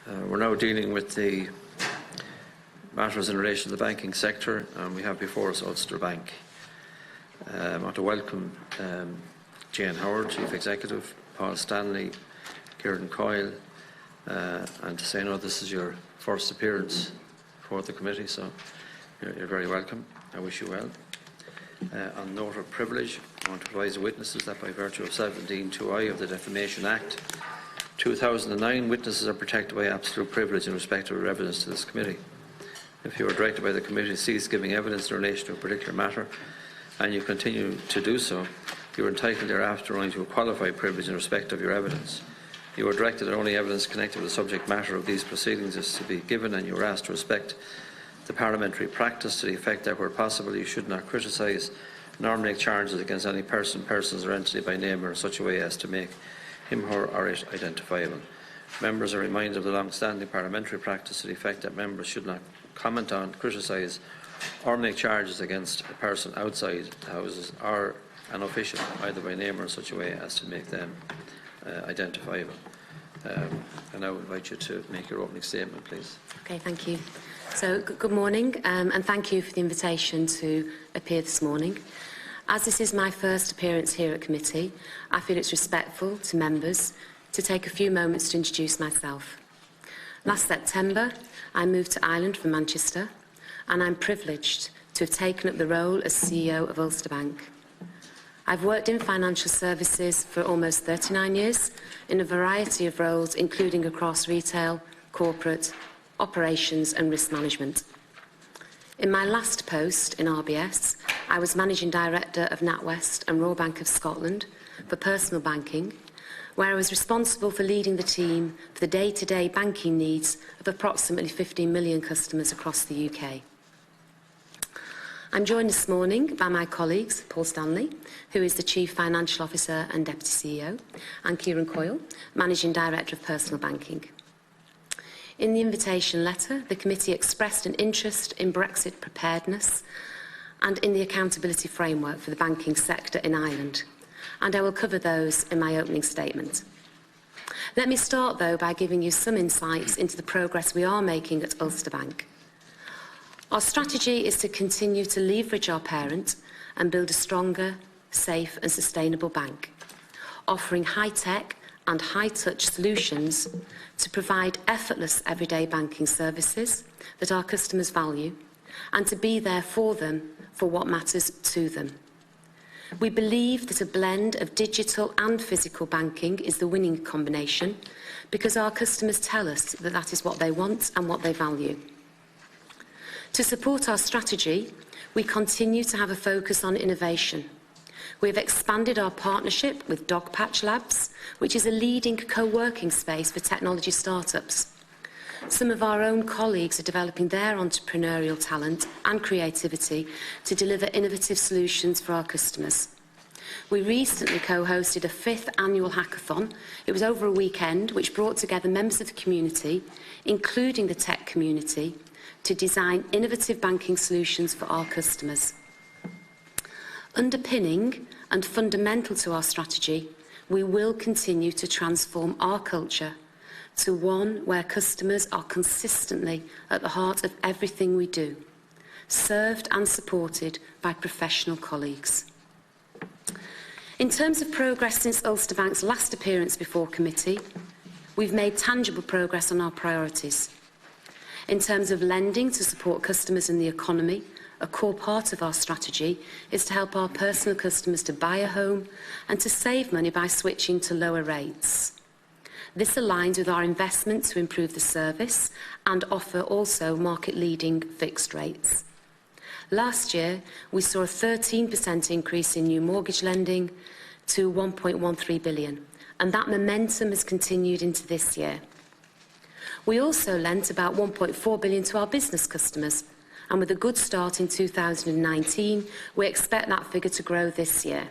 We're now dealing with the matters in relation to the banking sector, and we have before us Ulster Bank. I want to welcome Jane Howard, Chief Executive, Paul Stanley, Kieran Coyle, and to say, no, this is your first appearance before the committee, so you're very welcome. I wish you well. On note of privilege, I want to advise the witnesses that by virtue of 17(2)(I) of the Defamation Act 2009, witnesses are protected by absolute privilege in respect of evidence to this committee. If you are directed by the committee to cease giving evidence in relation to a particular matter, and you continue to do so, you are entitled thereafter only to a qualified privilege in respect of your evidence. You are directed that only evidence connected with the subject matter of these proceedings is to be given, and you are asked to respect the parliamentary practice to the effect that where possible you should not criticise nor make charges against any person, persons or entity by name or in such a way as to make him, her or it identifiable. Members are reminded of the long-standing parliamentary practice to the effect that members should not comment on, criticise or make charges against a person outside the Houses or an official, either by name or in such a way as to make them identifiable. And I would invite you to make your opening statement, please. Okay, thank you. So, good morning, and thank you for the invitation to appear this morning. As this is my first appearance here at committee, I feel it's respectful to members to take a few moments to introduce myself. Last September, I moved to Ireland from Manchester, and I'm privileged to have taken up the role as CEO of Ulster Bank. I've worked in financial services for almost 39 years in a variety of roles, including across retail, corporate, operations and risk management. In my last post in RBS, I was Managing Director of NatWest and Royal Bank of Scotland for personal banking, where I was responsible for leading the team for the day-to-day banking needs of approximately 15 million customers across the UK. I'm joined this morning by my colleagues, Paul Stanley, who is the Chief Financial Officer and Deputy CEO, and Kieran Coyle, Managing Director of Personal Banking. In the invitation letter, the committee expressed an interest in Brexit preparedness and in the accountability framework for the banking sector in Ireland, and I will cover those in my opening statement. Let me start, though, by giving you some insights into the progress we are making at Ulster Bank. Our strategy is to continue to leverage our parent and build a stronger, safe and sustainable bank, offering high-tech and high-touch solutions to provide effortless everyday banking services that our customers value and to be there for them for what matters to them. We believe that a blend of digital and physical banking is the winning combination because our customers tell us that that is what they want and what they value. To support our strategy, we continue to have a focus on innovation. We have expanded our partnership with Dogpatch Labs, which is a leading co-working space for technology startups. Some of our own colleagues are developing their entrepreneurial talent and creativity to deliver innovative solutions for our customers. We recently co-hosted a 5th annual hackathon. It was over a weekend, which brought together members of the community, including the tech community, to design innovative banking solutions for our customers. Underpinning and fundamental to our strategy, we will continue to transform our culture to one where customers are consistently at the heart of everything we do, served and supported by professional colleagues. In terms of progress since Ulster Bank's last appearance before committee, we've made tangible progress on our priorities. In terms of lending to support customers in the economy, a core part of our strategy is to help our personal customers to buy a home and to save money by switching to lower rates. This aligns with our investment to improve the service and offer also market-leading fixed rates. Last year, we saw a 13% increase in new mortgage lending to 1.13 billion, and that momentum has continued into this year. We also lent about 1.4 billion to our business customers, and with a good start in 2019, we expect that figure to grow this year.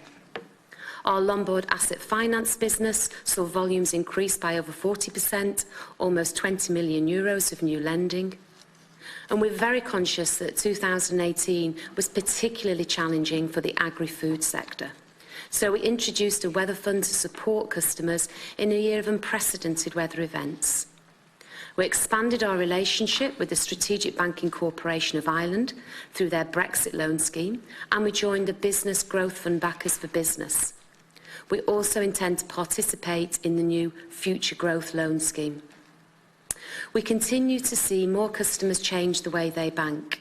Our Lombard asset finance business saw volumes increase by over 40%, almost 20 million euros of new lending. And we're very conscious that 2018 was particularly challenging for the agri-food sector. So we introduced a weather fund to support customers in a year of unprecedented weather events. We expanded our relationship with the Strategic Banking Corporation of Ireland through their Brexit loan scheme, and we joined the Business Growth Fund Backers for Business. We also intend to participate in the new Future Growth Loan Scheme. We continue to see more customers change the way they bank.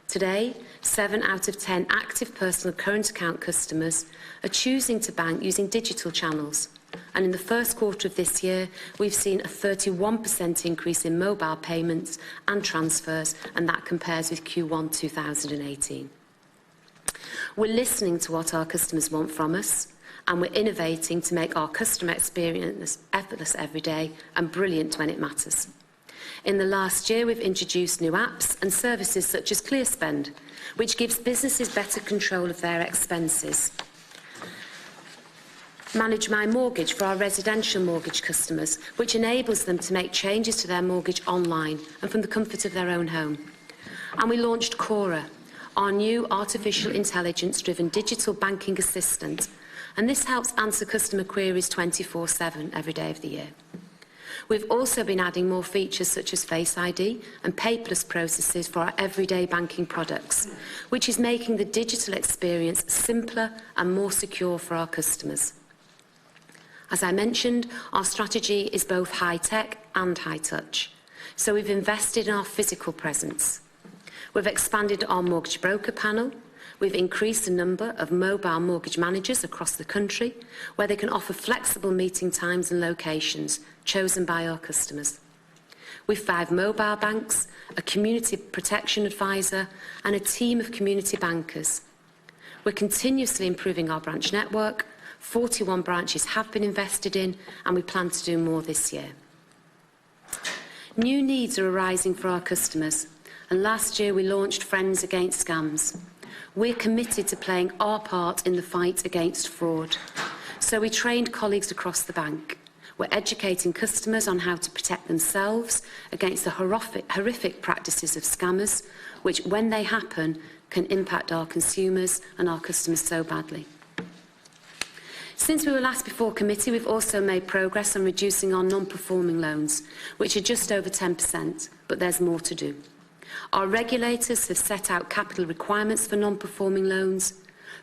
Today, 7 out of 10 active personal current account customers are choosing to bank using digital channels. And in the first quarter of this year, we've seen a 31% increase in mobile payments and transfers, and that compares with Q1 2018. We're listening to what our customers want from us, and we're innovating to make our customer experience effortless every day and brilliant when it matters. In the last year, we've introduced new apps and services such as ClearSpend, which gives businesses better control of their expenses. Manage My Mortgage for our residential mortgage customers, which enables them to make changes to their mortgage online and from the comfort of their own home. And we launched Cora, our new artificial intelligence-driven digital banking assistant, and this helps answer customer queries 24/7 every day of the year. We've also been adding more features such as Face ID and paperless processes for our everyday banking products, which is making the digital experience simpler and more secure for our customers. As I mentioned, our strategy is both high-tech and high-touch, so we've invested in our physical presence. We've expanded our mortgage broker panel. We've increased the number of mobile mortgage managers across the country, where they can offer flexible meeting times and locations chosen by our customers. We've 5 mobile banks, a community protection advisor, and a team of community bankers. We're continuously improving our branch network. 41 branches have been invested in, and we plan to do more this year. New needs are arising for our customers, and last year we launched Friends Against Scams. We're committed to playing our part in the fight against fraud. So we trained colleagues across the bank. We're educating customers on how to protect themselves against the horrific practices of scammers, which, when they happen, can impact our consumers and our customers so badly. Since we were last before committee, we've also made progress on reducing our non-performing loans, which are just over 10%, but there's more to do. Our regulators have set out capital requirements for non-performing loans.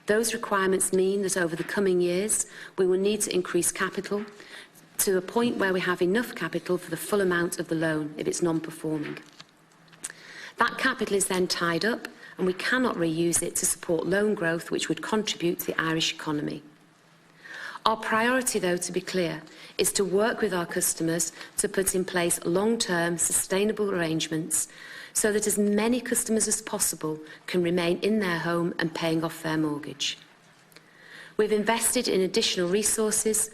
Those requirements mean that over the coming years, we will need to increase capital to a point where we have enough capital for the full amount of the loan if it's non-performing. That capital is then tied up, and we cannot reuse it to support loan growth, which would contribute to the Irish economy. Our priority, though, to be clear, is to work with our customers to put in place long-term, sustainable arrangements so that as many customers as possible can remain in their home and paying off their mortgage. We've invested in additional resources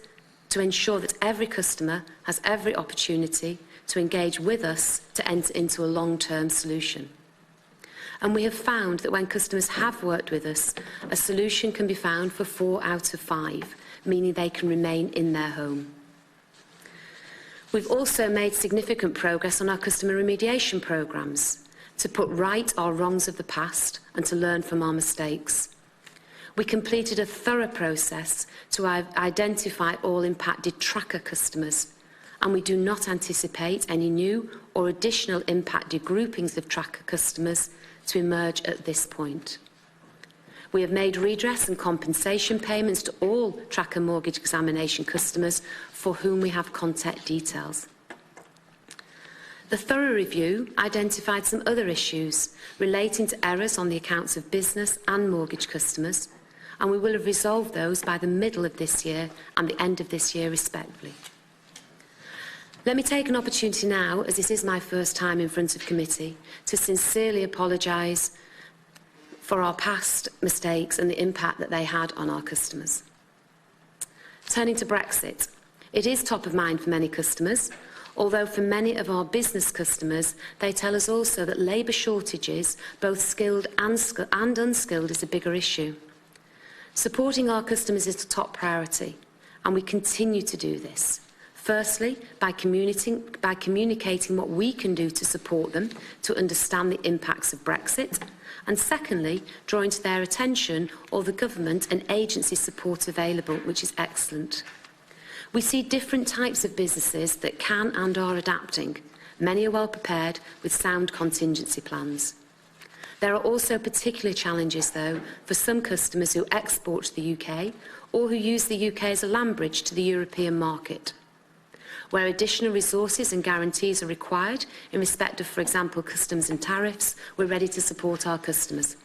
to ensure that every customer has every opportunity to engage with us to enter into a long-term solution. And we have found that when customers have worked with us, a solution can be found for 4 out of 5, meaning they can remain in their home. We've also made significant progress on our customer remediation programmes to put right our wrongs of the past and to learn from our mistakes. We completed a thorough process to identify all impacted tracker customers, and we do not anticipate any new or additional impacted groupings of tracker customers to emerge at this point. We have made redress and compensation payments to all tracker mortgage examination customers for whom we have contact details. The thorough review identified some other issues relating to errors on the accounts of business and mortgage customers, and we will have resolved those by the middle of this year and the end of this year, respectively. Let me take an opportunity now, as this is my first time in front of committee, to sincerely apologise for our past mistakes and the impact that they had on our customers. Turning to Brexit, it is top of mind for many customers, although for many of our business customers, they tell us also that labour shortages, both skilled and unskilled, is a bigger issue. Supporting our customers is the top priority, and we continue to do this. Firstly, by communicating what we can do to support them to understand the impacts of Brexit, and secondly, drawing to their attention all the government and agency support available, which is excellent. We see different types of businesses that can and are adapting. Many are well prepared with sound contingency plans. There are also particular challenges, though, for some customers who export to the UK or who use the UK as a land bridge to the European market. Where additional resources and guarantees are required in respect of, for example, customs and tariffs, we're ready to support our customers.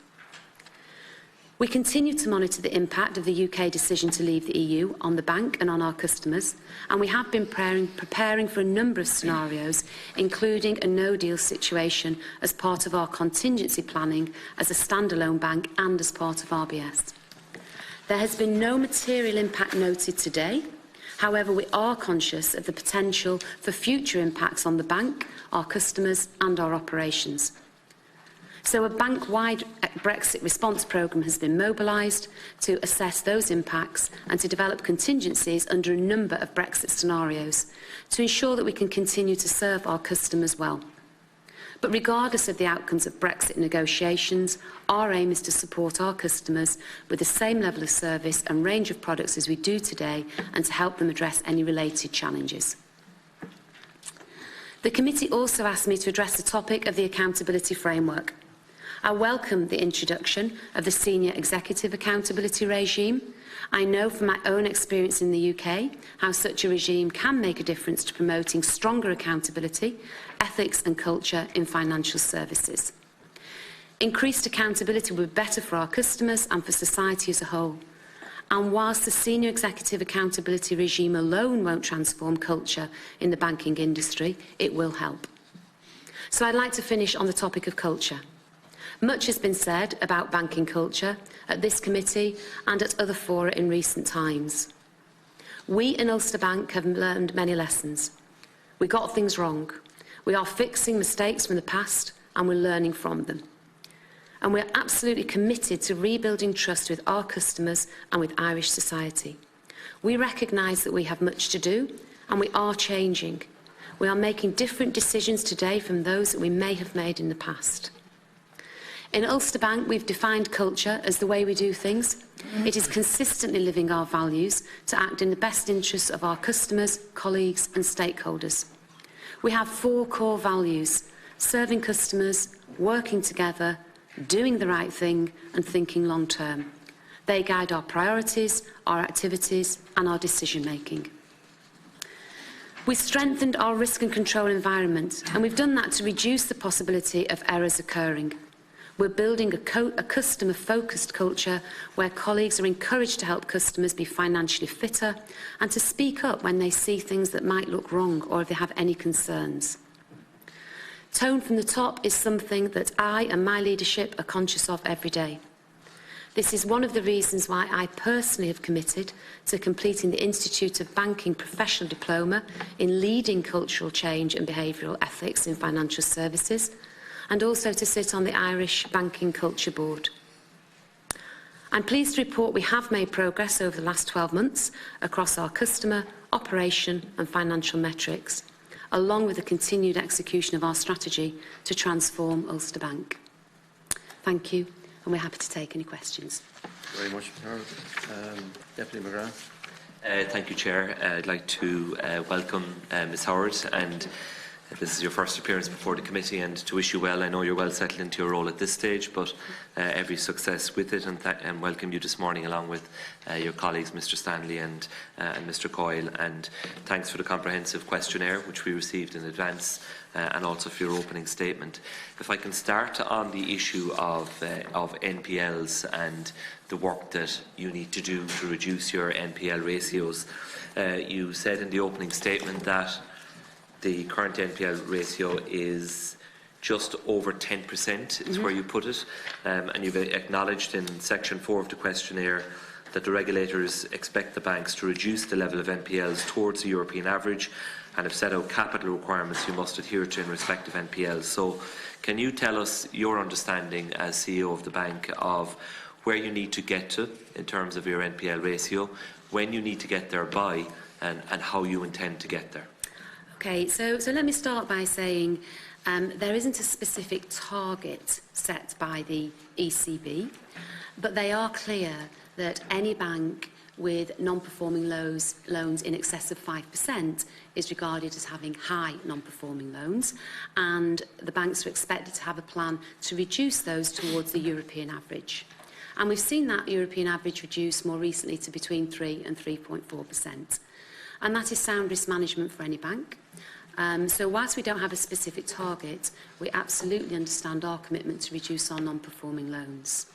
We continue to monitor the impact of the UK decision to leave the EU on the bank and on our customers, and we have been preparing for a number of scenarios, including a no-deal situation as part of our contingency planning as a standalone bank and as part of RBS. There has been no material impact noted today. However, we are conscious of the potential for future impacts on the bank, our customers and our operations. So a bank-wide Brexit response programme has been mobilised to assess those impacts and to develop contingencies under a number of Brexit scenarios to ensure that we can continue to serve our customers well. But regardless of the outcomes of Brexit negotiations, our aim is to support our customers with the same level of service and range of products as we do today and to help them address any related challenges. The committee also asked me to address the topic of the accountability framework. I welcome the introduction of the Senior Executive Accountability Regime. I know from my own experience in the UK how such a regime can make a difference to promoting stronger accountability, ethics and culture in financial services. Increased accountability will be better for our customers and for society as a whole. And whilst the Senior Executive Accountability Regime alone won't transform culture in the banking industry, it will help. So I'd like to finish on the topic of culture. Much has been said about banking culture at this committee and at other fora in recent times. We in Ulster Bank have learned many lessons. We got things wrong. We are fixing mistakes from the past and we're learning from them. And we're absolutely committed to rebuilding trust with our customers and with Irish society. We recognise that we have much to do and we are changing. We are making different decisions today from those that we may have made in the past. In Ulster Bank, we've defined culture as the way we do things. It is consistently living our values to act in the best interests of our customers, colleagues and stakeholders. We have 4 core values: serving customers, working together, doing the right thing and thinking long term. They guide our priorities, our activities and our decision making. We've strengthened our risk and control environment, and we've done that to reduce the possibility of errors occurring. We're building a customer-focused culture where colleagues are encouraged to help customers be financially fitter and to speak up when they see things that might look wrong or if they have any concerns. Tone from the top is something that I and my leadership are conscious of every day. This is one of the reasons why I personally have committed to completing the Institute of Banking Professional Diploma in leading cultural change and behavioural ethics in financial services, and also to sit on the Irish Banking Culture Board. I'm pleased to report we have made progress over the last 12 months across our customer, operation and financial metrics, along with the continued execution of our strategy to transform Ulster Bank. Thank you, and we're happy to take any questions. Very much, Deputy McGrath. Thank you, Chair. I'd like to welcome Ms Howard, and this is your first appearance before the committee, and to wish you well. I know you're well settled into your role at this stage, but every success with it, and welcome you this morning along with your colleagues Mr Stanley and Mr Coyle, and thanks for the comprehensive questionnaire which we received in advance, and also for your opening statement. If I can start on the issue of NPLs and the work that you need to do to reduce your NPL ratios. You said in the opening statement that the current NPL ratio is just over 10%, is where you put it, and you've acknowledged in section 4 of the questionnaire that the regulators expect the banks to reduce the level of NPLs towards the European average and have set out capital requirements you must adhere to in respect of NPLs. So can you tell us your understanding as CEO of the bank of where you need to get to in terms of your NPL ratio, when you need to get there by, and how you intend to get there? Okay, so let me start by saying there isn't a specific target set by the ECB, but they are clear that any bank with non-performing loans in excess of 5% is regarded as having high non-performing loans, and the banks are expected to have a plan to reduce those towards the European average. And we've seen that European average reduce more recently to between 3 and 3.4%. And that is sound risk management for any bank. So whilst we don't have a specific target, we absolutely understand our commitment to reduce our non-performing loans.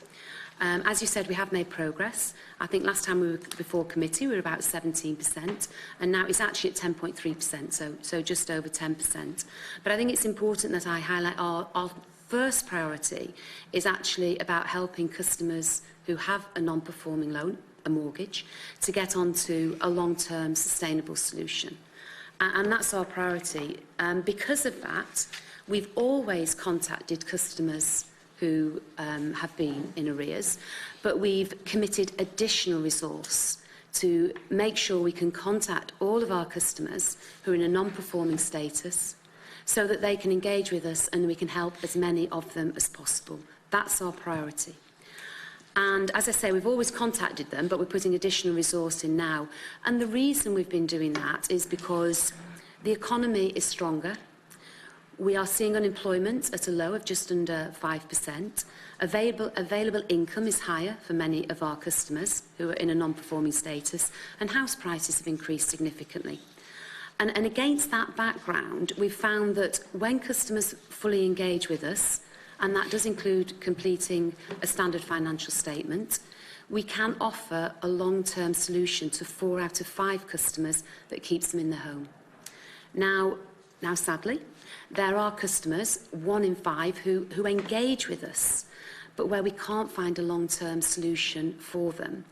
As you said, we have made progress. I think last time we were before committee, we were about 17%, and now it's actually at 10.3%, so just over 10%. But I think it's important that I highlight our first priority is actually about helping customers who have a non-performing loan, a mortgage, to get onto a long-term sustainable solution. And that's our priority. Because of that, we've always contacted customers who have been in arrears, but we've committed additional resource to make sure we can contact all of our customers who are in a non-performing status so that they can engage with us and we can help as many of them as possible. That's our priority. And as I say, we've always contacted them, but we're putting additional resource in now. And the reason we've been doing that is because the economy is stronger. We are seeing unemployment at a low of just under 5%. Available income is higher for many of our customers who are in a non-performing status, and house prices have increased significantly. And against that background, we've found that when customers fully engage with us, and that does include completing a standard financial statement, we can offer a long-term solution to 4 out of 5 customers that keeps them in the home. Now sadly, there are customers, 1 in 5, who engage with us, but where we can't find a long-term solution for them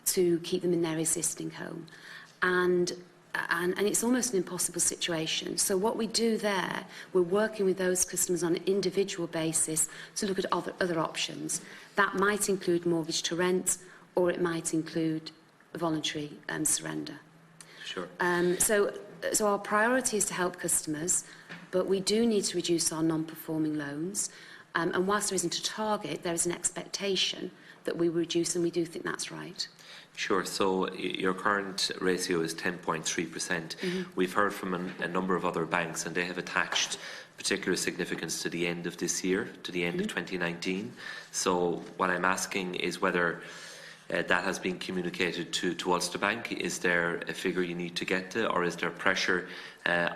to keep them in their existing home. And it's almost an impossible situation. So what we do there, we're working with those customers on an individual basis to look at other options. That might include mortgage to rent, or it might include a voluntary surrender. Sure. So our priority is to help customers, but we do need to reduce our non-performing loans. And whilst there isn't a target, there is an expectation that we will reduce, and we do think that's right. Sure. So your current ratio is 10.3%. We've heard from a number of other banks, and they have attached particular significance to the end of this year, to the end of 2019. So what I'm asking is whether that has been communicated to Ulster Bank. Is there a figure you need to get to, or is there pressure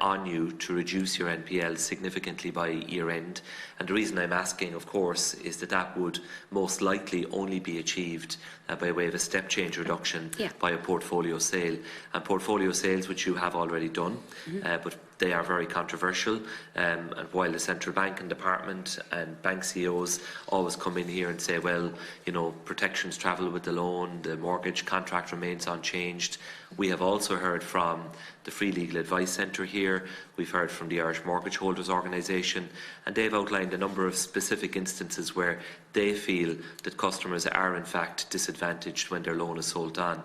on you to reduce your NPL significantly by year end? And the reason I'm asking, of course, is that would most likely only be achieved by way of a step change reduction by a portfolio sale. And portfolio sales, which you have already done, but they are very controversial. And while the central bank and department and bank CEOs always come in here and say, well, you know, protections travel with the loan, the mortgage contract remains unchanged. We have also heard from the Free Legal Advice Centre here, we've heard from the Irish Mortgage Holders Organisation, and they've outlined a number of specific instances where they feel that customers are in fact disadvantaged when their loan is sold on.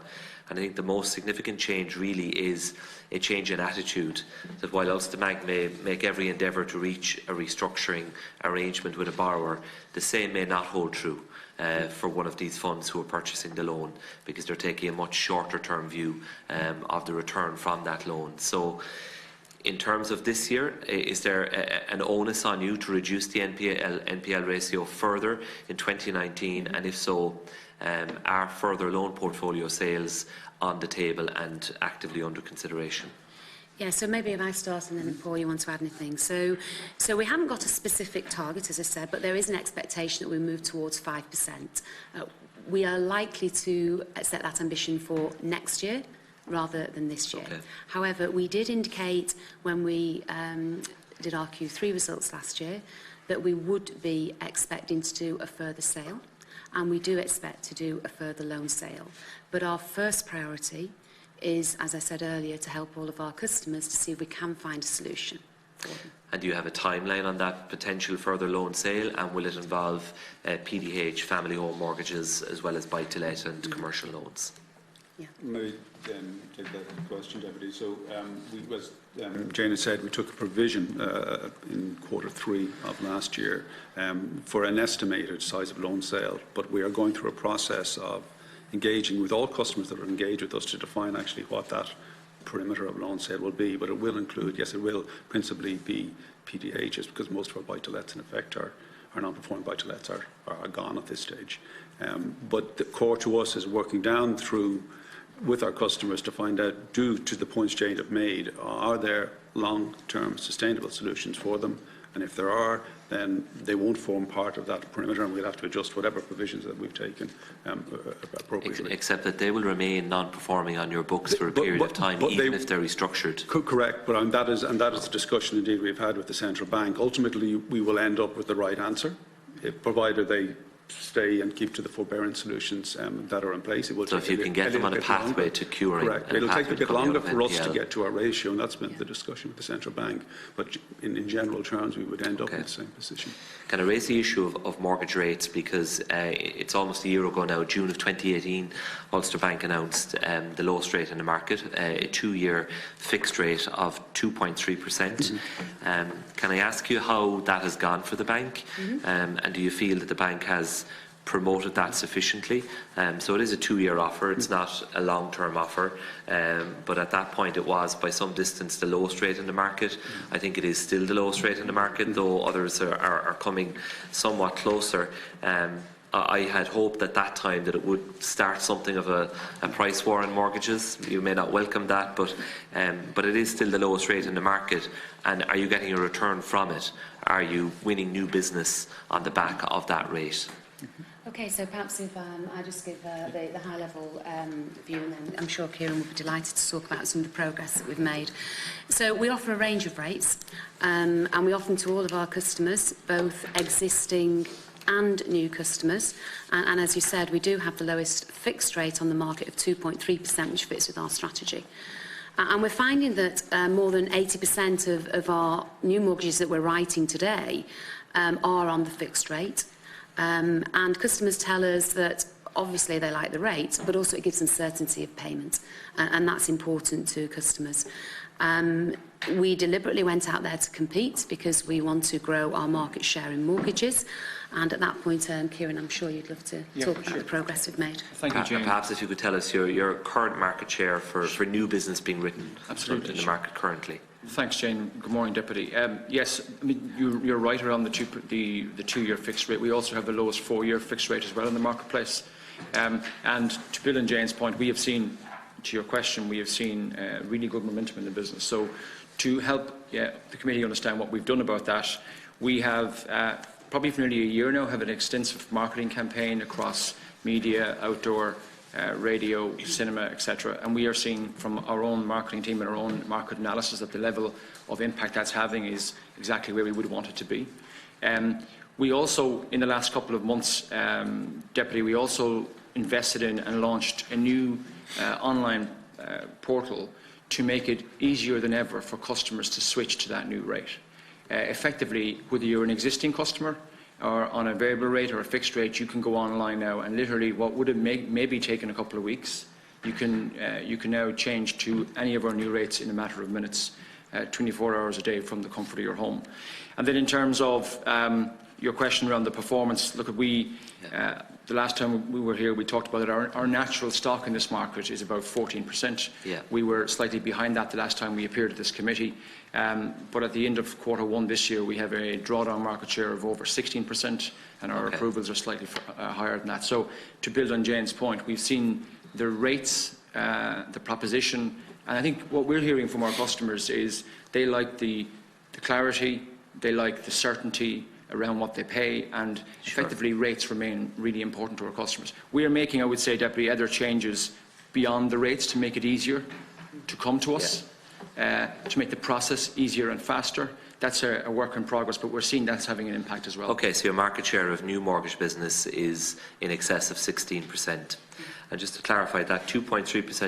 And I think the most significant change really is a change in attitude, that while Ulster Bank may make every endeavour to reach a restructuring arrangement with a borrower, the same may not hold true for one of these funds who are purchasing the loan, because they're taking a much shorter term view of the return from that loan. So in terms of this year, is there an onus on you to reduce the NPL ratio further in 2019? And if so, are further loan portfolio sales on the table and actively under consideration? Yeah, so maybe if I start and then Paul, you want to add anything. So we haven't got a specific target, as I said, but there is an expectation that we move towards 5%. We are likely to set that ambition for next year rather than this year. Okay. However, we did indicate when we did our Q3 results last year that we would be expecting to do a further sale, and we do expect to do a further loan sale. But our first priority is, as I said earlier, to help all of our customers to see if we can find a solution for them. And do you have a timeline on that potential further loan sale, and will it involve PDH, family home mortgages, as well as buy-to-let and commercial loans? Yeah. Maybe take that question, Deputy. So, as Jane had said, we took a provision in Q3 of last year for an estimated size of loan sale, but we are going through a process of engaging with all customers that are engaged with us to define actually what that perimeter of loan sale will be. But it will include, yes, it will principally be PDHs, because most of our buy-to-lets in effect are non-performing buy-to-lets are gone at this stage. But the core to us is working down through with our customers to find out, due to the points Jane have made, are there long-term sustainable solutions for them? And if there are, then they won't form part of that perimeter, and we'll have to adjust whatever provisions that we've taken appropriately. Except that they will remain non-performing on your books for a period of time, even if they're restructured. Correct, but that is the discussion indeed we've had with the central bank. Ultimately, we will end up with the right answer, provided they stay and keep to the forbearance solutions that are in place. It will so if you can get them on a pathway to curing. Correct. It'll take a bit longer for us to get to our ratio, and that's been the discussion with the central bank. But in general terms, we would end up in the same position. Can I raise the issue of mortgage rates, because it's almost a year ago now, June of 2018, Ulster Bank announced the lowest rate in the market, a 2-year fixed rate of 2.3%. Can I ask you how that has gone for the bank, and do you feel that the bank has promoted that sufficiently? So it is a 2-year offer, it's not a long-term offer, but at that point it was by some distance the lowest rate in the market. I think it is still the lowest rate in the market, though others are coming somewhat closer. I had hoped at that time that it would start something of a price war on mortgages. You may not welcome that, but it is still the lowest rate in the market. And are you getting a return from it? Are you winning new business on the back of that rate? Okay, so perhaps if I just give the high-level view, and then I'm sure Kieran will be delighted to talk about some of the progress that we've made. So we offer a range of rates, and we offer them to all of our customers, both existing and new customers. And as you said, we do have the lowest fixed rate on the market of 2.3%, which fits with our strategy. And we're finding that more than 80% of our new mortgages that we're writing today are on the fixed rate. And customers tell us that obviously they like the rate, but also it gives them certainty of payment, and that's important to customers. We deliberately went out there to compete because we want to grow our market share in mortgages, and at that point, Kieran, I'm sure you'd love to talk about the progress we've made. Thank you, Jane. Perhaps if you could tell us your current market share for new business being written in the market currently. Thanks, Jane. Good morning, Deputy. Yes, I mean, you're right around the 2-year fixed rate. We also have the lowest 4-year fixed rate as well in the marketplace. And to build on Jane's point, we have seen, to your question, we have seen really good momentum in the business. So to help the committee understand what we've done about that, we have, probably for nearly a year now, have an extensive marketing campaign across media, outdoor, radio, cinema, etc. And we are seeing from our own marketing team and our own market analysis that the level of impact that's having is exactly where we would want it to be. We also, in the last couple of months, Deputy, we also invested in and launched a new online portal to make it easier than ever for customers to switch to that new rate. Effectively, whether you're an existing customer or on a variable rate or a fixed rate, you can go online now, and literally what would have maybe taken a couple of weeks, you can now change to any of our new rates in a matter of minutes, 24 hours a day from the comfort of your home. And then in terms of your question around the performance, look, the last time we were here, we talked about it. Our natural stock in this market is about 14%. Yeah. We were slightly behind that the last time we appeared at this committee. But at the end of Q1 this year, we have a drawdown market share of over 16%, and our approvals are slightly higher than that. So to build on Jane's point, we've seen the rates, the proposition, and I think what we're hearing from our customers is they like the clarity, they like the certainty around what they pay, and effectively rates remain really important to our customers. We are making, I would say, Deputy, other changes beyond the rates to make it easier to come to us, to make the process easier and faster. That's a work in progress, but we're seeing that's having an impact as well. Okay, so your market share of new mortgage business is in excess of 16%. And just to clarify, that 2.3%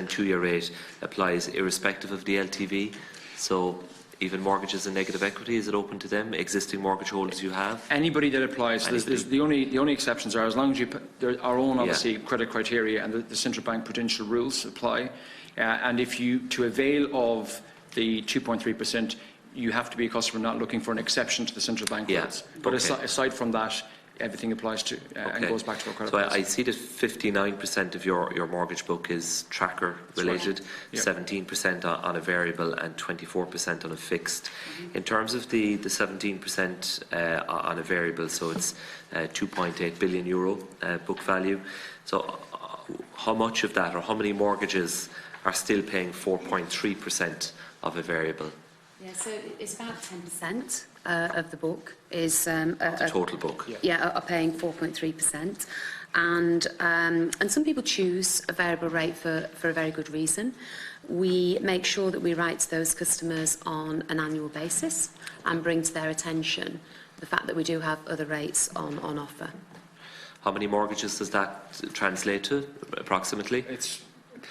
2-year rate applies irrespective of the LTV. So even mortgages and negative equity, is it open to them, existing mortgage holders you have? Anybody that applies. There's the only exceptions are as long as there are our own obviously credit criteria, and the central bank prudential rules apply. And if you to avail of the 2.3%, you have to be a customer not looking for an exception to the central bank rules. But aside from that, everything applies to and goes back to our credit So policy. I see that 59% of your mortgage book is tracker related, Right. 17% on a variable and 24% on a fixed. In terms of the 17% on a variable, so it's €2.8 billion book value. So how much of that, or how many mortgages are still paying 4.3% of a variable? Yeah, so it's about 10% of the book is The total book? are paying 4.3%, and some people choose a variable rate for a very good reason. We make sure that we write to those customers on an annual basis and bring to their attention the fact that we do have other rates on offer. How many mortgages does that translate to, approximately? It's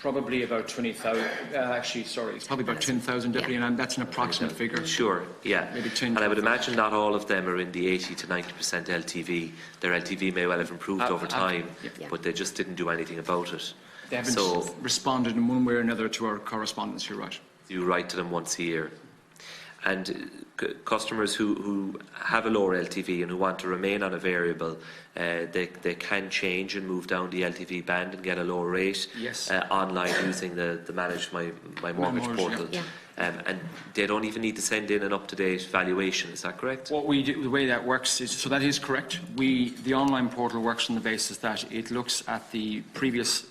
probably about 20,000. Actually, sorry, it's probably about 10,000, Deputy, and that's an approximate figure. Sure, yeah. Maybe 10. And I would imagine not all of them are in the 80 to 90% LTV. Their LTV may well have improved over time, yeah. but they just didn't do anything about it. They haven't So responded in one way or another to our correspondence, you're right. you write to them once a year. And customers who have a lower LTV and who want to remain on a variable, they can change and move down the LTV band and get a lower rate online using the Manage My Mortgage portal. Yeah. And they don't even need to send in an up-to-date valuation, is that correct? What we do, the way that works is, so that is correct. The online portal works on the basis that it looks at the previous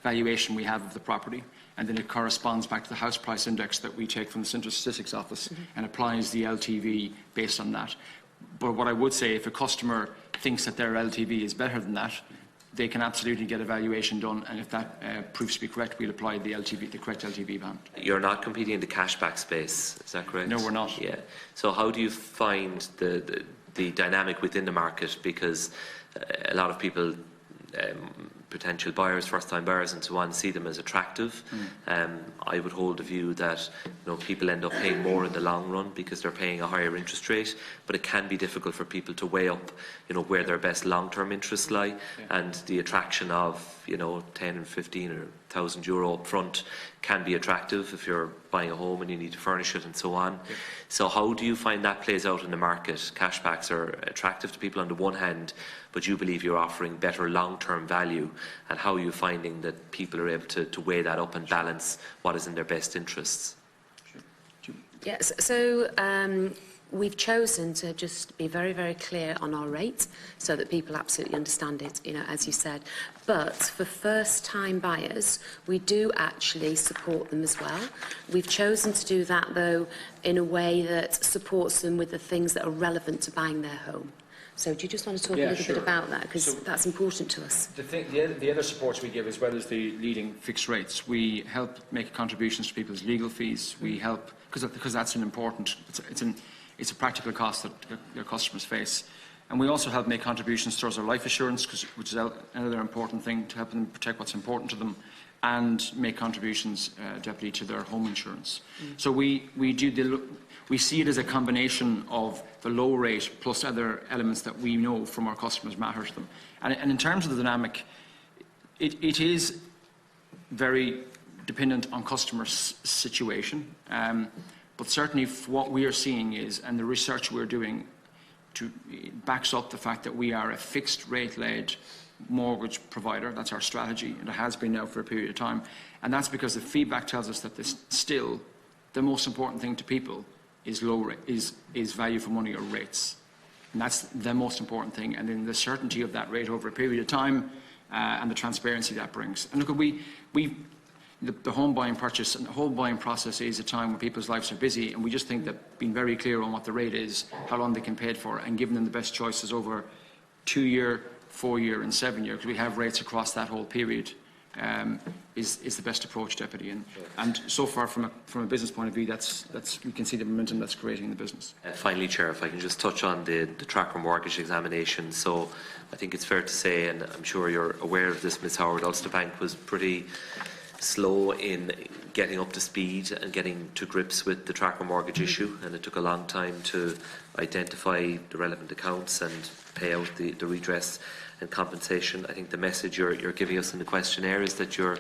valuation we have of the property, and then it corresponds back to the house price index that we take from the Central Statistics Office and applies the LTV based on that. But what I would say, if a customer thinks that their LTV is better than that, they can absolutely get a valuation done, and if that proves to be correct, we'll apply the correct LTV band. You're not competing in the cashback space, is that correct? No, we're not. Yeah. So how do you find the dynamic within the market? Because a lot of people, potential buyers, first-time buyers and so on, see them as attractive. I would hold the view that people end up paying more in the long run because they're paying a higher interest rate, but it can be difficult for people to weigh up where their best long-term interests lie, and the attraction of 10 and 15 or €1,000 up front can be attractive if you're buying a home and you need to furnish it and so on. So how do you find that plays out in the market? Cashbacks are attractive to people on the one hand, but you believe you're offering better long-term value, and how are you finding that people are able to weigh that up and balance what is in their best interests? Yes, so we've chosen to just be very, very clear on our rate so that people absolutely understand it, as you said. But for first-time buyers, we do actually support them as well. We've chosen to do that, though, in a way that supports them with the things that are relevant to buying their home. So do you just want to talk a little bit about that? Because that's important to us. The other supports we give, as well as the leading fixed rates, we help make contributions to people's legal fees. We help, because that's an important, it's a practical cost that their customers face. And we also help make contributions towards their life assurance, which is another important thing, to help them protect what's important to them, and make contributions, Deputy, to their home insurance. So we see it as a combination of the low rate plus other elements that we know from our customers matter to them. And in terms of the dynamic, it is very dependent on customer situation. But certainly what we are seeing is, and the research we're doing backs up the fact that we are a fixed rate-led mortgage provider. That's our strategy, and it has been now for a period of time. And that's because the feedback tells us that still the most important thing to people is value for money or rates. And that's the most important thing. And then the certainty of that rate over a period of time and the transparency that brings. And look, the home buying purchase and the whole buying process is a time when people's lives are busy, and we just think that being very clear on what the rate is, how long they can pay it for, and giving them the best choices over 2-year, 4-year and 7-year, because we have rates across that whole period, is the best approach, Deputy. And so far, from a business point of view, we can see the momentum that's creating in the business. Finally, Chair, if I can just touch on the tracker mortgage examination. So I think it's fair to say, and I'm sure you're aware of this, Ms Howard, Ulster Bank was pretty slow in getting up to speed and getting to grips with the tracker mortgage issue, and it took a long time to identify the relevant accounts and pay out the redress and compensation. I think the message you're giving us in the questionnaire is that you're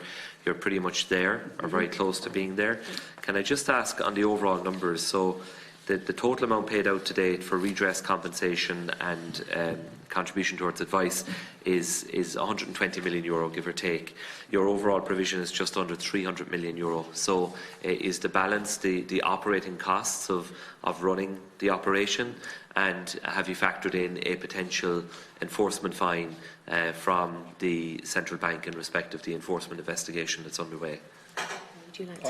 pretty much there, or very close to being there. Can I just ask on the overall numbers? So The total amount paid out to date for redress compensation and contribution towards advice is €120 million, give or take. Your overall provision is just under €300 million. So is the balance the operating costs of running the operation? And have you factored in a potential enforcement fine from the central bank in respect of the enforcement investigation that's underway? Would you like to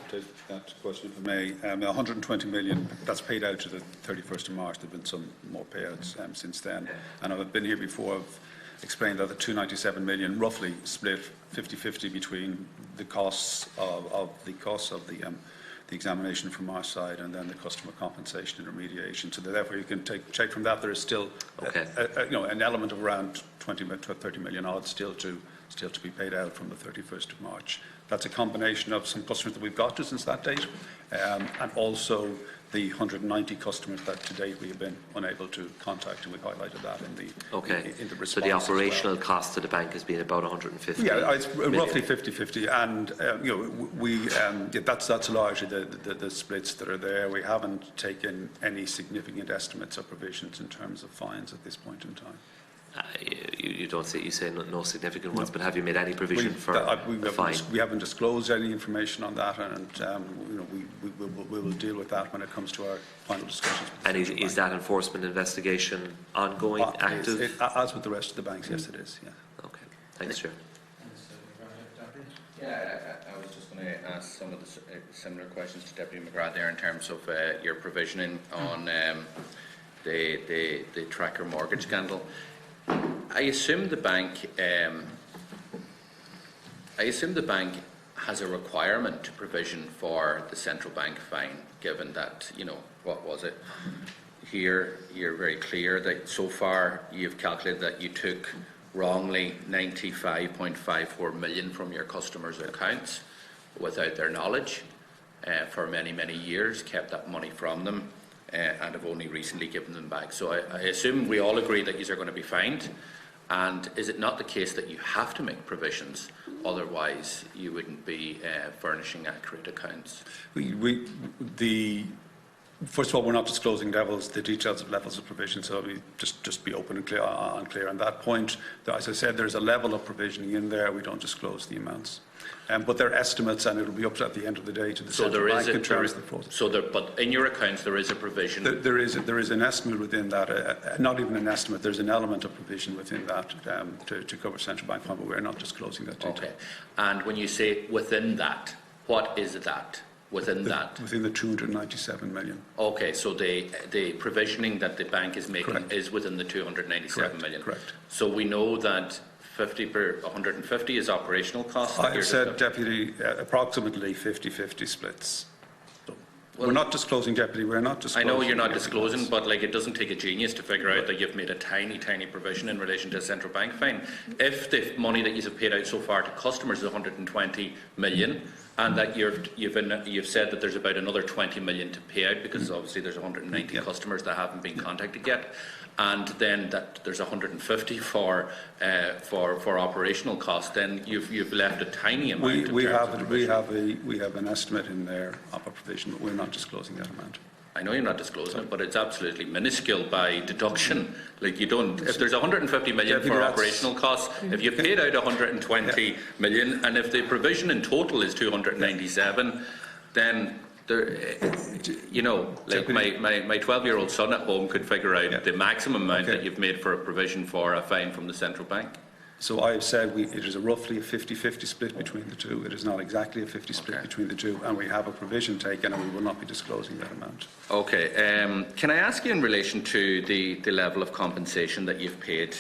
take that question, if I may. 120 million, that's paid out to the 31st of March. There have been some more payouts since then. And I've been here before. I've explained that the 297 million roughly split 50-50 between the costs of the examination from our side and then the customer compensation and remediation. So therefore you can take from that there is still an element of around 20 to 30 million odd still to be paid out from the 31st of March. That's a combination of some customers that we've got to since that date, and also the 190 customers that to date we have been unable to contact, and we've highlighted that in the response. So the operational cost to the bank has been about 150 Yeah, it's million. roughly 50-50, and that's largely the splits that are there. We haven't taken any significant estimates or provisions in terms of fines at this point in time. You don't say, you say no significant ones, but have you made any provision for a fine? We haven't disclosed any information on that, and we will deal with that when it comes to our final discussions. And is that enforcement investigation ongoing, active? As with the rest of the banks, yes, it is. Yeah. Okay. Thanks, Chair. Yeah, I was just going to ask some of the similar questions to Deputy McGrath there in terms of your provisioning on the tracker mortgage scandal. I assume the bank has a requirement to provision for the central bank fine, given that, what was it? Here, you're very clear that so far you've calculated that you took wrongly 95.54 million from your customers' accounts without their knowledge for many, many years, kept that money from them. And have only recently given them back. So I assume we all agree that these are going to be fined. And is it not the case that you have to make provisions, otherwise you wouldn't be furnishing accurate accounts? First of all, we're not disclosing the details of levels of provision, so we just be open and clear on that point. As I said, there's a level of provisioning in there. We don't disclose the amounts. But they're estimates, and it will be up to, at the end of the day, to the central bank in terms of the process. But in your accounts, there is a provision. There is an estimate within that. Not even an estimate. There's an element of provision within that to cover central bank fund, but we're not disclosing that detail. Okay. And when you say within that, what is that? Within the 297 million. Okay, so the provisioning that the bank is making is within the 297 million. Correct. So we know that 150 is operational costs. I have said, Deputy, approximately 50-50 splits. We're not disclosing, Deputy. We're not disclosing. I know you're not disclosing, but it doesn't take a genius to figure out that you've made a tiny provision in relation to a central bank fine. If the money that you've paid out so far to customers is 120 million, and that you've said that there's about another 20 million to pay out because obviously there's 190 customers that haven't been contacted yet, and then that there's 150 for operational costs, then you've left a tiny amount. We have an estimate in there of a provision, but we're not disclosing that amount. I know you're not disclosing it, but it's absolutely minuscule by deduction. You don't. If there's 150 million for operational costs, if you've paid out 120 million, and if the provision in total is 297, then there, my 12-year-old son at home could figure out the maximum amount that you've made for a provision for a fine from the central bank. So I have said it is roughly a 50-50 split between the two. It is not exactly a 50 split between the two, and we have a provision taken, and we will not be disclosing that amount. Okay. Can I ask you in relation to the level of compensation that you've paid?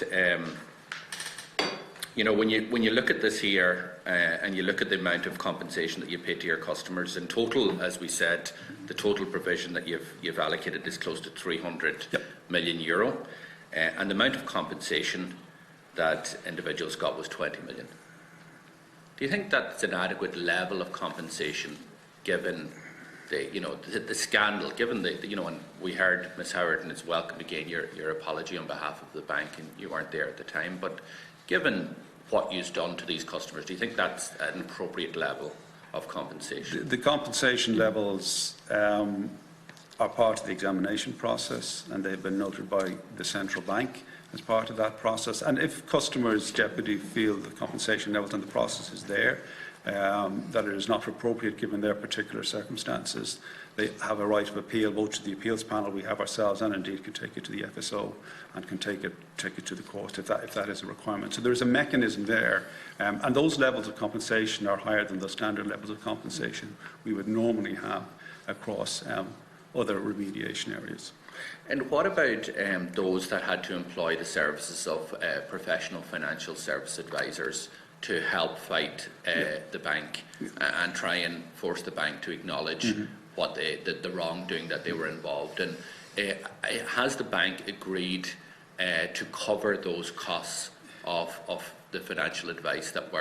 When you look at this here and you look at the amount of compensation that you pay to your customers, in total, as we said, the total provision that you've allocated is close to 300 million euro, and the amount of compensation that individuals got was 20 million. Do you think that's an adequate level of compensation, given the scandal, given and we heard Ms. Howard, and it's welcome again your apology on behalf of the bank, and you weren't there at the time, but given what you've done to these customers, do you think that's an appropriate level of compensation? The compensation levels are part of the examination process, and they've been noted by the central bank as part of that process. And if customers, Deputy, feel the compensation levels and the process is there, that it is not appropriate given their particular circumstances, they have a right of appeal both to the appeals panel we have ourselves, and indeed can take it to the FSO and can take it to the court if that is a requirement. So there is a mechanism there, and those levels of compensation are higher than the standard levels of compensation we would normally have across other remediation areas. And what about those that had to employ the services of professional financial service advisors to help fight the bank and try and force the bank to acknowledge what the wrongdoing that they were involved in? Has the bank agreed to cover those costs of the financial advice that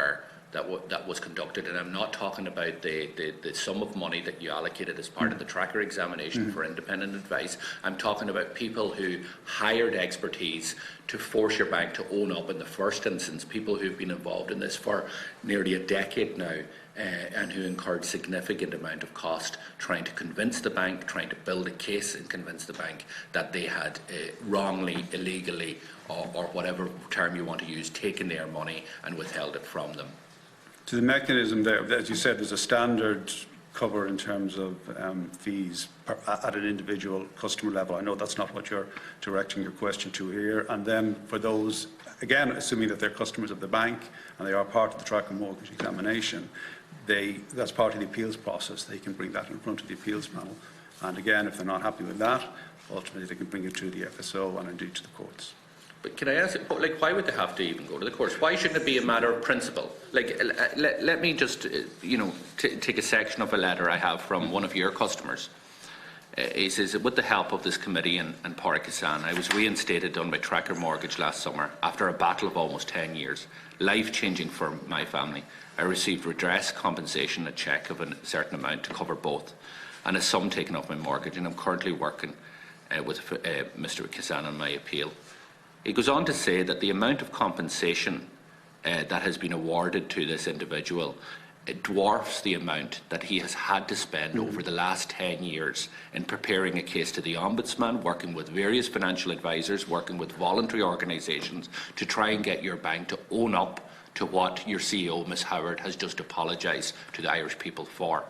was conducted? And I'm not talking about the sum of money that you allocated as part of the tracker examination for independent advice. I'm talking about people who hired expertise to force your bank to own up in the first instance, people who've been involved in this for nearly a decade now, and who incurred significant amount of cost trying to convince the bank, trying to build a case and convince the bank that they had wrongly, illegally, or whatever term you want to use, taken their money and withheld it from them. To the mechanism there, as you said, there's a standard cover in terms of fees at an individual customer level. I know that's not what you're directing your question to here. And then for those, again, assuming that they're customers of the bank and they are part of the tracker mortgage examination, that's part of the appeals process. They can bring that in front of the appeals panel. And again, if they're not happy with that, ultimately they can bring it to the FSO and indeed to the courts. But can I ask, why would they have to even go to the courts? Why shouldn't it be a matter of principle? Let me just, take a section of a letter I have from one of your customers. He says, with the help of this committee and Pádraig Cassan, I was reinstated on my tracker mortgage last summer after a battle of almost 10 years. Life-changing for my family. I received redress, compensation, a cheque of a certain amount to cover both, and a sum taken off my mortgage, and I'm currently working with Mr. Cassan on my appeal. He goes on to say that the amount of compensation that has been awarded to this individual, it dwarfs the amount that he has had to spend over the last 10 years in preparing a case to the Ombudsman, working with various financial advisors, working with voluntary organisations to try and get your bank to own up to what your CEO, Ms Howard, has just apologised to the Irish people for.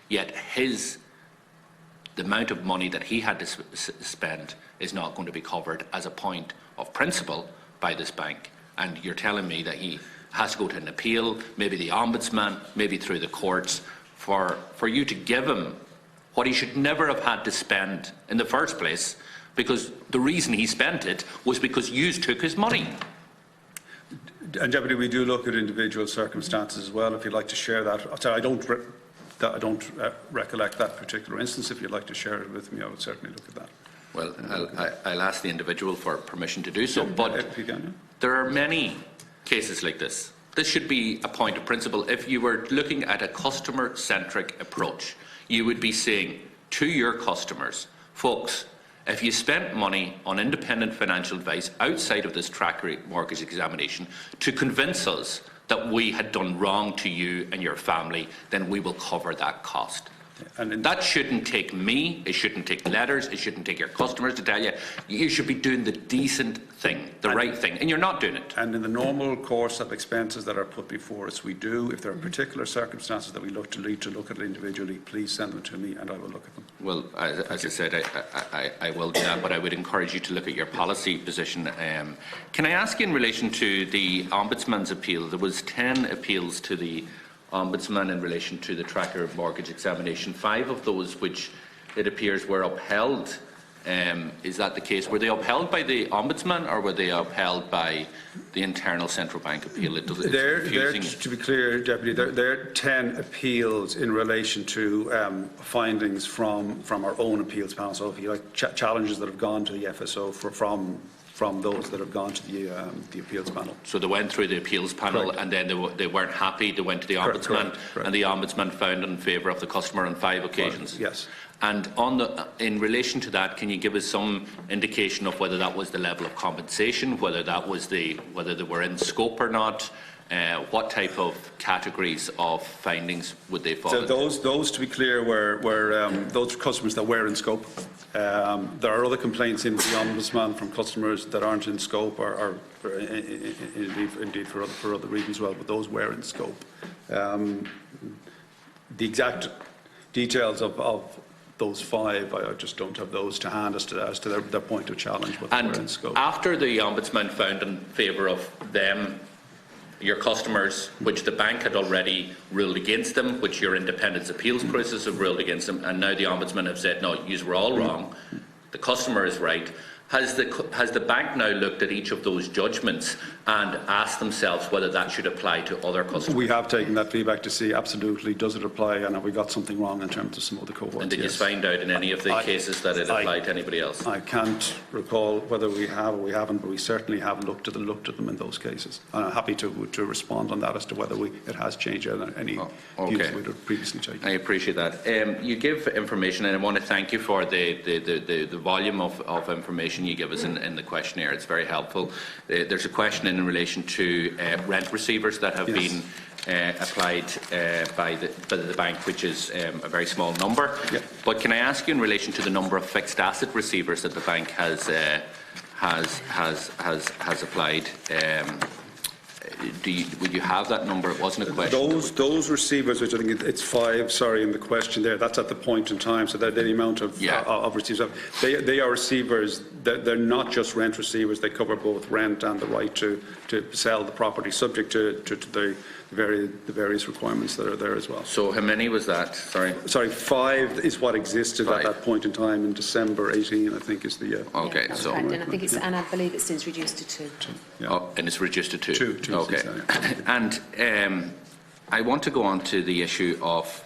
Yet the amount of money that he had to spend is not going to be covered as a point of principle by this bank. And you're telling me that he has to go to an appeal, maybe the Ombudsman, maybe through the courts, for you to give him what he should never have had to spend in the first place, because the reason he spent it was because you took his money. And Deputy, we do look at individual circumstances as well. If you'd like to share that, I don't recollect that particular instance. If you'd like to share it with me, I would certainly look at that. Well, I'll ask the individual for permission to do so. But there are many cases like this. This should be a point of principle. If you were looking at a customer-centric approach, you would be saying to your customers, folks, if you spent money on independent financial advice outside of this tracker mortgage examination to convince us that we had done wrong to you and your family, then we will cover that cost. And that shouldn't take me, it shouldn't take letters, it shouldn't take your customers to tell you. You should be doing the decent thing, the right thing, and you're not doing it. And in the normal course of expenses that are put before us, we do. If there are particular circumstances that we look at individually, please send them to me and I will look at them. Well, as I said, I will do that, but I would encourage you to look at your policy position. Can I ask you in relation to the Ombudsman's appeal? There was 10 appeals to the Ombudsman in relation to the tracker mortgage examination. 5 of those, which it appears were upheld. Is that the case? Were they upheld by the Ombudsman or were they upheld by the internal central bank appeal? To be clear, Deputy, there are 10 appeals in relation to findings from our own appeals panel. So if you like, challenges that have gone to the FSO from those that have gone to the appeals panel. So they went through the appeals panel. Correct. And then they weren't happy, they went to the Ombudsman. Correct. And the Ombudsman found in favour of the customer on 5 occasions. Correct. Yes. And in relation to that, can you give us some indication of whether that was the level of compensation, whether they were in scope or not, what type of categories of findings would they fall So into? those, to be clear, were those customers that were in scope. There are other complaints in the Ombudsman from customers that aren't in scope, or indeed for other reasons as well, but those were in scope. The exact details of those 5, I just don't have those to hand as to their point of challenge, but they were in scope. After the Ombudsman found in favour of them, your customers, which the bank had already ruled against them, which your independent appeals process have ruled against them, and now the Ombudsman have said, no, you were all wrong, the customer is right. Has the bank now looked at each of those judgments and asked themselves whether that should apply to other customers? We have taken that feedback to see absolutely does it apply, and have we got something wrong in terms of some of the cohorts. And did you find out in any of the cases that it applied to anybody else? I can't recall whether we have or we haven't, but we certainly have looked at them in those cases. And I'm happy to respond on that as to whether it has changed any views we had previously taken. I appreciate that. You give information, and I want to thank you for the volume of information you give us in the questionnaire. It's very helpful. There's a question in relation to rent receivers that have been applied by the bank, which is a very small number. Yep. But can I ask you in relation to the number of fixed asset receivers that the bank has applied? Would you have that number? It wasn't a question. Those receivers, which I think it's 5, sorry, in the question there, that's at the point in time, so that the amount of receivers. They are receivers, they're not just rent receivers, they cover both rent and the right to sell the property, subject to the various requirements that are there as well. So how many was that? Sorry, 5 is what existed at that point in time in December 18, I think is the... okay, That's so... correct, and I think and I believe it's since reduced to 2. Yeah. Oh, and it's reduced to 2? 2. Okay. And I want to go on to the issue of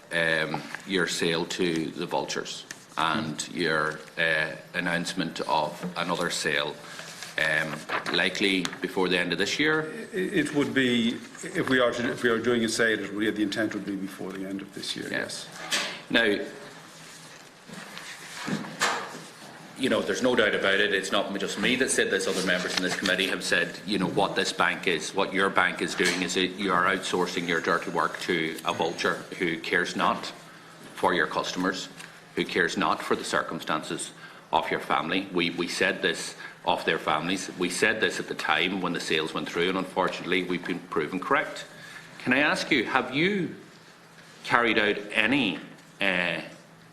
your sale to the vultures and your announcement of another sale, likely before the end of this year? It would be, if we are doing a sale, the intent would be before the end of this year, yes. Now, you know, there's no doubt about it. It's not just me that said this. Other members in this committee have said, you know, what this bank is, what your bank is doing is you are outsourcing your dirty work to a vulture who cares not for your customers, who cares not for the circumstances of your family. We said this of their families. We said this at the time when the sales went through, and unfortunately we've been proven correct. Can I ask you, have you carried out any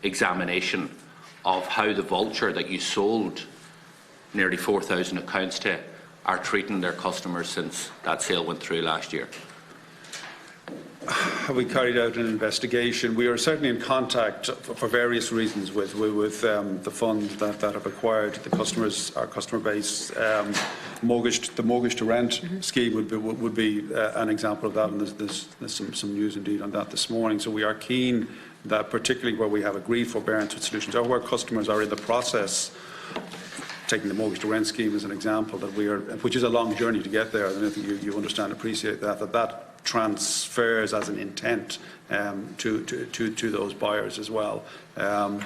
examination of how the vulture that you sold nearly 4,000 accounts to are treating their customers since that sale went through last year? Have we carried out an investigation? We are certainly in contact for various reasons with the funds that have acquired the customers, our customer base. The mortgage to rent scheme would be an example of that, and there's some news indeed on that this morning. So we are keen that, particularly where we have agreed forbearance with solutions, or where customers are in the process, taking the mortgage to rent scheme as an example, which is a long journey to get there, and I think you understand, appreciate that transfers as an intent to those buyers as well. I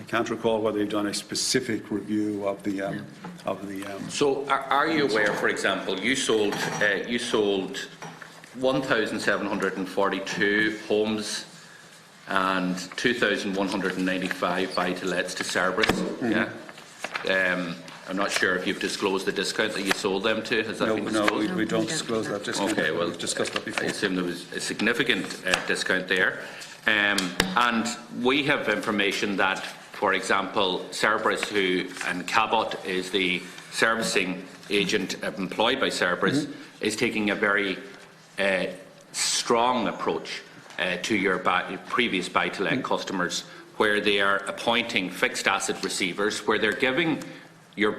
can't recall whether you've done a specific review of the. So, are you aware, for example, you sold 1,742 homes and 2,195 buy-to-lets to Cerberus? Yeah. I'm not sure if you've disclosed the discount that you sold them to. Has that been disclosed? No, we don't disclose that discount. Okay, well, we've discussed that before. I assume there was a significant discount there. And we have information that, for example, Cerberus, and Cabot is the servicing agent employed by Cerberus, is taking a very strong approach to your previous buy-to-let customers, where they are appointing fixed asset receivers, where they're giving your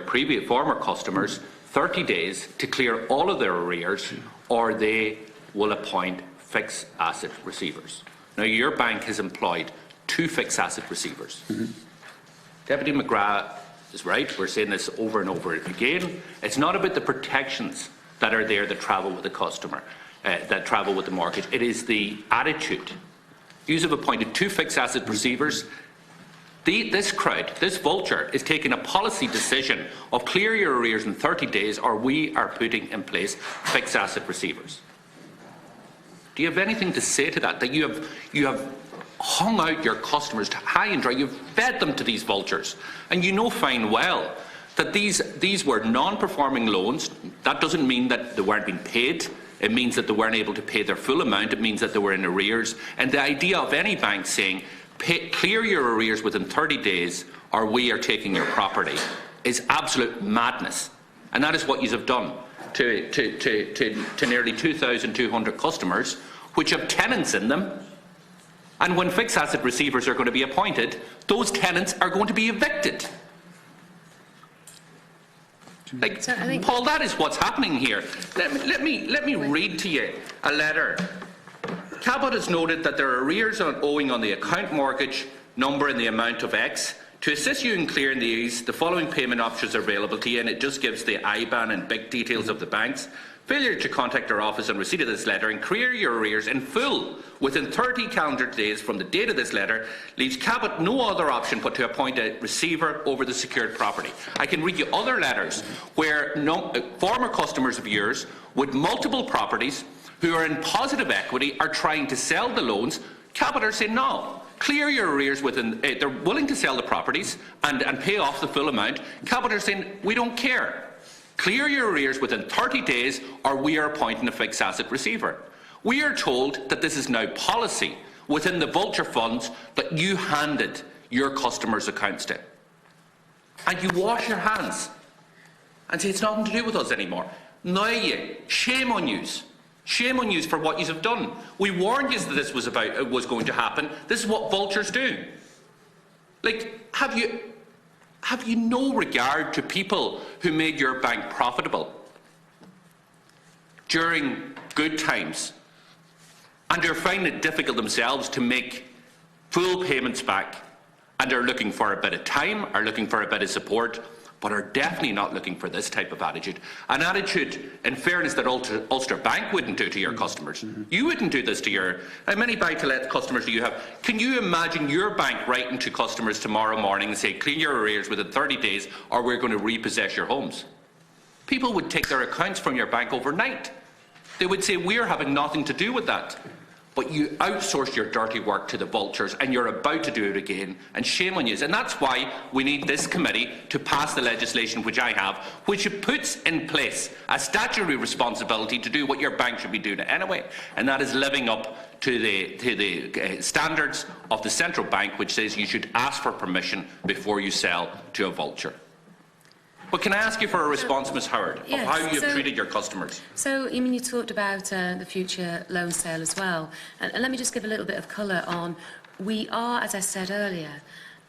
previous former customers 30 days to clear all of their arrears, or they will appoint fixed asset receivers. Now, your bank has employed 2 fixed asset receivers. Deputy McGrath is right. We're saying this over and over again. It's not about the protections that are there that travel with the customer, that travel with the mortgage. It is the attitude. You have appointed 2 fixed asset receivers. This crowd, this vulture, is taking a policy decision of clear your arrears in 30 days or we are putting in place fixed asset receivers. Do you have anything to say to that? That you have hung out your customers to high and dry, you've fed them to these vultures, and you know fine well that these were non-performing loans. That doesn't mean that they weren't being paid. It means that they weren't able to pay their full amount. It means that they were in arrears. And the idea of any bank saying, clear your arrears within 30 days or we are taking your property is absolute madness. And that is what you have done to nearly 2,200 customers which have tenants in them. And when fixed asset receivers are going to be appointed, those tenants are going to be evicted. Like, Paul, that is what's happening here. Let me read to you a letter. Cabot has noted that there are arrears owing on the account mortgage number in the amount of X. To assist you in clearing these, the following payment options are available to you, and it just gives the IBAN and big details of the banks. Failure to contact our office on receipt of this letter and clear your arrears in full within 30 calendar days from the date of this letter leaves Cabot no other option but to appoint a receiver over the secured property. I can read you other letters where former customers of yours with multiple properties who are in positive equity are trying to sell the loans. Cabot are saying no. Clear your arrears within. They're willing to sell the properties and pay off the full amount. Cabot are saying we don't care. Clear your arrears within 30 days or we are appointing a fixed asset receiver. We are told that this is now policy within the vulture funds that you handed your customers' accounts to. And you wash your hands and say it's nothing to do with us anymore. Now shame on you. Shame on you for what you have done. We warned you that this was going to happen. This is what vultures do. Like, have you no regard to people who made your bank profitable during good times and are finding it difficult themselves to make full payments back and are looking for a bit of time, are looking for a bit of support, but are definitely not looking for this type of attitude. An attitude, in fairness, that Ulster Bank wouldn't do to your customers. You wouldn't do this to your... How many buy-to-let customers do you have? Can you imagine your bank writing to customers tomorrow morning and say, clean your arrears within 30 days or we're going to repossess your homes? People would take their accounts from your bank overnight. They would say, we're having nothing to do with that. But you outsourced your dirty work to the vultures and you're about to do it again, and shame on you. And that's why we need this committee to pass the legislation which I have, which puts in place a statutory responsibility to do what your bank should be doing anyway, and that is living up to the standards of the central bank, which says you should ask for permission before you sell to a vulture. But can I ask you for a response, Ms Howard, of how you have treated your customers? So, I mean, you talked about the future loan sale as well. And let me just give a little bit of colour on, we are, as I said earlier,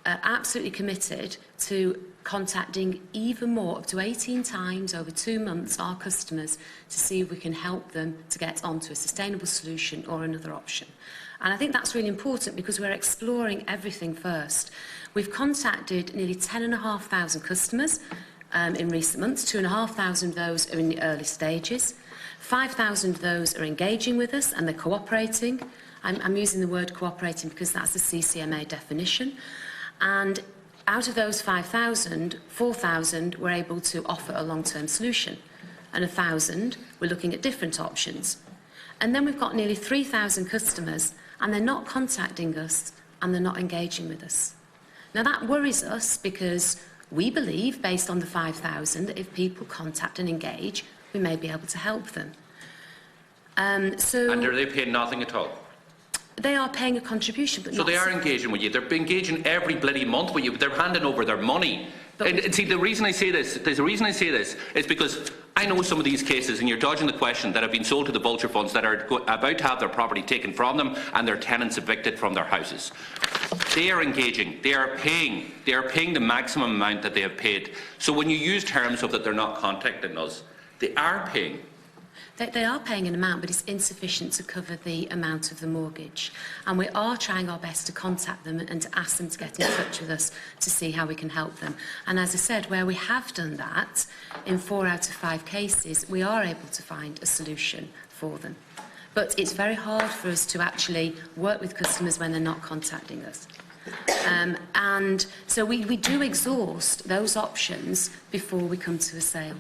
absolutely committed to contacting even more, up to 18 times over 2 months, our customers to see if we can help them to get onto a sustainable solution or another option. And I think that's really important because we're exploring everything first. We've contacted nearly 10,500 customers in recent months. 2,500 of those are in the early stages. 5,000 of those are engaging with us and they're cooperating. I'm using the word cooperating because that's the CCMA definition. And out of those 5,000, 4,000 were able to offer a long-term solution, and 1,000 were looking at different options. And then we've got nearly 3,000 customers and they're not contacting us and they're not engaging with us. Now that worries us because we believe, based on the 5,000, that if people contact and engage, we may be able to help them. And are they paying nothing at all? They are paying a contribution, but so they are engaging with you. They're engaging every bloody month with you. But they're handing over their money. And see, the reason I say this is because I know some of these cases, and you're dodging the question, that have been sold to the vulture funds that are about to have their property taken from them and their tenants evicted from their houses. They are engaging. They are paying the maximum amount that they have paid. So when you use terms of that they're not contacting us, they are paying. They are paying an amount, but it's insufficient to cover the amount of the mortgage. And we are trying our best to contact them and to ask them to get in touch with us to see how we can help them. And as I said, where we have done that, in 4 out of 5 cases, we are able to find a solution for them. But it's very hard for us to actually work with customers when they're not contacting us. And so we do exhaust those options before we come to a sale.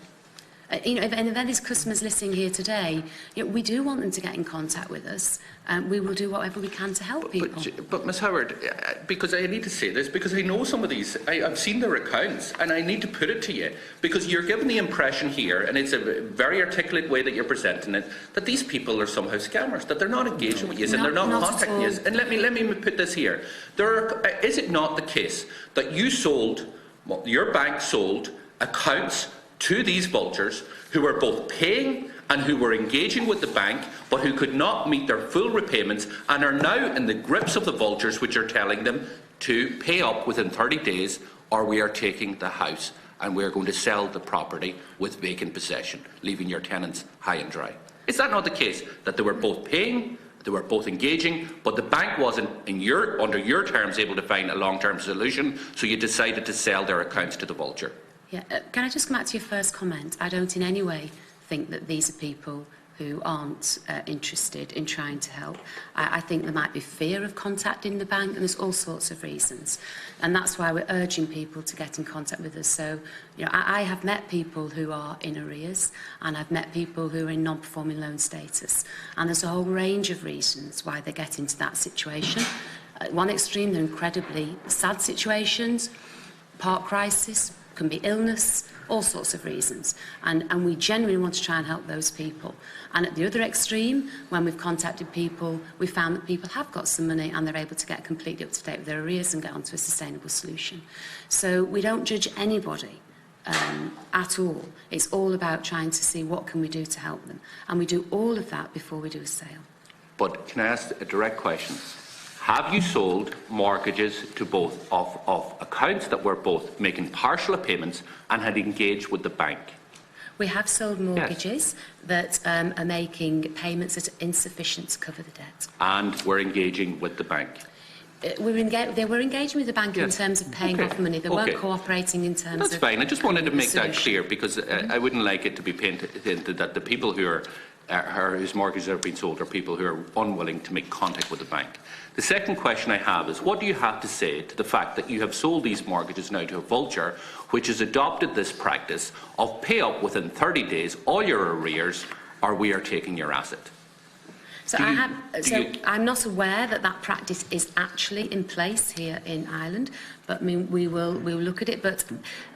You know, if there's customers listening here today, you know, we do want them to get in contact with us. We will do whatever we can to help people. But Ms Howard, because I need to say this, because I know some of these, I've seen their accounts, and I need to put it to you, because you're giving the impression here, and it's a very articulate way that you're presenting it, that these people are somehow scammers, that they're not engaging with you, and they're not contacting you. And let me put this here. Is it not the case that your bank sold accounts to these vultures who were both paying and who were engaging with the bank, but who could not meet their full repayments and are now in the grips of the vultures, which are telling them to pay up within 30 days or we are taking the house and we are going to sell the property with vacant possession, leaving your tenants high and dry? Is that not the case, that they were both paying, they were both engaging, but the bank wasn't, under your terms, able to find a long-term solution, so you decided to sell their accounts to the vulture? Yeah, can I just come back to your first comment? I don't in any way think that these are people who aren't interested in trying to help. I think there might be fear of contacting the bank, and there's all sorts of reasons. And that's why we're urging people to get in contact with us. So, you know, I have met people who are in arrears, and I've met people who are in non-performing loan status. And there's a whole range of reasons why they get into that situation. At one extreme, they're incredibly sad situations, part crisis, can be illness, all sorts of reasons. And we genuinely want to try and help those people. And at the other extreme, when we've contacted people, we found that people have got some money and they're able to get completely up to date with their arrears and get onto a sustainable solution. So we don't judge anybody at all. It's all about trying to see what can we do to help them. And we do all of that before we do a sale. But can I ask a direct question? Have you sold mortgages to both of accounts that were both making partial payments and had engaged with the bank? We have sold mortgages that are making payments that are insufficient to cover the debt. And we're engaging with the bank? They were engaging with the bank in terms of paying off money. They weren't cooperating in terms of... That's fine. I just wanted to make that clear, because I wouldn't like it to be painted that the people who whose mortgages have been sold are people who are unwilling to make contact with the bank. The second question I have is, what do you have to say to the fact that you have sold these mortgages now to a vulture which has adopted this practice of pay up within 30 days all your arrears or we are taking your asset? So I'm not aware that that practice is actually in place here in Ireland, but I mean, we'll look at it. But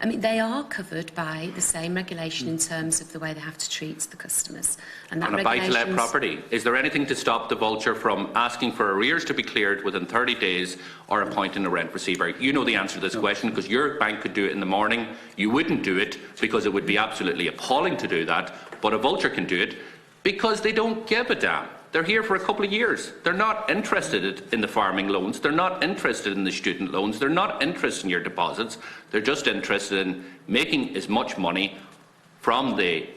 I mean, they are covered by the same regulation in terms of the way they have to treat the customers. And that on a buy-to-let property, is there anything to stop the vulture from asking for arrears to be cleared within 30 days or appointing a rent receiver? You know the answer to this question, because your bank could do it in the morning. You wouldn't do it because it would be absolutely appalling to do that, but a vulture can do it because they don't give a damn. They're here for a couple of years. They're not interested in the farming loans. They're not interested in the student loans. They're not interested in your deposits. They're just interested in making as much money from the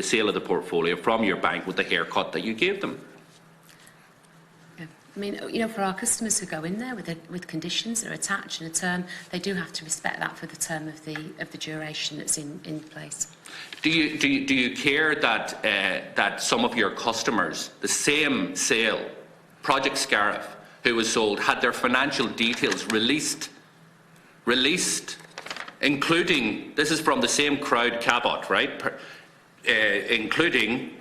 sale of the portfolio from your bank with the haircut that you gave them. I mean, you know, for our customers who go in there with conditions that are attached and a term, they do have to respect that for the term of the duration that's in place. Do you care that some of your customers, the same sale, Project Scariff, who was sold, had their financial details released, including, this is from the same crowd Cabot, right? Including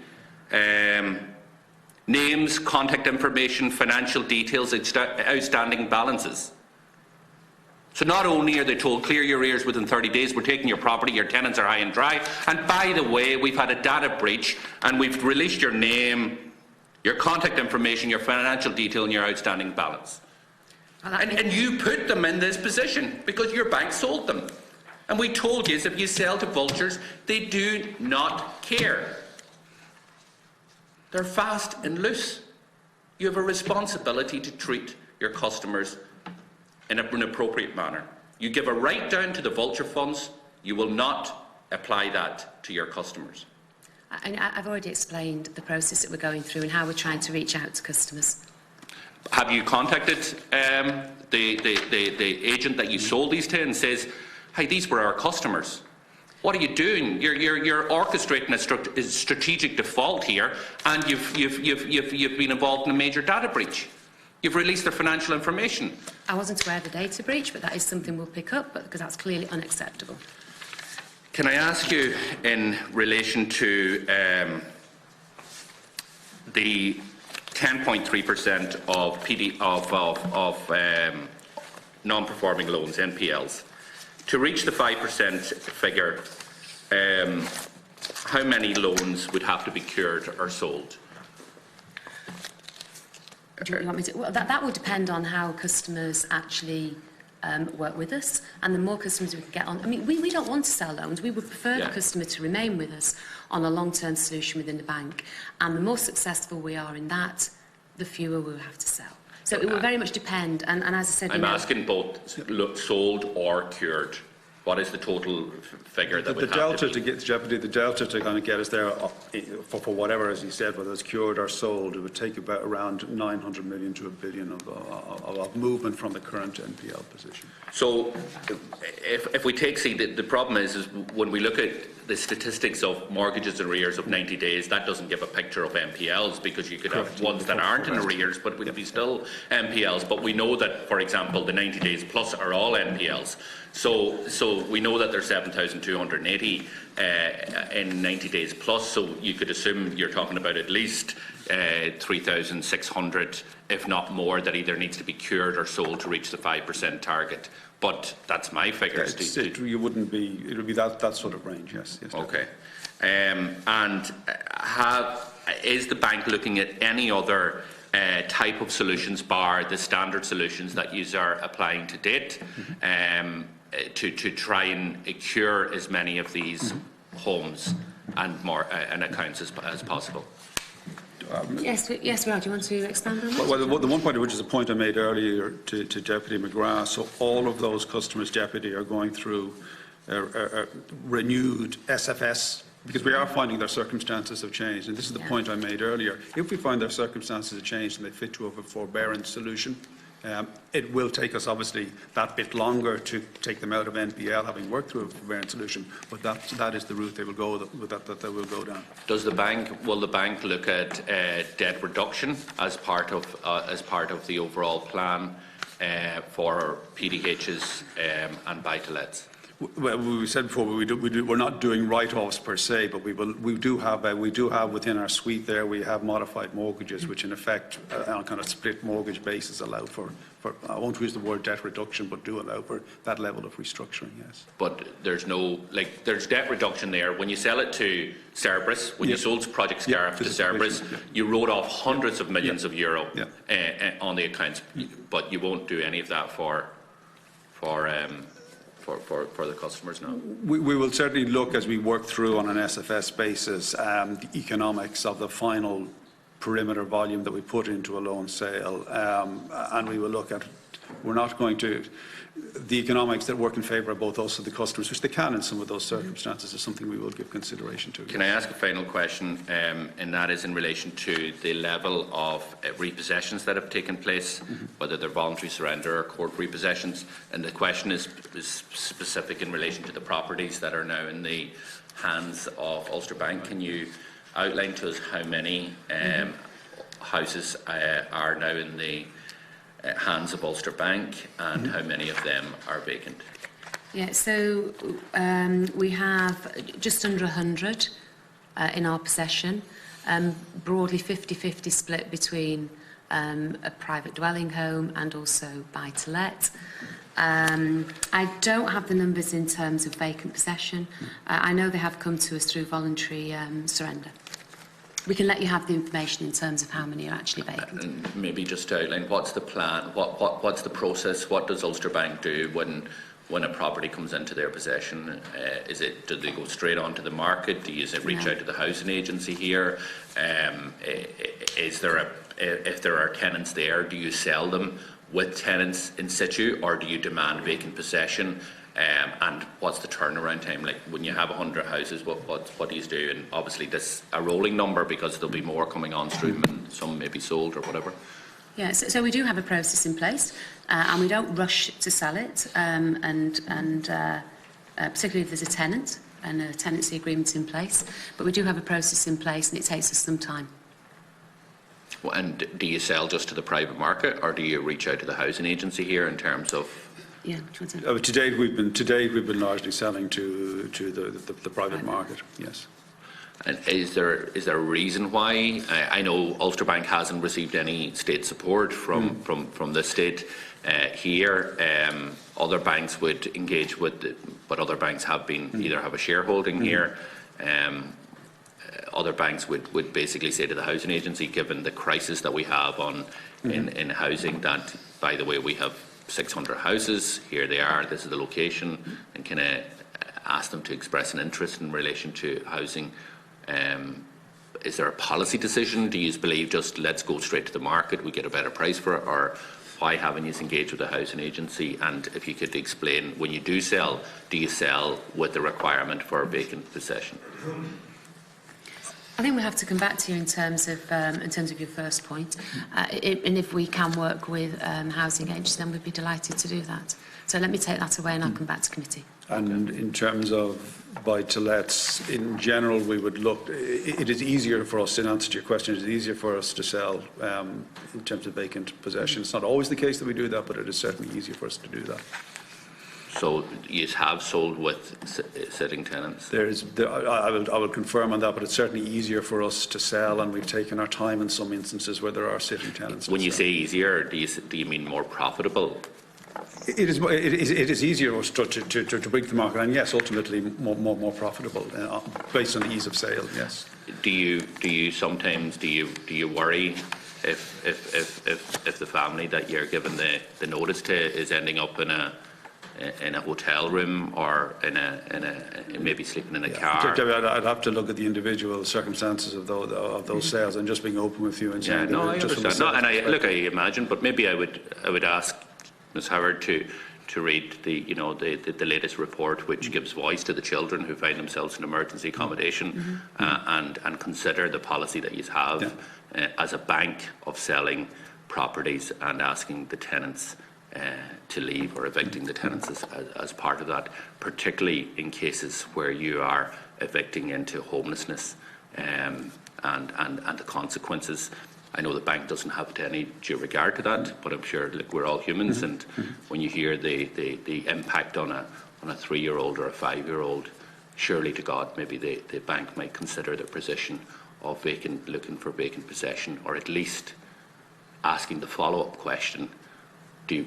names, contact information, financial details, outstanding balances. So not only are they told, clear your arrears within 30 days, we're taking your property, your tenants are high and dry, and by the way, we've had a data breach and we've released your name, your contact information, your financial detail and your outstanding balance. Well, and you put them in this position because your bank sold them. And we told you, if you sell to vultures, they do not care. They're fast and loose. You have a responsibility to treat your customers in an appropriate manner. You give a write down to the vulture funds, you will not apply that to your customers. I've already explained the process that we're going through and how we're trying to reach out to customers. Have you contacted the agent that you sold these to and says, hey, these were our customers? What are you doing? You're orchestrating a strategic default here, and you've been involved in a major data breach. You've released their financial information. I wasn't aware of the data breach, but that is something we'll pick up, because that's clearly unacceptable. Can I ask you, in relation to the 10.3% of non-performing loans, NPLs, to reach the 5% figure, how many loans would have to be cured or sold? Do you want me to? Well, that will depend on how customers actually work with us, and the more customers we can get on. I mean, we don't want to sell loans. We would prefer the customer to remain with us on a long-term solution within the bank, and the more successful we are in that, the fewer we'll have to sell. So it will very much depend, and as I said... I'm asking both sold or cured. What is the total figure that would have to be? The delta to kind of get us there for whatever, as you said, whether it's cured or sold, it would take about around 900 million to $1 billion of movement from the current NPL position. So if we take, the problem is when we look at the statistics of mortgages in arrears of 90 days, that doesn't give a picture of NPLs, because you could have ones that aren't in arrears but would be still NPLs. But we know that, for example, the 90 days plus are all NPLs. So we know that there's 7,280 in 90 days plus, so you could assume you're talking about at least 3,600, if not more, that either needs to be cured or sold to reach the 5% target. But that's my figures. You wouldn't be, it would be that sort of range, yes. Okay. Is the bank looking at any other type of solutions, bar the standard solutions that you are applying to date, to try and cure as many of these homes and accounts as possible? Yes, we are. Do you want to expand on that? Well, the one point, which is a point I made earlier to Deputy McGrath, so all of those customers, Deputy, are going through a renewed SFS, because we are finding their circumstances have changed. And this is the point I made earlier. If we find their circumstances have changed and they fit to a forbearance solution, it will take us, obviously, that bit longer to take them out of NPL, having worked through a forbearance solution. But that is the route they will go. That they will go down. Will the bank look at debt reduction as part of the overall plan for PDHs and buy-to-lets? Well, we said before we're not doing write-offs per se, but we do have within our suite there, we have modified mortgages, which in effect on a kind of split mortgage basis allow for I won't use the word debt reduction, but do allow for that level of restructuring. Yes. But there's there's debt reduction there. When you sell it to Cerberus, when you sold Project Scarif to Cerberus, you wrote off hundreds of millions of euro on the accounts, but you won't do any of that for the customers now? We will certainly look, as we work through on an SFS basis, the economics of the final perimeter volume that we put into a loan sale, and we will look at, we're not going to, the economics that work in favour of both us and the customers, which they can in some of those circumstances, is something we will give consideration to. Can I ask a final question, and that is in relation to the level of repossessions that have taken place, whether they're voluntary surrender or court repossessions, and the question is specific in relation to the properties that are now in the hands of Ulster Bank. Can you outline to us how many houses are now in the hands of Ulster Bank, and how many of them are vacant? Yeah, so we have just under 100 in our possession, broadly 50-50 split between a private dwelling home and also buy-to-let. I don't have the numbers in terms of vacant possession. I know they have come to us through voluntary surrender. We can let you have the information in terms of how many are actually vacant. And maybe just to outline, what's the plan? What's the process? What does Ulster Bank do when a property comes into their possession? Do they go straight onto the market? Do you reach out to the housing agency here? If there are tenants there, do you sell them with tenants in situ, or do you demand vacant possession? And what's the turnaround time? Like when you have 100 houses, what do you do? And obviously this a rolling number, because there'll be more coming on stream and some may be sold or whatever. Yeah, so we do have a process in place, and we don't rush to sell it, and particularly if there's a tenant and a tenancy agreement in place. But we do have a process in place, and it takes us some time. And do you sell just to the private market, or do you reach out to the housing agency here in terms of? Yeah, do you want to- To date, we've been largely selling to the private market. Yes. And is there a reason why? I know Ulster Bank hasn't received any state support from the state here. Other banks would engage with it, but other banks have been either have a shareholding here. Other banks would basically say to the housing agency, given the crisis that we have in housing, that, by the way, we have 600 houses, here they are, this is the location, and kind of ask them to express an interest in relation to housing. Is there a policy decision? Do you believe just let's go straight to the market, we get a better price for it, or why haven't you engaged with the housing agency? And if you could explain, when you do you sell with the requirement for vacant possession? I think we have to come back to you in terms of your first point, and if we can work with housing agencies, then we'd be delighted to do that. So let me take that away, and I'll come back to committee. And in terms of buy-to-lets, in general, we would look. It is easier for us, in answer to your question, it is easier for us to sell in terms of vacant possession. It's not always the case that we do that, but it is certainly easier for us to do that. So you have sold with sitting tenants? I will confirm on that, but it's certainly easier for us to sell, and we've taken our time in some instances where there are sitting tenants. When you say easier, do you mean more profitable? It is easier to bring to the market, and yes, ultimately more profitable based on the ease of sale. Yes. Do you sometimes worry if the family that you're given the notice to is ending up in a hotel room, or in maybe sleeping in a car? I'd have to look at the individual circumstances of those sales, and just being open with you and saying. Yeah, no, I understand. No, and I imagine, but maybe I would ask Ms. Howard to read the latest report, which gives voice to the children who find themselves in emergency accommodation, and consider the policy that you have as a bank of selling properties and asking the tenants to leave, or evicting the tenants as part of that, particularly in cases where you are evicting into homelessness, and the consequences. I know the bank doesn't have any due regard to that, but I'm sure, look, we're all humans, and when you hear the impact on a 3-year-old or a 5-year-old, surely to God, maybe the bank might consider their position of looking for vacant possession, or at least asking the follow-up question: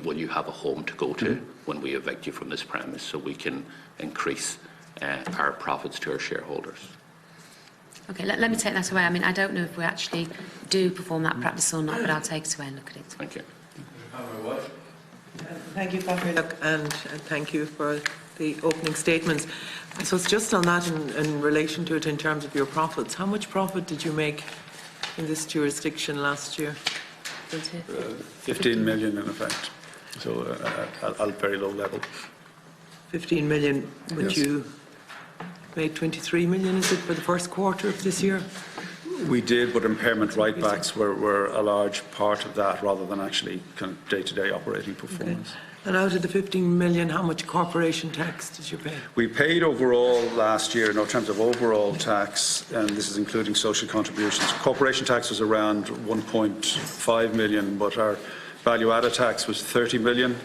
will you have a home to go to when we evict you from this premise, so we can increase our profits to our shareholders? Okay, let me take that away. I mean, I don't know if we actually do perform that practice or not, but I'll take it away and look at it. Thank you. Thank you, Catherine, and thank you for the opening statements. So it's just on that, in relation to it, in terms of your profits. How much profit did you make in this jurisdiction last year? 15 million in effect, so at a very low level. 15 million, but Yes. you made 23 million, is it, for the first quarter of this year? We did, but impairment write-backs were a large part of that, rather than actually kind of day-to-day operating performance. Okay. And out of the 15 million, how much corporation tax did you pay? We paid overall last year, in terms of overall tax, and this is including social contributions, corporation tax was around 1.5 million, but our value-added tax was 30 million.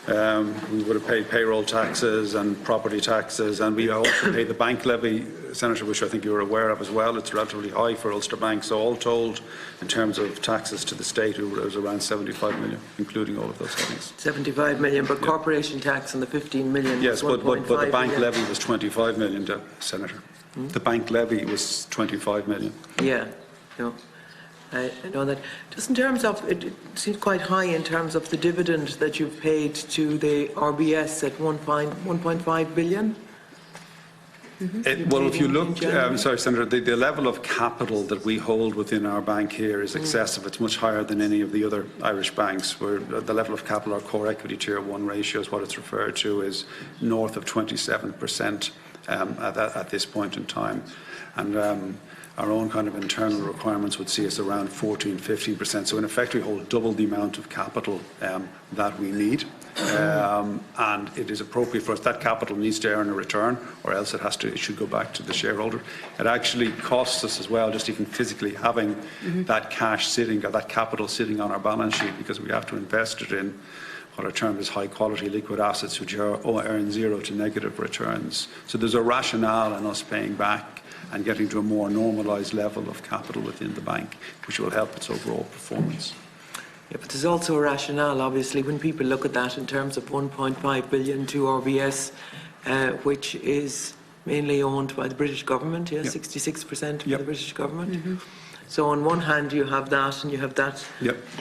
We would have paid payroll taxes and property taxes, and we also paid the bank levy, Senator, which I think you were aware of as well. It's relatively high for Ulster Bank. So all told, in terms of taxes to the state, it was around 75 million, including all of those things. 75 million, but corporation tax on the 15 million yes, was 1.5 but the bank million. levy was 25 million, Senator. The bank levy was 25 million. Yeah, no. I know that. Just in terms of, it seems quite high in terms of the dividend that you've paid to the RBS at 1.5 billion. Well, if you look, sorry, Senator, the level of capital that we hold within our bank here is excessive. It's much higher than any of the other Irish banks, where the level of capital, our core equity tier 1 ratio is what it's referred to, is north of 27%. at this point in time. And our own kind of internal requirements would see us around 14-15%. So in effect, we hold double the amount of capital that we need. And it is appropriate for us. That capital needs to earn a return, or else it should go back to the shareholder. It actually costs us as well, just even physically having that cash sitting, or that capital sitting on our balance sheet, because we have to invest it in what are termed as high-quality liquid assets, which earn 0 to negative returns. So there's a rationale in us paying back and getting to a more normalised level of capital within the bank, which will help its overall performance. Yeah, but there's also a rationale, obviously, when people look at that in terms of 1.5 billion to RBS, which is mainly owned by the British government, 66% by the British government. So on one hand you have that, and you have that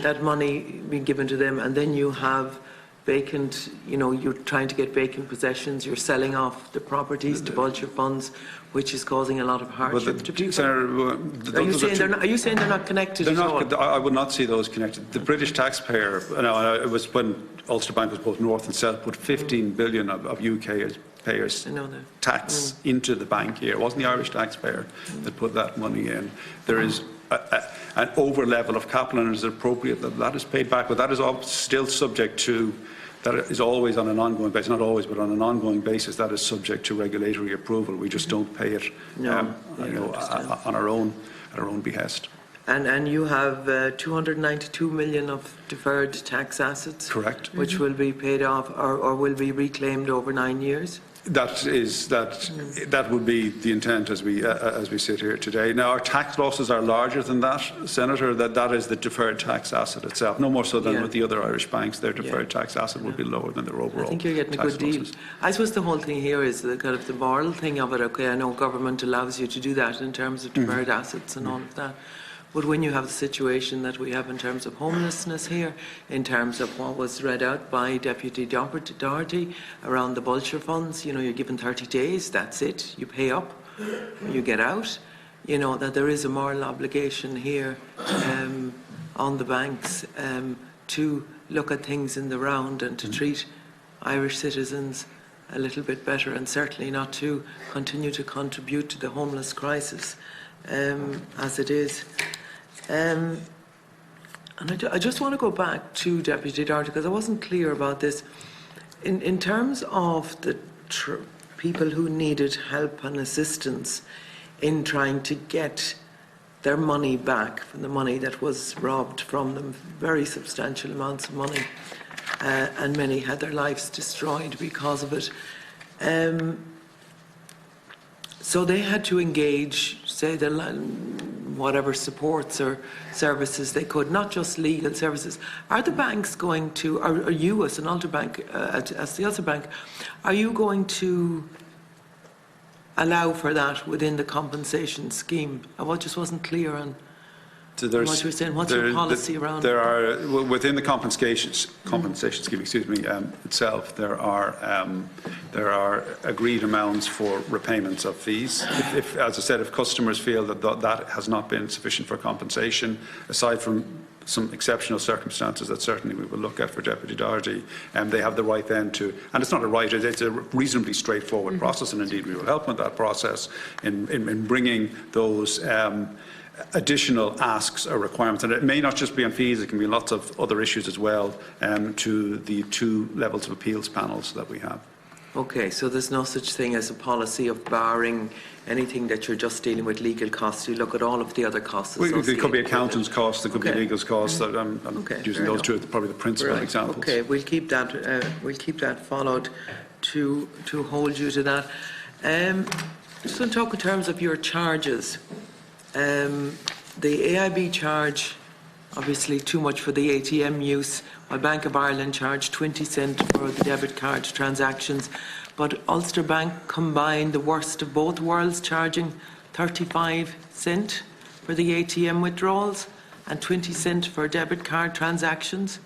that money being given to them, and then you have vacant, you're trying to get vacant possessions, you're selling off the properties to vulture funds, which is causing a lot of hardship to people. Senator, are you saying they're not connected at all? I would not see those connected. The British taxpayer, it was when Ulster Bank was both north and south, put 15 billion of UK payers' tax into the bank here. It wasn't the Irish taxpayer that put that money in. There is an over level of capital, and it is appropriate that is paid back, but that is still subject to, that is always on an ongoing basis, not always, but on an ongoing basis, that is subject to regulatory approval. We just don't pay it on our own behest. And you have 292 million of deferred tax assets? Correct. Which will be paid off or will be reclaimed over 9 years? That would be the intent as we sit here today. Now, our tax losses are larger than that, Senator. That is the deferred tax asset itself. No more so than with the other Irish banks. Their deferred tax asset would be lower than their overall. I think you're getting a good deal. I suppose the whole thing here is the kind of the moral thing of it. Okay, I know government allows you to do that in terms of deferred assets and all of that. But when you have the situation that we have in terms of homelessness here, in terms of what was read out by Deputy Doherty around the vulture funds, you're given 30 days, that's it, you pay up, you get out, that there is a moral obligation here on the banks to look at things in the round and to treat Irish citizens a little bit better, and certainly not to continue to contribute to the homeless crisis as it is. And I just want to go back to Deputy Doherty, because I wasn't clear about this. In terms of the people who needed help and assistance in trying to get their money back from the money that was robbed from them, very substantial amounts of money, and many had their lives destroyed because of it. So they had to engage, say, whatever supports or services they could, not just legal services. Are the banks going to, are you as an Ulster Bank, as the Ulster Bank, are you going to allow for that within the compensation scheme? I just wasn't clear on what you were saying. What's your policy around? There are, within the compensation scheme, itself, there are agreed amounts for repayments of fees. If, as I said, if customers feel that has not been sufficient for compensation, aside from some exceptional circumstances that certainly we will look at for Deputy Doherty, they have the right then to, and it's not a right, it's a reasonably straightforward process, and indeed we will help with that process in bringing those additional asks or requirements, and it may not just be on fees, it can be lots of other issues as well, to the 2 levels of appeals panels that we have. Okay, so there's no such thing as a policy of barring anything that you're just dealing with legal costs. You look at all of the other costs. There could be accountants' costs, there could be legal costs. I'm using those two as probably the principal examples. Okay, we'll keep that followed to hold you to that. Just want to talk in terms of your charges. The AIB charge, obviously too much for the ATM use, while Bank of Ireland charged 20 cents for the debit card transactions, but Ulster Bank combined the worst of both worlds, charging 35 cents for the ATM withdrawals and 20 cents for debit card transactions.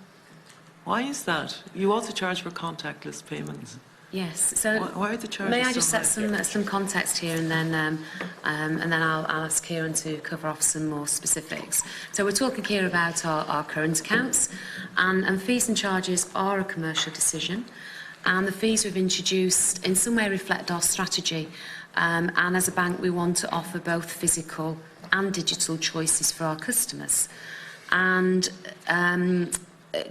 Why is that? You also charge for contactless payments. Yes. So why are the charges may I just so set some context here, and then I'll ask Kieran to cover off some more specifics. So we're talking here about our current accounts, and fees and charges are a commercial decision. And the fees we've introduced in some way reflect our strategy. And as a bank, we want to offer both physical and digital choices for our customers. And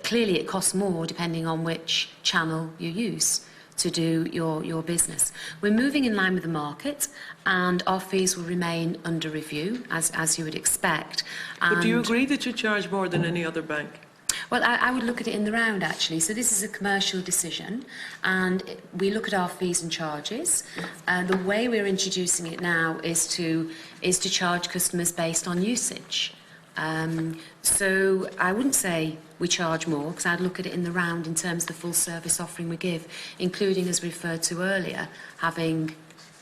clearly it costs more depending on which channel you use to do your business. We're moving in line with the market, and our fees will remain under review, as you would expect. But do you agree that you charge more than any other bank? Well, I would look at it in the round, actually. So this is a commercial decision, and we look at our fees and charges. The way we're introducing it now is to charge customers based on usage. So I wouldn't say we charge more, because I'd look at it in the round in terms of the full service offering we give, including, as referred to earlier, having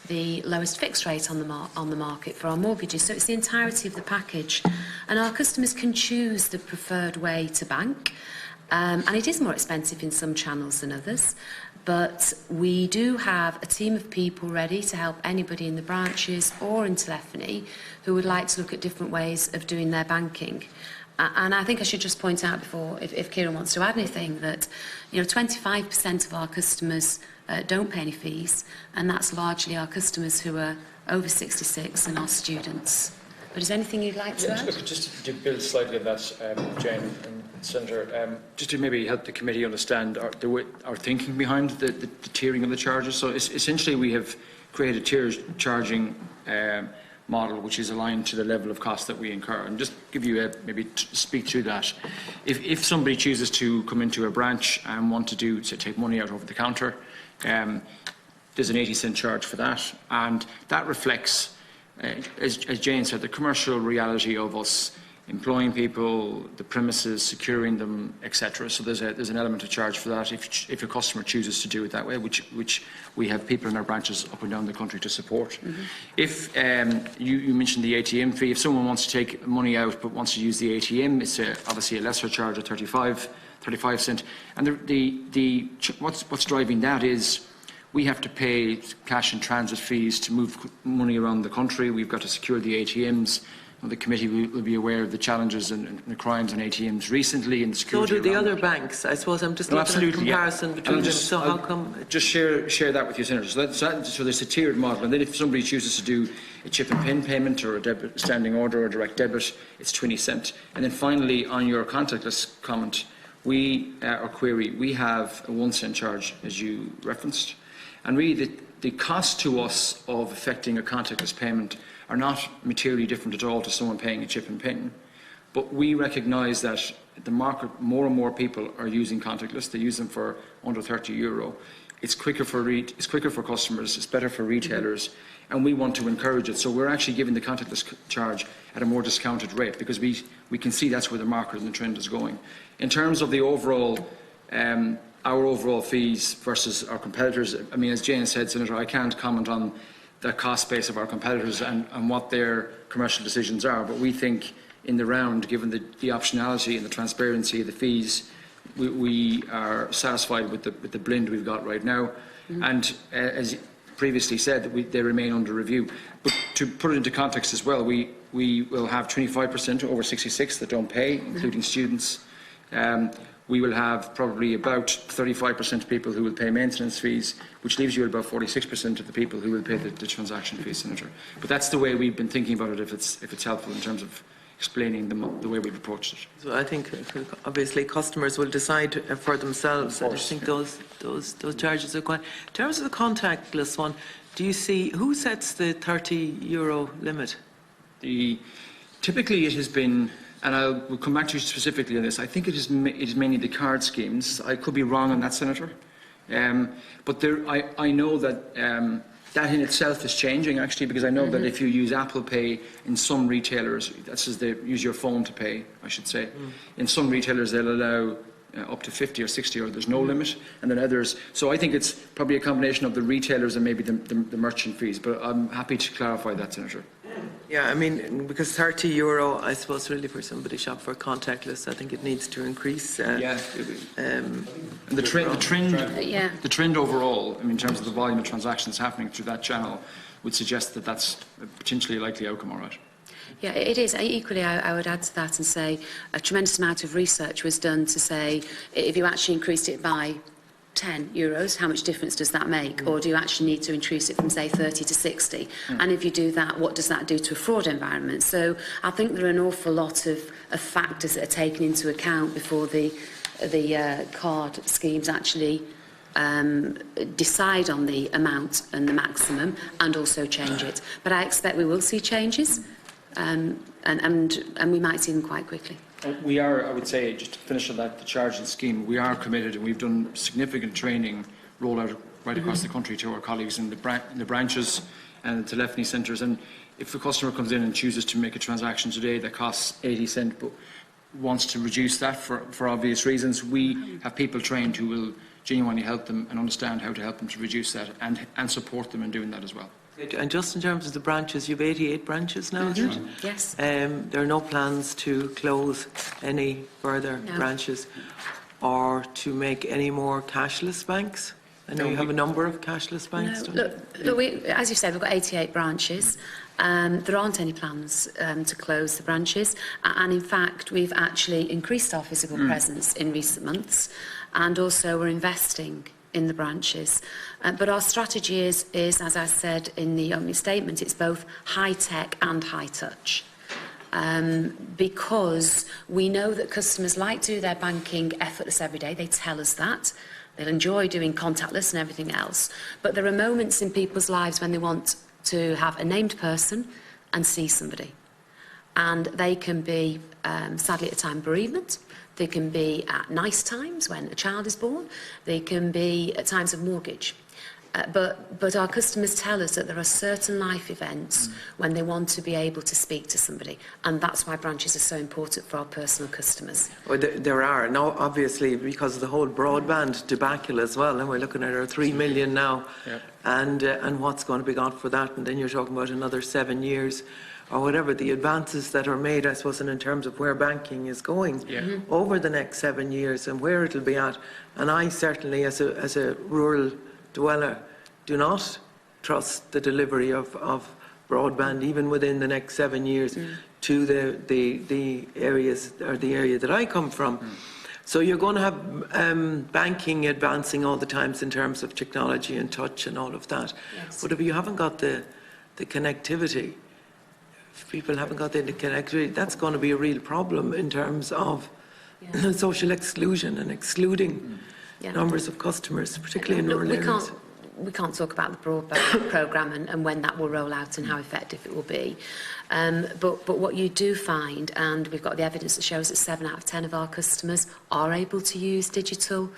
the lowest fixed rate on the market for our mortgages. So it's the entirety of the package, and our customers can choose the preferred way to bank. And it is more expensive in some channels than others, but we do have a team of people ready to help anybody in the branches or in telephony who would like to look at different ways of doing their banking. And I think I should just point out before, if Kieran wants to add anything, that 25% of our customers don't pay any fees, and that's largely our customers who are over 66 and our students. But is there anything you'd like to add? Just to build slightly on that, Jane and Senator, just to maybe help the committee understand our thinking behind the tiering of the charges. So essentially we have created a tiered charging model which is aligned to the level of cost that we incur. And just give you maybe speak to that. If somebody chooses to come into a branch and want to take money out over the counter, there's an 80-cent charge for that, and that reflects, as Jane said, the commercial reality of us employing people, the premises, securing them, etc. So there's an element of charge for that if a customer chooses to do it that way, which we have people in our branches up and down the country to support. Mm-hmm. If you mentioned the ATM fee, if someone wants to take money out but wants to use the ATM, it's obviously a lesser charge of 35 cent. And what's driving that is we have to pay cash and transit fees to move money around the country. We've got to secure the ATMs. The committee will be aware of the challenges and the crimes on ATMs recently and the security. So do the other banks. I suppose I'm just looking at a comparison between them. So how come? Just share that with you, Senator. So there's a tiered model, and then if somebody chooses to do a chip and pin payment or a standing order or a direct debit, it's 20 cent. And then finally, on your contactless comment, or query, we have a 1 cent charge, as you referenced. And really, the cost to us of effecting a contactless payment are not materially different at all to someone paying a chip and pin. But we recognise that the market, more and more people are using contactless. They use them for under €30. It's quicker for customers. It's better for retailers, and we want to encourage it. So we're actually giving the contactless charge at a more discounted rate because we can see that's where the market and the trend is going. In terms of the overall, our overall fees versus our competitors, I mean, as Jane said, Senator, I can't comment on the cost base of our competitors and what their commercial decisions are, but we think in the round, given the optionality and the transparency of the fees, we are satisfied with the blend we've got right now. Mm-hmm. And as previously said, they remain under review. But to put it into context as well, we will have 25% over 66 that don't pay, including students. We will have probably about 35% of people who will pay maintenance fees, which leaves you at about 46% of the people who will pay the transaction fee, Senator. But that's the way we've been thinking about it, if it's helpful in terms of explaining the way we've approached it. So I think obviously customers will decide for themselves. I just think those charges are quite. In terms of the contactless one, do you see who sets the €30 limit? Typically it has been. And we'll come back to you specifically on this. I think it is mainly the card schemes. I could be wrong on that, Senator. But I know that that in itself is changing, actually, because I know that if you use Apple Pay in some retailers, that's as they use your phone to pay, I should say. In some retailers, they'll allow up to 50 or 60, or there's no limit, and then others. So I think it's probably a combination of the retailers and maybe the merchant fees. But I'm happy to clarify that, Senator. Yeah, I mean, because €30, I suppose, really for somebody shop for contactless, I think it needs to increase. And the trend overall, I mean, in terms of the volume of transactions happening through that channel, would suggest that that's potentially a likely outcome, all right? Yeah, it is. Equally, I would add to that and say a tremendous amount of research was done to say if you actually increased it by €10, how much difference does that make? Or do you actually need to increase it from, say, 30 to 60? And if you do that, what does that do to a fraud environment? So I think there are an awful lot of factors that are taken into account before the card schemes actually decide on the amount and the maximum, and also change it. But I expect we will see changes, and we might see them quite quickly. We are, I would say, just to finish on that, the charging scheme, we are committed, and we've done significant training rollout right across the country to our colleagues in the branches and the telephony centres. And if a customer comes in and chooses to make a transaction today that costs 80 cents but wants to reduce that for obvious reasons, we have people trained who will genuinely help them and understand how to help them to reduce that, and support them in doing that as well. And just in terms of the branches, you have 88 branches now, is it? Yes. There are no plans to close any further branches or to make any more cashless banks? I know you have a number of cashless banks. No, look, as you said, we've got 88 branches. There aren't any plans to close the branches, and in fact we've actually increased our physical presence in recent months, and also we're investing in the branches. But our strategy is, as I said in the opening statement, it's both high-tech and high-touch. Because we know that customers like to do their banking effortless every day. They tell us that. They'll enjoy doing contactless and everything else. But there are moments in people's lives when they want to have a named person and see somebody. And they can be, sadly at a time, bereavement. They can be at nice times when a child is born. They can be at times of mortgage. But our customers tell us that there are certain life events when they want to be able to speak to somebody, and that's why branches are so important for our personal customers. Well, there are. Now, obviously, because of the whole broadband debacle as well, and we're looking at our 3 million now, and what's going to be got for that, and then you're talking about another 7 years, or whatever, the advances that are made, I suppose, in terms of where banking is going over the next 7 years and where it'll be at. And I certainly, as a rural dweller, do not trust the delivery of broadband, even within the next 7 years, to the areas, or the area that I come from. So you're going to have banking advancing all the times in terms of technology and touch and all of that. Yes. But if you haven't got the connectivity, if people haven't got the connectivity, that's going to be a real problem in terms of social exclusion and excluding numbers of customers, particularly in rural areas. We can't talk about the broadband programme and when that will roll out and how effective it will be. But what you do find, and we've got the evidence that shows that 7 out of 10 of our customers are able to use digital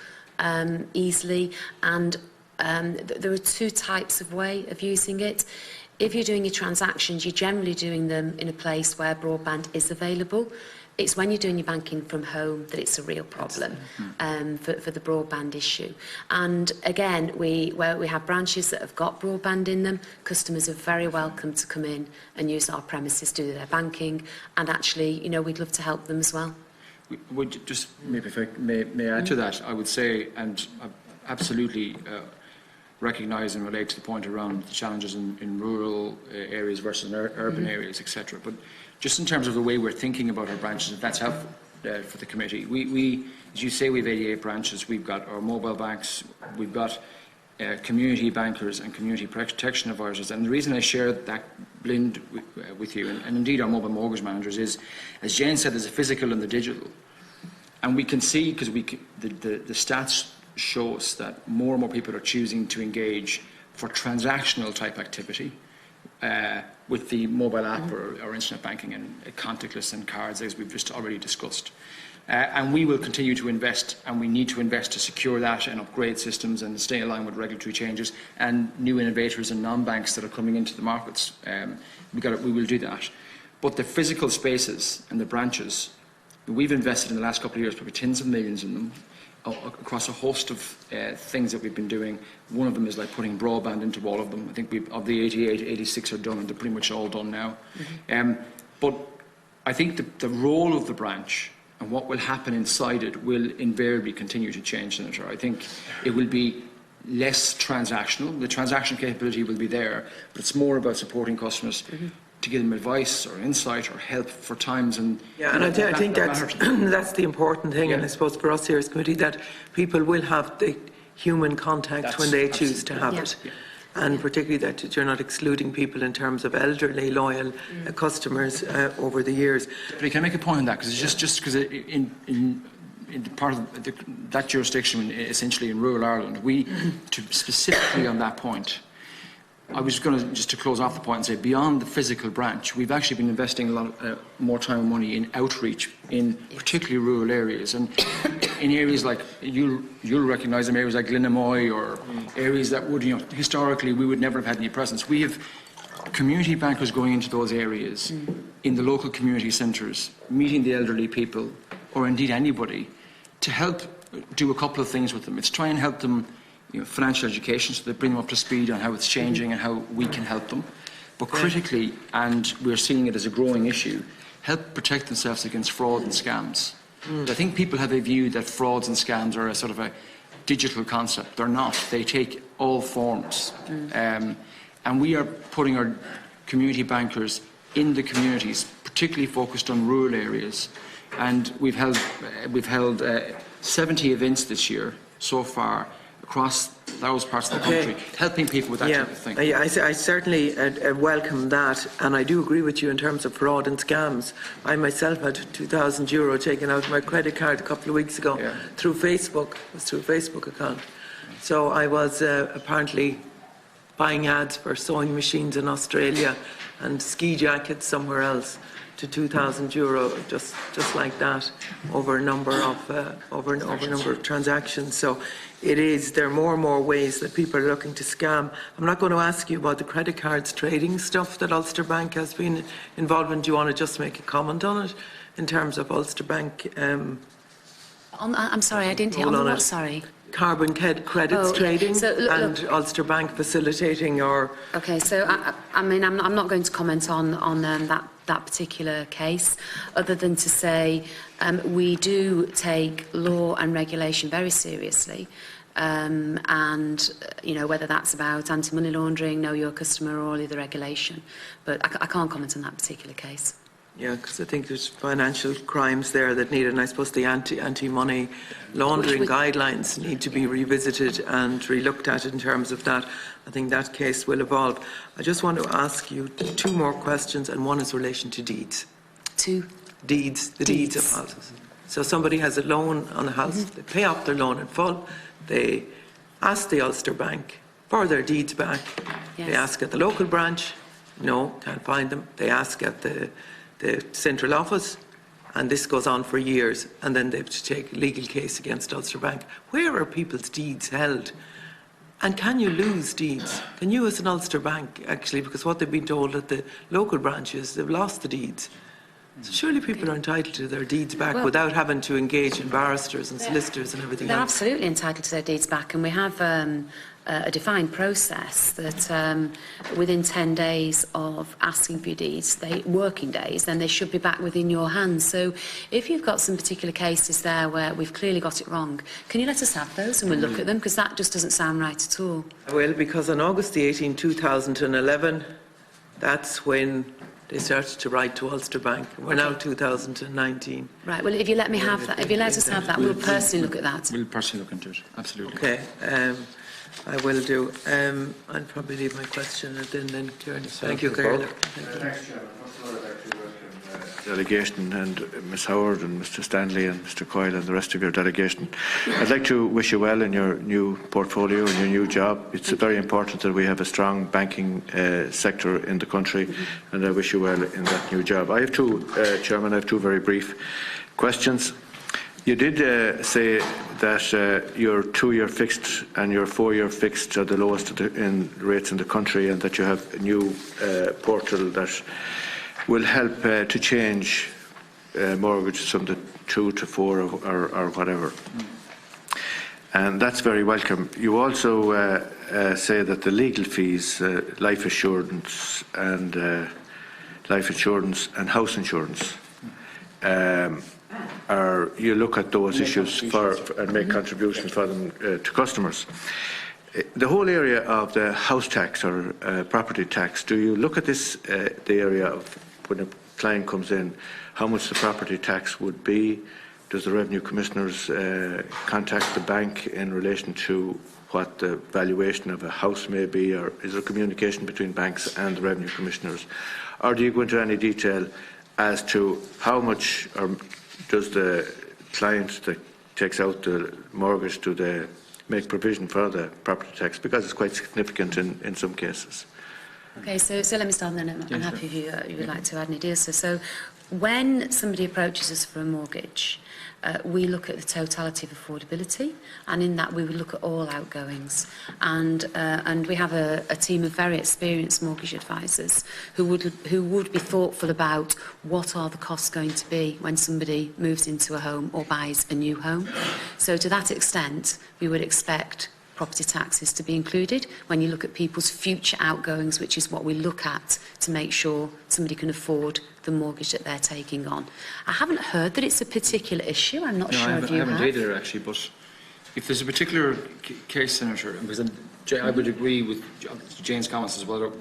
easily, and there are two types of way of using it. If you're doing your transactions, you're generally doing them in a place where broadband is available. It's when you're doing your banking from home that it's a real problem for the broadband issue. And again, where we have branches that have got broadband in them, customers are very welcome to come in and use our premises to do their banking. And actually, you know, we'd love to help them as well. Would just maybe if I may add to that, I would say, and absolutely recognise and relate to the point around the challenges in rural areas versus urban areas, etc. But just in terms of the way we're thinking about our branches, if that's helpful for the committee, we, as you say, we've 88 branches. We've got our mobile banks, we've got community bankers and community protection advisors. And the reason I share that blend with you, and indeed our mobile mortgage managers, is, as Jane said, there's a physical and the digital. And we can see, because the stats show us that more and more people are choosing to engage for transactional type activity with the mobile app or internet banking and contactless and cards, as we've just already discussed. And we will continue to invest, and we need to invest to secure that and upgrade systems and stay aligned with regulatory changes and new innovators and non-banks that are coming into the markets. We will do that. But the physical spaces and the branches, we've invested in the last couple of years probably tens of millions in them, across a host of things that we've been doing. One of them is like putting broadband into all of them. I think of the 88, 86 are done, and they're pretty much all done now. But I think the role of the branch and what will happen inside it will invariably continue to change, Senator. I think it will be less transactional. The transaction capability will be there, but it's more about supporting customers to give them advice or insight or help for times. And and I think that's the important thing, and I suppose for us here as committee, that people will have the human contact when they choose to have it. Yeah. And particularly that you're not excluding people in terms of elderly, loyal customers over the years. But can I make a point on that? Because it's just because in part of that jurisdiction, essentially in rural Ireland, specifically on that point, I was going to just to close off the point and say beyond the physical branch, we've actually been investing a lot more time and money in outreach in particularly rural areas, and in areas like you'll recognise them, areas like Glenamoy or areas that would historically we would never have had any presence. We have community bankers going into those areas in the local community centres, meeting the elderly people or indeed anybody to help do a couple of things with them. It's try and help them. Financial education, so they bring them up to speed on how it's changing and how we can help them. But critically, and we're seeing it as a growing issue, help protect themselves against fraud and scams. I think people have a view that frauds and scams are a sort of a digital concept. They're not. They take all forms. And we are putting our community bankers in the communities, particularly focused on rural areas. And we've held 70 events this year so far, across those parts of the country, helping people with that type of thing. I certainly welcome that, and I do agree with you in terms of fraud and scams. I myself had €2,000 taken out of my credit card a couple of weeks ago through Facebook. It was through a Facebook account. So I was apparently buying ads for sewing machines in Australia and ski jackets somewhere else to €2,000 just like that over a number of transactions. So there are more and more ways that people are looking to scam. I'm not going to ask you about the credit cards trading stuff that Ulster Bank has been involved in. Do you want to just make a comment on it in terms of Ulster Bank? I'm sorry, I didn't hear. On what? Sorry. Carbon credits trading and look, Ulster Bank facilitating or... Okay, so I mean, I'm not going to comment on that particular case, other than to say we do take law and regulation very seriously, and whether that's about anti-money laundering, know your customer, or all of the regulation. But I can't comment on that particular case. Yeah, because I think there's financial crimes there that need, and I suppose the anti-money laundering guidelines need to be revisited and relooked at in terms of that. I think that case will evolve. I just want to ask you two more questions, and one is in relation to deeds. To? Deeds, the deeds of houses. So somebody has a loan on a house, they pay off their loan in full, they ask the Ulster Bank for their deeds back. Yes. They ask at the local branch, no, can't find them. They ask at the central office, and this goes on for years, and then they have to take a legal case against Ulster Bank. Where are people's deeds held? And can you lose deeds? Can you, as an Ulster Bank, actually, because what they've been told at the local branches, they've lost the deeds. So surely people are entitled to their deeds back without having to engage in barristers and solicitors and everything They're else. absolutely entitled to their deeds back, and we have a defined process that within 10 days of asking for your deeds, working days, then they should be back within your hands. So if you've got some particular cases there where we've clearly got it wrong, can you let us have those and we'll look at them, because that just doesn't sound right at all. Well, because on August the 18th, 2011, that's when they started to write to Ulster Bank. We're now 2019. Right, well, if you let me have that, if you let us have that, we'll personally look at that. We'll personally look into it, absolutely. Okay, I will do. I'll probably leave my question and then Kieran. Thank you, Kieran. Delegation and Ms Howard and Mr Stanley and Mr Coyle and the rest of your delegation. I'd like to wish you well in your new portfolio and your new job. It's very important that we have a strong banking sector in the country, and I wish you well in that new job. I have two, Chairman, I have two very brief questions. You did say that your 2-year fixed and your 4-year fixed are the lowest in rates in the country, and that you have a new portal that will help to change mortgages from the 2 to 4 or whatever. And that's very welcome. You also say that the legal fees, life insurance and house insurance, you look at those issues and make contributions for them to customers. The whole area of the house tax or property tax, do you look at this, the area of when a client comes in, how much the property tax would be? does the Revenue Commissioners contact the bank in relation to what the valuation of a house may be, or is there communication between banks and the Revenue Commissioners? Or do you go into any detail as to how much does the client that takes out the mortgage, do they make provision for the property tax? Because it's quite significant in some cases. Okay, so let me start then. I'm happy if you would like to add any ideas. So when somebody approaches us for a mortgage, we look at the totality of affordability, and in that we would look at all outgoings. And we have a team of very experienced mortgage advisors who would be thoughtful about what are the costs going to be when somebody moves into a home or buys a new home. So to that extent, we would expect property taxes to be included when you look at people's future outgoings, which is what we look at to make sure somebody can afford the mortgage that they're taking on. I haven't heard that it's a particular issue. I'm not sure if you have. I haven't either, actually, but if there's a particular case, Senator, because I would agree with Jane's comments as well.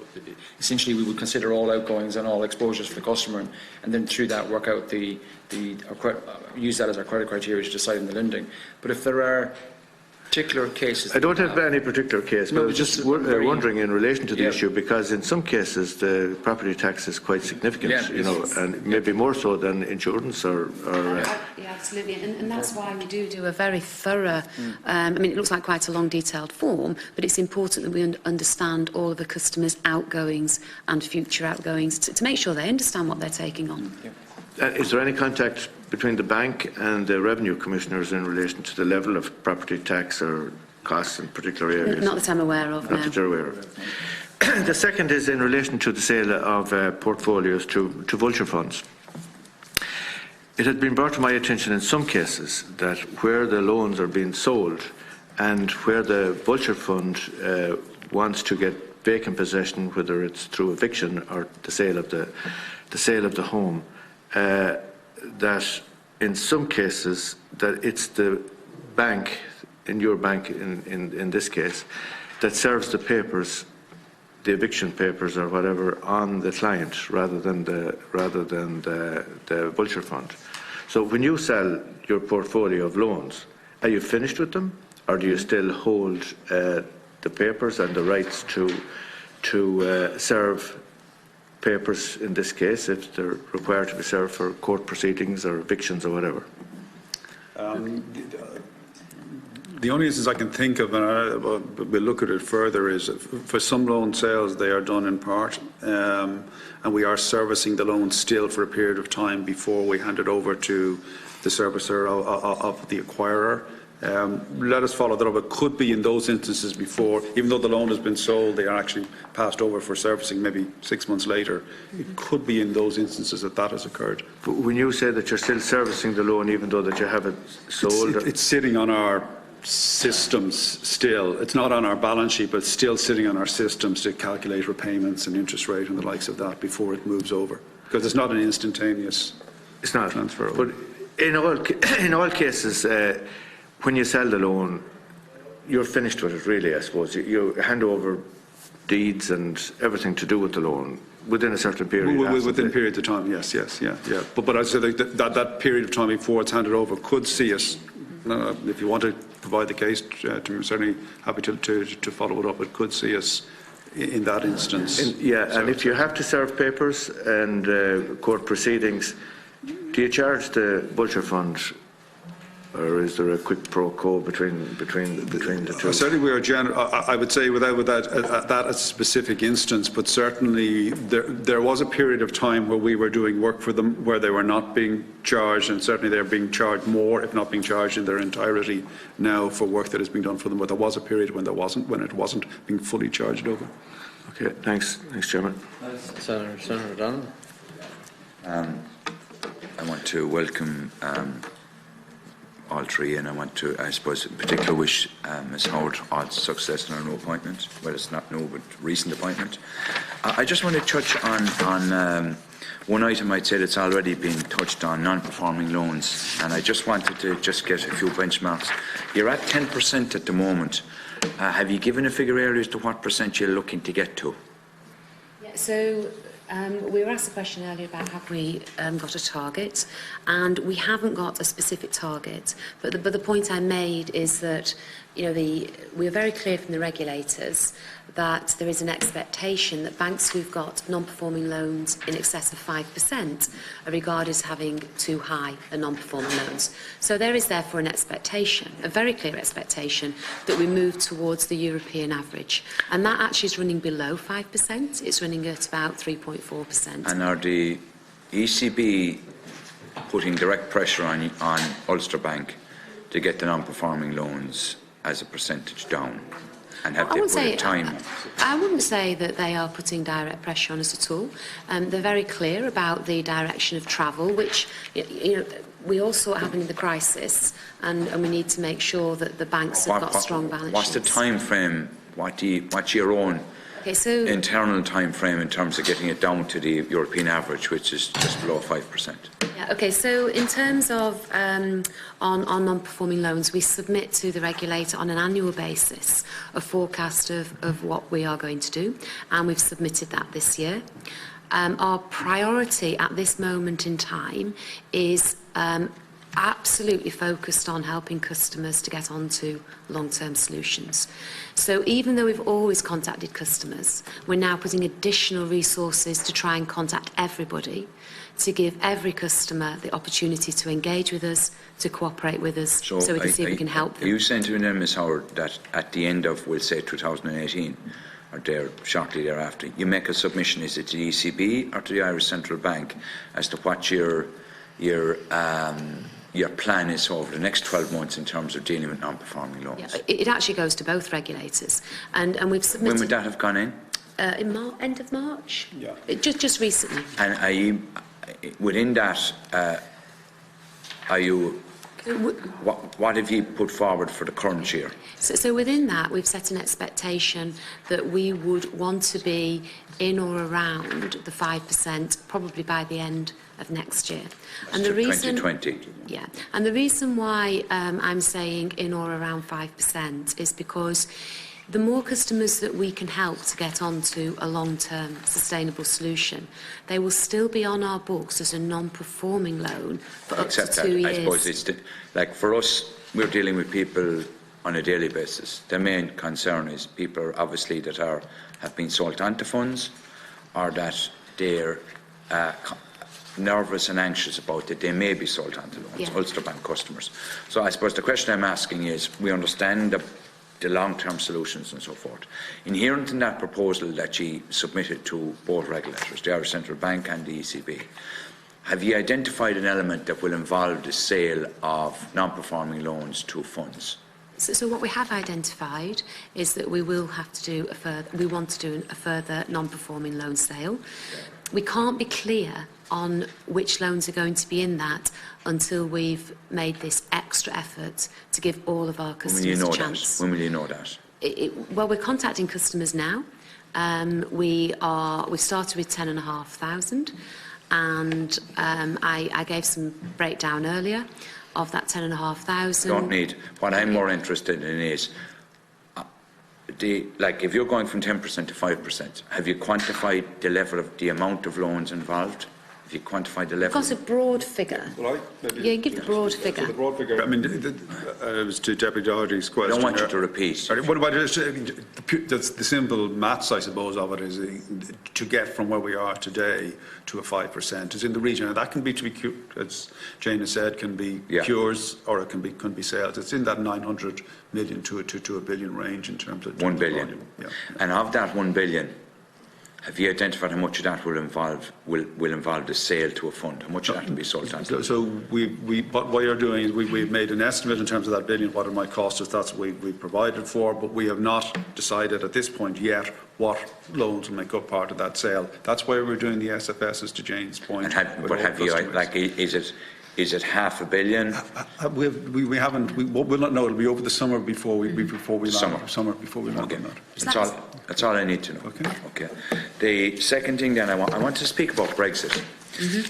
Essentially, we would consider all outgoings and all exposures for the customer, and then through that work out use that as our credit criteria to decide on the lending. But if there are particular cases, I don't have any particular case, but I was just wondering in relation to the issue, because in some cases the property tax is quite significant, and maybe more so than insurance or Yeah, absolutely, and that's why we do a very thorough. I mean, it looks like quite a long, detailed form, but it's important that we understand all of the customers' outgoings and future outgoings to make sure they understand what they're taking on. Is there any contact between the bank and the Revenue Commissioners in relation to the level of property tax or costs in particular areas? Not that I'm aware of, Not that you're aware of. The second is in relation to the sale of portfolios to vulture funds. It had been brought to my attention in some cases that where the loans are being sold and where the vulture fund wants to get vacant possession, whether it's through eviction or the sale of the home, that in some cases that it's the bank, in your bank in this case, that serves the papers, the eviction papers or whatever, on the client rather than the vulture fund. So when you sell your portfolio of loans, are you finished with them, or do you still hold the papers and the rights to serve papers, in this case, if they're required to be served for court proceedings or evictions or whatever? The only instance I can think of, and we'll look at it further, is for some loan sales they are done in part, and we are servicing the loan still for a period of time before we hand it over to the servicer of the acquirer. Let us follow that up. It could be in those instances before, even though the loan has been sold, they are actually passed over for servicing maybe 6 months later. It could be in those instances that has occurred. But when you say that you're still servicing the loan even though that you have it sold? It's sitting on our systems still. It's not on our balance sheet, but it's still sitting on our systems to calculate repayments and interest rate and the likes of that before it moves over. Because it's not an instantaneous transfer. But in all cases, when you sell the loan, you're finished with it, really, I suppose. You hand over deeds and everything to do with the loan within a certain period. Within periods of time, yes. But I say that period of time before it's handed over could see us, if you want to provide the case, I'm certainly happy to follow it up. It could see us in that instance. And if you have to serve papers and court proceedings, do you charge the vulture fund, or is there a quid pro quo between the two? Certainly, we are I would say without that a specific instance, but certainly there was a period of time where we were doing work for them where they were not being charged, and certainly they're being charged more, if not being charged in their entirety now for work that is being done for them. But there was a period when it wasn't being fully charged over. Okay, thanks, Chairman. Senator O'Donnell. I want to welcome all three, and I want to, I suppose, in particular wish Ms Howard all success in her new appointment. Well, it's not new, but recent appointment. I just want to touch on one item I'd say that's already been touched on, non-performing loans, and I just wanted to just get a few benchmarks. You're at 10% at the moment. Have you given a figure earlier as to what percent you're looking to get to? Yeah, so We were asked a question earlier about have we got a target, and we haven't got a specific target. But the point I made is that we are very clear from the regulators that there is an expectation that banks who've got non-performing loans in excess of 5% are regarded as having too high a non-performing loans. So there is therefore an expectation, a very clear expectation, that we move towards the European average. And that actually is running below 5%. It's running at about 3.4%. And are the ECB putting direct pressure on Ulster Bank to get the non-performing loans as a percentage down? And have they put a time? I wouldn't say that they are putting direct pressure on us at all. They're very clear about the direction of travel, which we all saw happen in the crisis, and we need to make sure that the banks have got strong balance sheets. What's the time frame? What's your own internal time frame in terms of getting it down to the European average, which is just below 5%? Yeah, okay, so in terms of on non-performing loans, we submit to the regulator on an annual basis a forecast of what we are going to do, and we've submitted that this year. Our priority at this moment in time is absolutely focused on helping customers to get onto long-term solutions. So even though we've always contacted customers, we're now putting additional resources to try and contact everybody, to give every customer the opportunity to engage with us, to cooperate with us, so we can see if we can help them. Are you saying to them, Ms Howard, that at the end of, we'll say, 2018, or there shortly thereafter, you make a submission, is it to the ECB or to the Irish Central Bank, as to what your plan is over the next 12 months in terms of dealing with non-performing loans? Yeah, it actually goes to both regulators, and we've submitted. When would that have gone in? End of March. Yeah. Just recently. And are you, within that, are you? What have you put forward for the current year? So within that, we've set an expectation that we would want to be in or around the 5%, probably by the end of next year. And the reason, 2020. Yeah, and the reason why I'm saying in or around 5% is because the more customers that we can help to get onto a long-term sustainable solution, they will still be on our books as a non-performing loan for up to 2 years. I suppose it's like for us, we're dealing with people on a daily basis. The main concern is people obviously that have been sold onto funds, or that they're nervous and anxious about that they may be sold onto loans, Ulster Bank customers. So I suppose the question I'm asking is, we understand the long-term solutions and so forth. Inherent in that proposal that you submitted to both regulators, the Irish Central Bank and the ECB, have you identified an element that will involve the sale of non-performing loans to funds? So what we have identified is that we will have to do we want to do a further non-performing loan sale. We can't be clear on which loans are going to be in that until we've made this extra effort to give all of our customers a chance. When will you know that? Well, we're contacting customers now. We've started with 10,500, and I gave some breakdown earlier of that 10,500. Don't need. What I'm more interested in is, if you're going from 10% to 5%, have you quantified the level of the amount of loans involved? Have you quantified the level? I've got a broad figure. Give the broad figure. So the broad figure. I mean, it was to Deputy Doherty's question. I don't want you to repeat. The simple maths, I suppose, of it is to get from where we are today to a 5% is in the region, and that can be, as Jane has said, can be cures or it can be sales. It's in that 900 million to a billion range in terms of 1 billion. Yeah. And of that 1 billion, have you identified how much of that will involve the sale to a fund? How much of that can be sold on? So what we are doing is we've made an estimate in terms of that billion, what it might cost us. That's what we've provided for, but we have not decided at this point yet what loans will make up part of that sale. That's why we're doing the SFSs, to Jane's point. But have you, is it $500 million? We haven't. We'll not know. It'll be over the summer before we land on that. That's all I need to know. Okay. The second thing then, I want to speak about Brexit.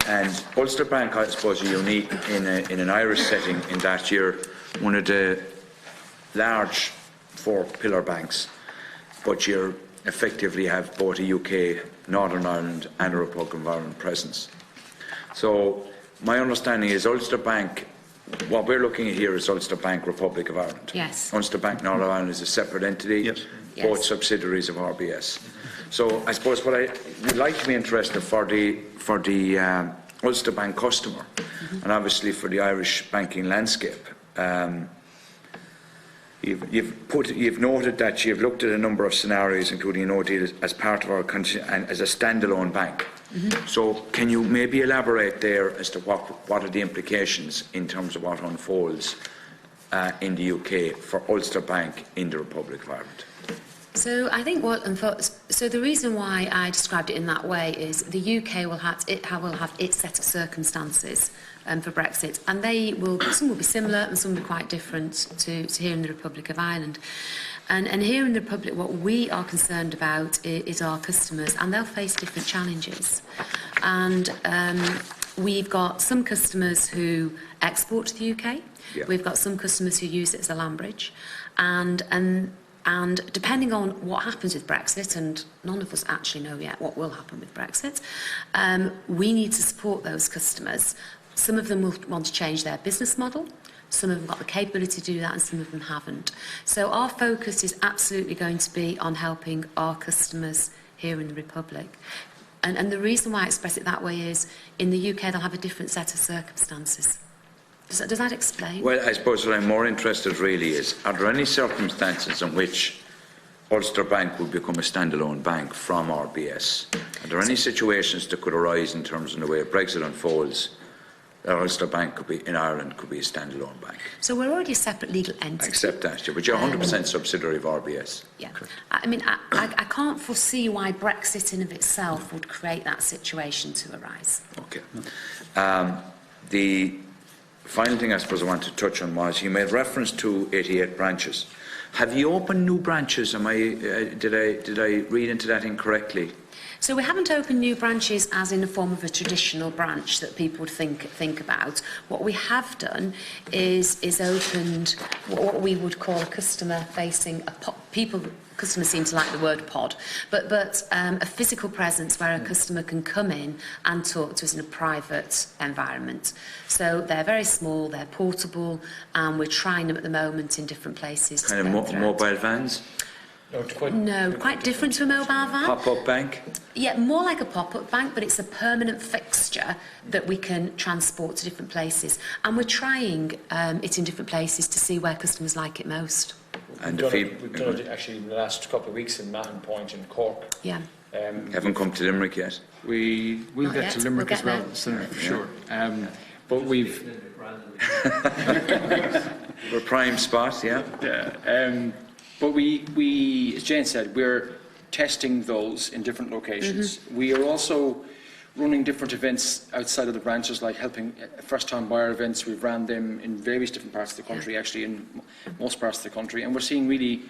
And Ulster Bank, I suppose, are unique in an Irish setting in that you're one of the large 4 pillar banks, but you're effectively have both a UK, Northern Ireland and a Republic of Ireland presence. So my understanding is Ulster Bank, what we're looking at here is Ulster Bank, Republic of Ireland. Yes. Ulster Bank, Northern Ireland is a separate entity, Yes. both Yes. subsidiaries of RBS. So I suppose what I would like to be interested for the Ulster Bank customer, and obviously for the Irish banking landscape, you've noted that you've looked at a number of scenarios, including no deal as part of our country and as a standalone bank. So can you maybe elaborate there as to what are the implications in terms of what unfolds in the UK for Ulster Bank in the Republic of Ireland? So I think so the reason why I described it in that way is the UK will have its set of circumstances for Brexit, and some will be similar and some will be quite different to here in the Republic of Ireland. And here in the Republic, what we are concerned about is our customers, and they'll face different challenges. And we've got some customers who export to the UK. Yeah. We've got some customers who use it as a land bridge, and depending on what happens with Brexit, and none of us actually know yet what will happen with Brexit, we need to support those customers. Some of them will want to change their business model. Some of them got the capability to do that, and some of them haven't. So our focus is absolutely going to be on helping our customers here in the Republic. And the reason why I express it that way is, in the UK, they'll have a different set of circumstances. Does that explain? Well, I suppose what I'm more interested really is, are there any circumstances in which Ulster Bank will become a standalone bank from RBS? Are there any situations that could arise in terms of the way Brexit unfolds that Ulster Bank could be, in Ireland, could be a standalone bank? So we're already a separate legal entity. I accept that, but you're 100% subsidiary of RBS. Yeah. I mean, I can't foresee why Brexit in of itself would create that situation to arise. Okay. The final thing I suppose I want to touch on was you made reference to 88 branches. Have you opened new branches? Did I read into that incorrectly? So we haven't opened new branches as in the form of a traditional branch that people would think about. What we have done is opened what we would call a customer-facing, customers seem to like the word pod, but a physical presence where a customer can come in and talk to us in a private environment. So they're very small, they're portable, and we're trying them at the moment in different places. Kind of mobile vans? No, quite different to a mobile van. Pop-up bank? Yeah, more like a pop-up bank, but it's a permanent fixture that we can transport to different places. And we're trying it in different places to see where customers like it most. And we've done it actually in the last couple of weeks in Mahon Point in Cork. Yeah. Haven't come to Limerick yet. We'll get to Limerick as well, Senator, for sure. But we've... We're prime spot, yeah. Yeah. But we, as Jane said, we're testing those in different locations. We are also running different events outside of the branches, like helping first-time buyer events. We've ran them in various different parts of the country, actually in most parts of the country, and we're seeing really,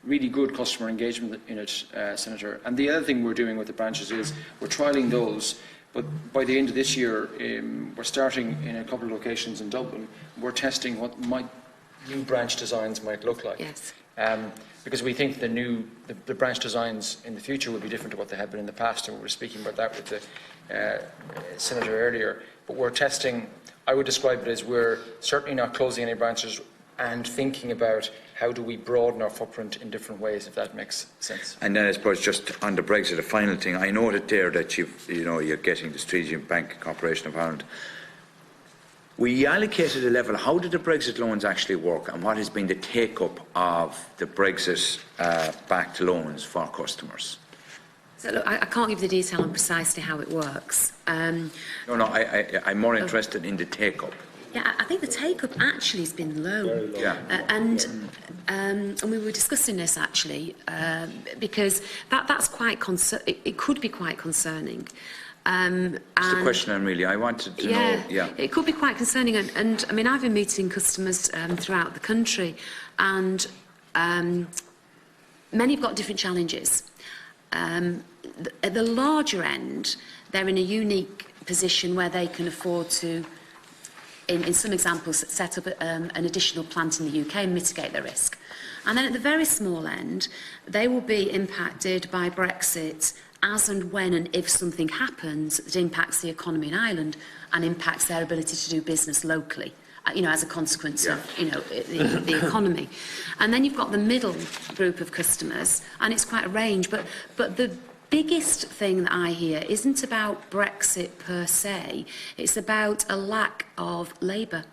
really good customer engagement in it, Senator. And the other thing we're doing with the branches is we're trialling those, but by the end of this year, we're starting in a couple of locations in Dublin. We're testing what new branch designs might look like. Yes. Because we think the branch designs in the future will be different to what they have been in the past, and we were speaking about that with the Senator earlier. But we're testing, I would describe it as we're certainly not closing any branches and thinking about how do we broaden our footprint in different ways, if that makes sense. And then I suppose just on the Brexit, a final thing, I noted there that you're getting the Strategic Bank Corporation of Ireland. We allocated a level. How did the Brexit loans actually work, and what has been the take-up of the Brexit-backed loans for customers? So look, I can't give the detail on precisely how it works. I'm more interested in the take-up. Yeah, I think the take-up actually has been low. Very low. Yeah. And we were discussing this actually because that's quite it could be quite concerning. It's the question I wanted to know. Yeah, it could be quite concerning. And I mean, I've been meeting customers throughout the country, and many have got different challenges. At the larger end, they're in a unique position where they can afford to, in some examples, set up an additional plant in the UK and mitigate the risk. And then at the very small end, they will be impacted by Brexit as and when and if something happens that impacts the economy in Ireland and impacts their ability to do business locally, as a consequence of, the economy. And then you've got the middle group of customers, and it's quite a range, but the biggest thing that I hear isn't about Brexit per se, it's about a lack of labour.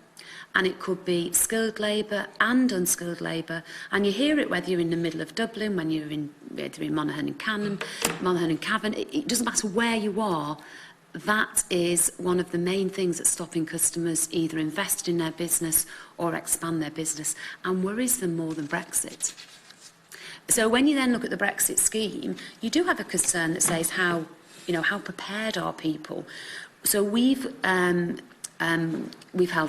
And it could be skilled labour and unskilled labour. And you hear it whether you're in the middle of Dublin, when you're in Monaghan and Cavan. It doesn't matter where you are. That is one of the main things that's stopping customers either invest in their business or expand their business, and worries them more than Brexit. So when you then look at the Brexit scheme, you do have a concern that says how prepared are people? So we've held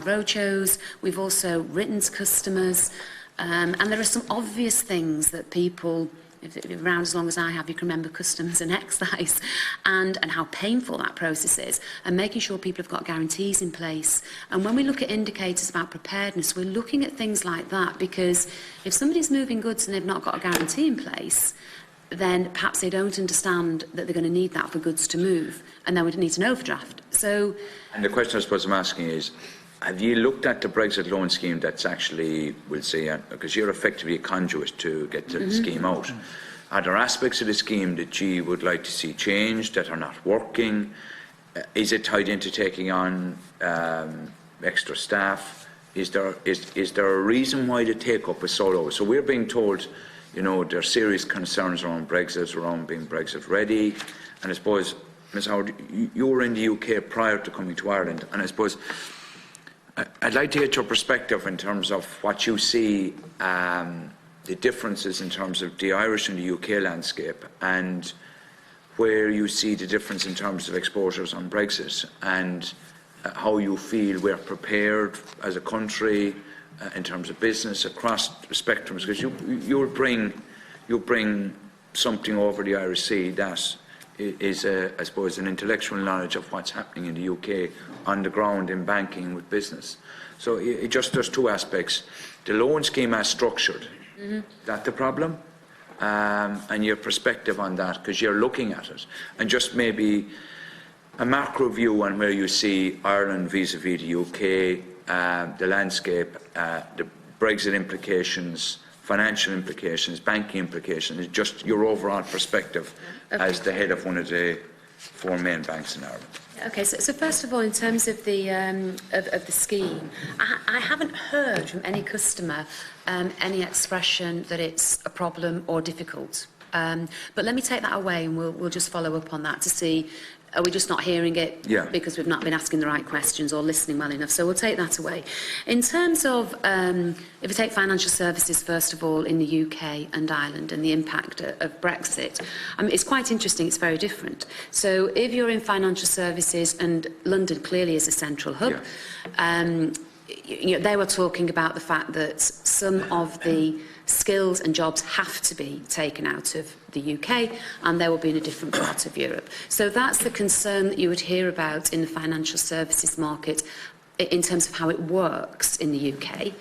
roadshows, we've also written to customers, and there are some obvious things that people, if around as long as I have, you can remember customs and excise, and how painful that process is, and making sure people have got guarantees in place. And when we look at indicators about preparedness, we're looking at things like that, because if somebody's moving goods and they've not got a guarantee in place, then perhaps they don't understand that they're going to need that for goods to move, and then we need an overdraft. So, and the question I suppose I'm asking is, have you looked at the Brexit loan scheme that's actually, we'll say, because you're effectively a conduit to get the scheme out. Are there aspects of the scheme that you would like to see changed, that are not working? Is it tied into taking on extra staff? Is there a reason why the take-up is so low? So we're being told, there are serious concerns around Brexit, around being Brexit ready. And I suppose, Ms Howard, you were in the UK prior to coming to Ireland, and I suppose I'd like to get your perspective in terms of what you see, the differences in terms of the Irish and the UK landscape, and where you see the difference in terms of exposures on Brexit, and how you feel we're prepared as a country in terms of business across the spectrums, because you'll bring something over the Irish Sea that is, I suppose, an intellectual knowledge of what's happening in the UK on the ground in banking with business. So there's two aspects. The loan scheme as structured, that's the problem, and your perspective on that, because you're looking at it, and just maybe a macro view on where you see Ireland vis-à-vis the UK, the landscape, the Brexit implications, financial implications, banking implications, just your overall perspective as the head of one of the four main banks in Ireland. Okay, so first of all, in terms of the scheme, I haven't heard from any customer any expression that it's a problem or difficult. But let me take that away, and we'll just follow up on that to see, are we just not hearing it because we've not been asking the right questions or listening well enough? So we'll take that away. In terms of, if we take financial services, first of all, in the UK and Ireland and the impact of Brexit, it's quite interesting, it's very different. So if you're in financial services, and London clearly is a central hub, they were talking about the fact that some of the skills and jobs have to be taken out of the UK, and they will be in a different part of Europe. So that's the concern that you would hear about in the financial services market in terms of how it works in the UK.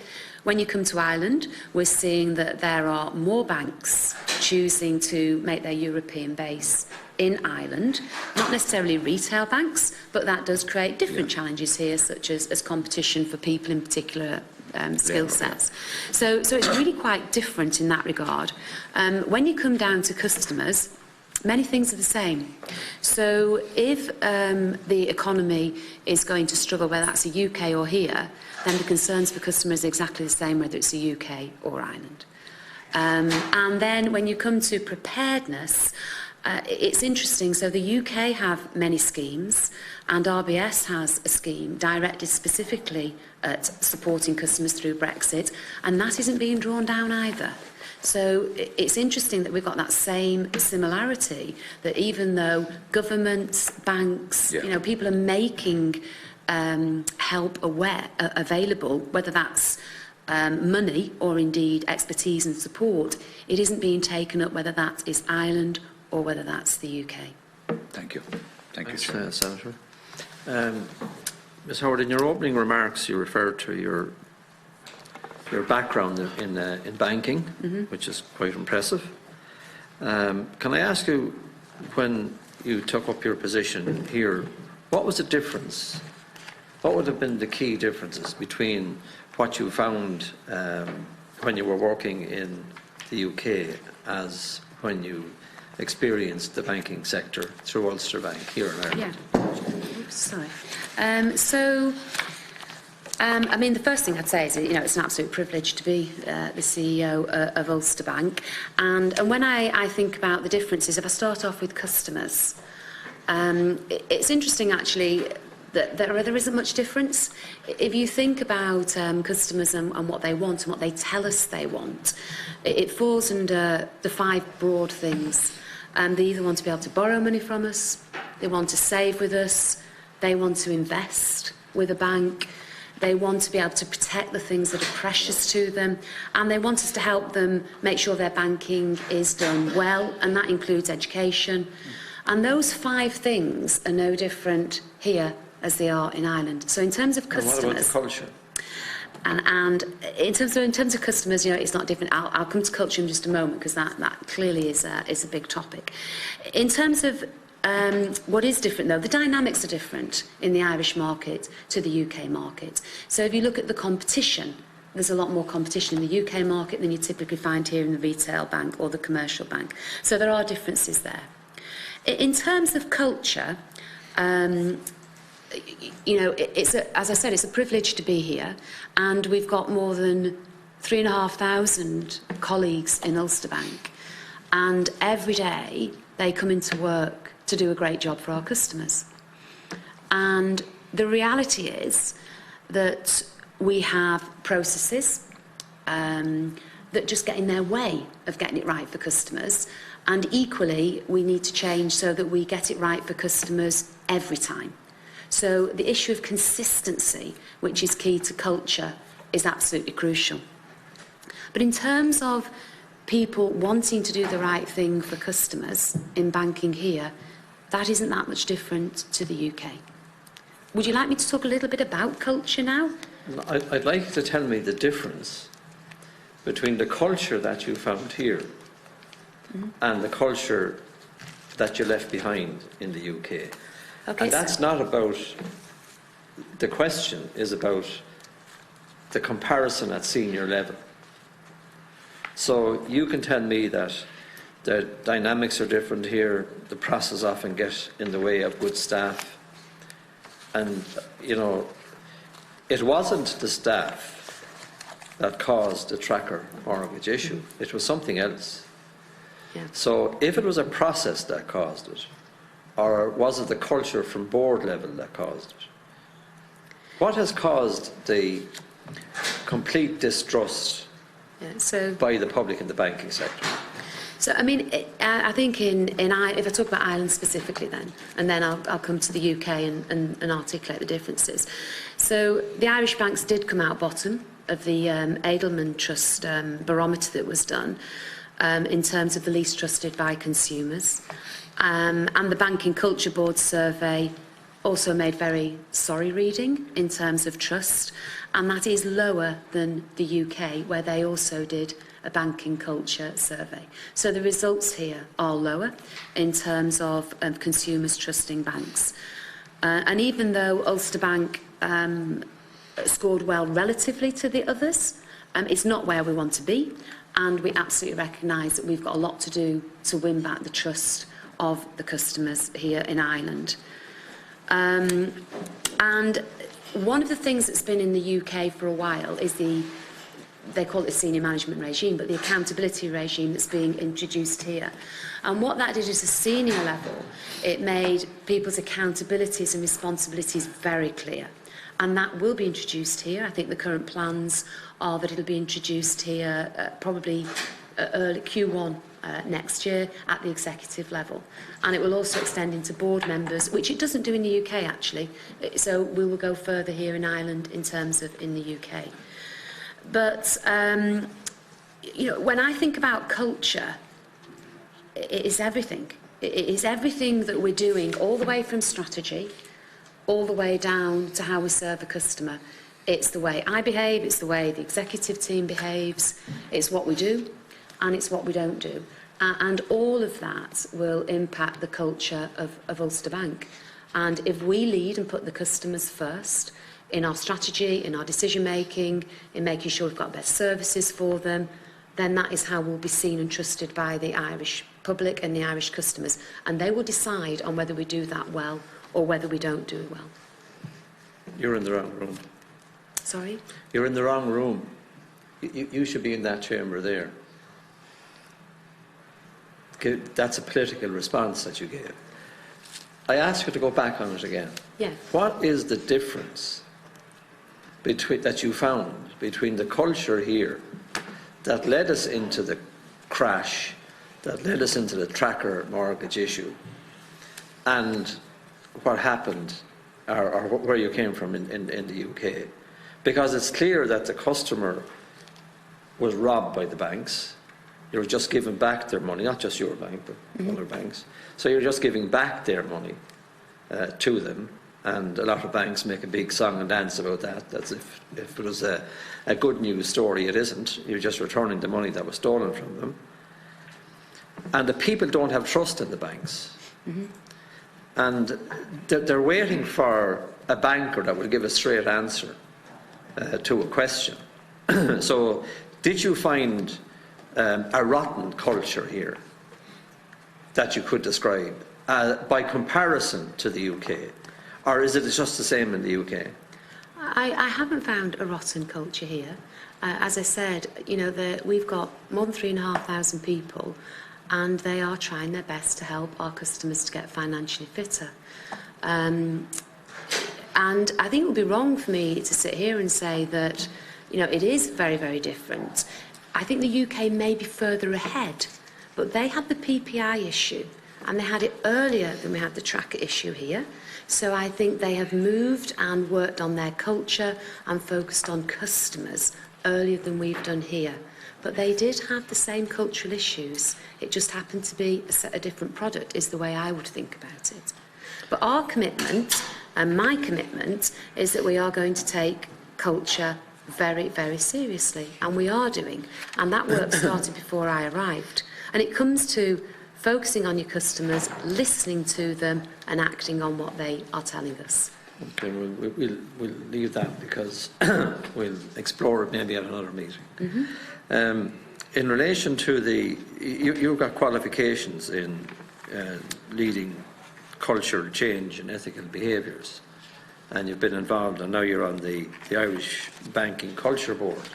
When you come to Ireland, we're seeing that there are more banks choosing to make their European base in Ireland, not necessarily retail banks, but that does create different challenges here, such as competition for people in particular skill sets. So it's really quite different in that regard. When you come down to customers, many things are the same. So if the economy is going to struggle, whether that's the UK or here, then the concerns for customers are exactly the same, whether it's the UK or Ireland. And then when you come to preparedness, it's interesting. So the UK have many schemes, and RBS has a scheme directed specifically at supporting customers through Brexit, and that isn't being drawn down either. So it's interesting that we've got that same similarity, that even though governments, banks, people are making help available, whether that's money or indeed expertise and support, it isn't being taken up, whether that is Ireland or whether that's the UK. Thank you. Thanks, Senator. Ms Howard, in your opening remarks, you referred to your your background in banking, which is quite impressive. Can I ask you, when you took up your position here, what was the difference? What would have been the key differences between what you found when you were working in the UK as when you experienced the banking sector through Ulster Bank here in Ireland? Yeah. Oops, sorry. I mean, the first thing I'd say is, it's an absolute privilege to be the CEO of Ulster Bank. And when I think about the differences, if I start off with customers, it's interesting actually that there isn't much difference. If you think about customers and what they want and what they tell us they want, it falls under the 5 broad things. They either want to be able to borrow money from us, they want to save with us, they want to invest with a bank, they want to be able to protect the things that are precious to them, and they want us to help them make sure their banking is done well, and that includes education. And those 5 things are no different here as they are in Ireland. So in terms of customers... And what about the culture? And in terms of customers, it's not different. I'll come to culture in just a moment, because that clearly is a big topic. In terms of what is different, though, the dynamics are different in the Irish market to the UK market. So if you look at the competition, there's a lot more competition in the UK market than you typically find here in the retail bank or the commercial bank. So there are differences there. In terms of culture, as I said, it's a privilege to be here, and we've got more than 3,500 colleagues in Ulster Bank, and every day they come into work to do a great job for our customers. And the reality is that we have processes that just get in their way of getting it right for customers, and equally we need to change so that we get it right for customers every time. So the issue of consistency, which is key to culture, is absolutely crucial. But in terms of people wanting to do the right thing for customers in banking here, that isn't that much different to the UK. Would you like me to talk a little bit about culture now? I'd like you to tell me the difference between the culture that you found here and the culture that you left behind in the UK. Okay, and that's not about, the question is about the comparison at senior level. So you can tell me that the dynamics are different here, the process often get in the way of good staff, and it wasn't the staff that caused the tracker mortgage issue, it was something else. Yeah. So if it was a process that caused it, or was it the culture from board level that caused it? What has caused the complete distrust by the public in the banking sector? So, I mean, I think if I talk about Ireland specifically then I'll come to the UK and articulate the differences. So the Irish banks did come out bottom of the Edelman Trust barometer that was done in terms of the least trusted by consumers. And the Banking Culture Board survey also made very sorry reading in terms of trust, and that is lower than the UK, where they also did a banking culture survey. So the results here are lower in terms of consumers trusting banks. And even though Ulster Bank scored well relatively to the others, it's not where we want to be, and we absolutely recognise that we've got a lot to do to win back the trust of the customers here in Ireland. And one of the things that's been in the UK for a while is they call it the senior management regime, but the accountability regime that's being introduced here. And what that did is, at a senior level, it made people's accountabilities and responsibilities very clear. And that will be introduced here. I think the current plans are that it'll be introduced here probably early Q1 next year at the executive level. And it will also extend into board members, which it doesn't do in the UK actually. So we will go further here in Ireland in terms of in the UK. But, when I think about culture, it is everything. It is everything that we're doing, all the way from strategy, all the way down to how we serve a customer. It's the way I behave, it's the way the executive team behaves, it's what we do and it's what we don't do. And all of that will impact the culture of Ulster Bank. And if we lead and put the customers first in our strategy, in our decision making, in making sure we've got best services for them, then that is how we'll be seen and trusted by the Irish public and the Irish customers. And they will decide on whether we do that well or whether we don't do it well. You're in the wrong room. Sorry? You're in the wrong room. You should be in that chamber there. Okay, that's a political response that you gave. I ask you to go back on it again. Yeah. What is the difference that you found between the culture here that led us into the crash, that led us into the tracker mortgage issue, and what happened, or where you came from in the UK? Because it's clear that the customer was robbed by the banks. You're just giving back their money, not just your bank, but other banks. So you're just giving back their money to them. And a lot of banks make a big song and dance about that. That's if it was a good news story. It isn't. You're just returning the money that was stolen from them. And the people don't have trust in the banks. And they're waiting for a banker that will give a straight answer to a question. So did you find a rotten culture here that you could describe by comparison to the UK? Or is it just the same in the UK? I haven't found a rotten culture here. As I said, you know, we've got more than 3,500 people, and they are trying their best to help our customers to get financially fitter. And I think it would be wrong for me to sit here and say that, you know, it is very, very different. I think the UK may be further ahead, but they had the PPI issue, and they had it earlier than we had the tracker issue here. So I think they have moved and worked on their culture and focused on customers earlier than we've done here. But they did have the same cultural issues. It just happened to be a different product, is the way I would think about it. But our commitment, and my commitment, is that we are going to take culture very, very seriously. And we are doing. And that work started before I arrived. And it comes to focusing on your customers, listening to them, and acting on what they are telling us. Okay, we'll leave that because we'll explore it maybe at another meeting. In relation to you've got qualifications in leading cultural change and ethical behaviours, and you've been involved, and now you're on the Irish Banking Culture Board.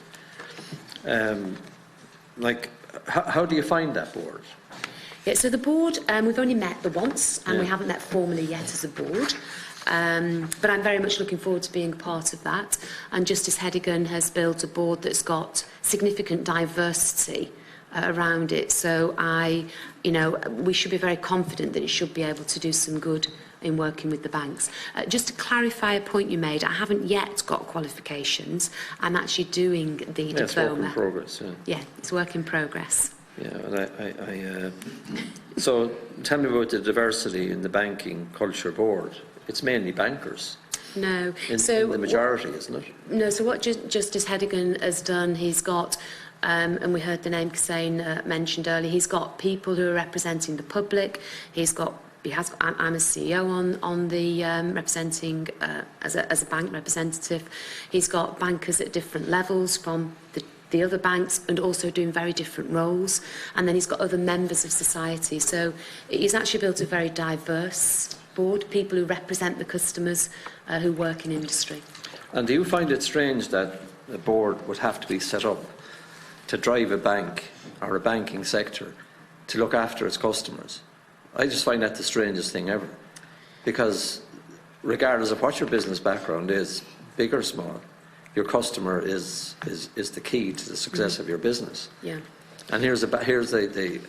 How do you find that board? Yeah, so the board, we've only met once, and we haven't met formally yet as a board. But I'm very much looking forward to being part of that. And Justice Hedigan has built a board that's got significant diversity around it. So we should be very confident that it should be able to do some good in working with the banks. Just to clarify a point you made, I haven't yet got qualifications. I'm actually doing the diploma. It's work in progress. Yeah, it's work in progress. Yeah, so tell me about the diversity in the Banking Culture Board. It's mainly bankers. No. In the majority, isn't it? No, so what Justice Hedigan has done, he's got, and we heard the name Kassane mentioned earlier, he's got people who are representing the public, I'm a CEO on the representing as a bank representative. He's got bankers at different levels from the other banks and also doing very different roles. And then he's got other members of society. So he's actually built a very diverse board, people who represent the customers who work in industry. And do you find it strange that the board would have to be set up to drive a bank or a banking sector to look after its customers? I just find that the strangest thing ever. Because regardless of what your business background is, big or small, your customer is the key to the success of your business. Yeah. And here's the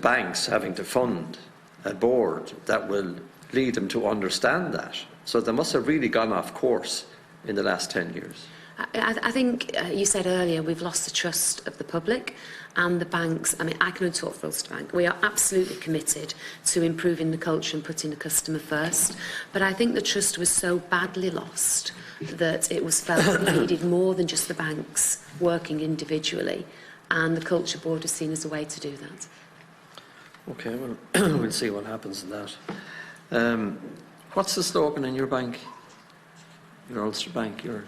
banks having to fund a board that will lead them to understand that. So they must have really gone off course in the last 10 years. I think you said earlier we've lost the trust of the public and the banks. I mean, I can only talk for Ulster Bank. We are absolutely committed to improving the culture and putting the customer first. But I think the trust was so badly lost that it was felt that we needed more than just the banks working individually. And the Culture Board was seen as a way to do that. Okay, well, we'll see what happens in that. What's the slogan in your bank? Your Ulster Bank, your...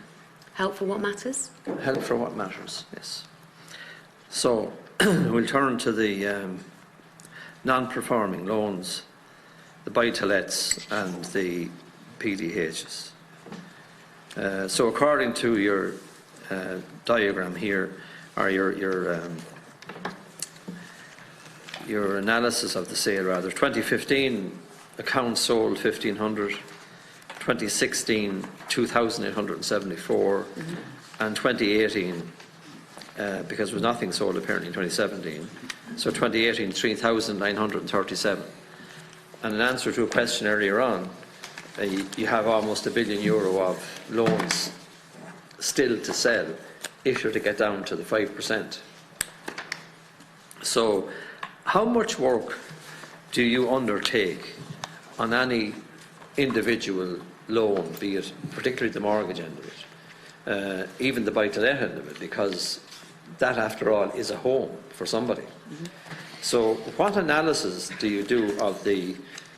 Help for what matters? Help for what matters, yes. So, we'll turn to the non-performing loans, the buy-to-lets and the PDHs. So according to your diagram here, or your analysis of the sale rather, 2015 accounts sold 1,500, 2016 2,874, and 2018, because there was nothing sold apparently in 2017, so 2018 3,937. And in answer to a question earlier on, you have almost €1 billion of loans still to sell if you're to get down to the 5%. So how much work do you undertake on any individual loan, be it particularly the mortgage end of it, even the buy-to-let end of it, because that after all is a home for somebody. So what analysis do you do of the,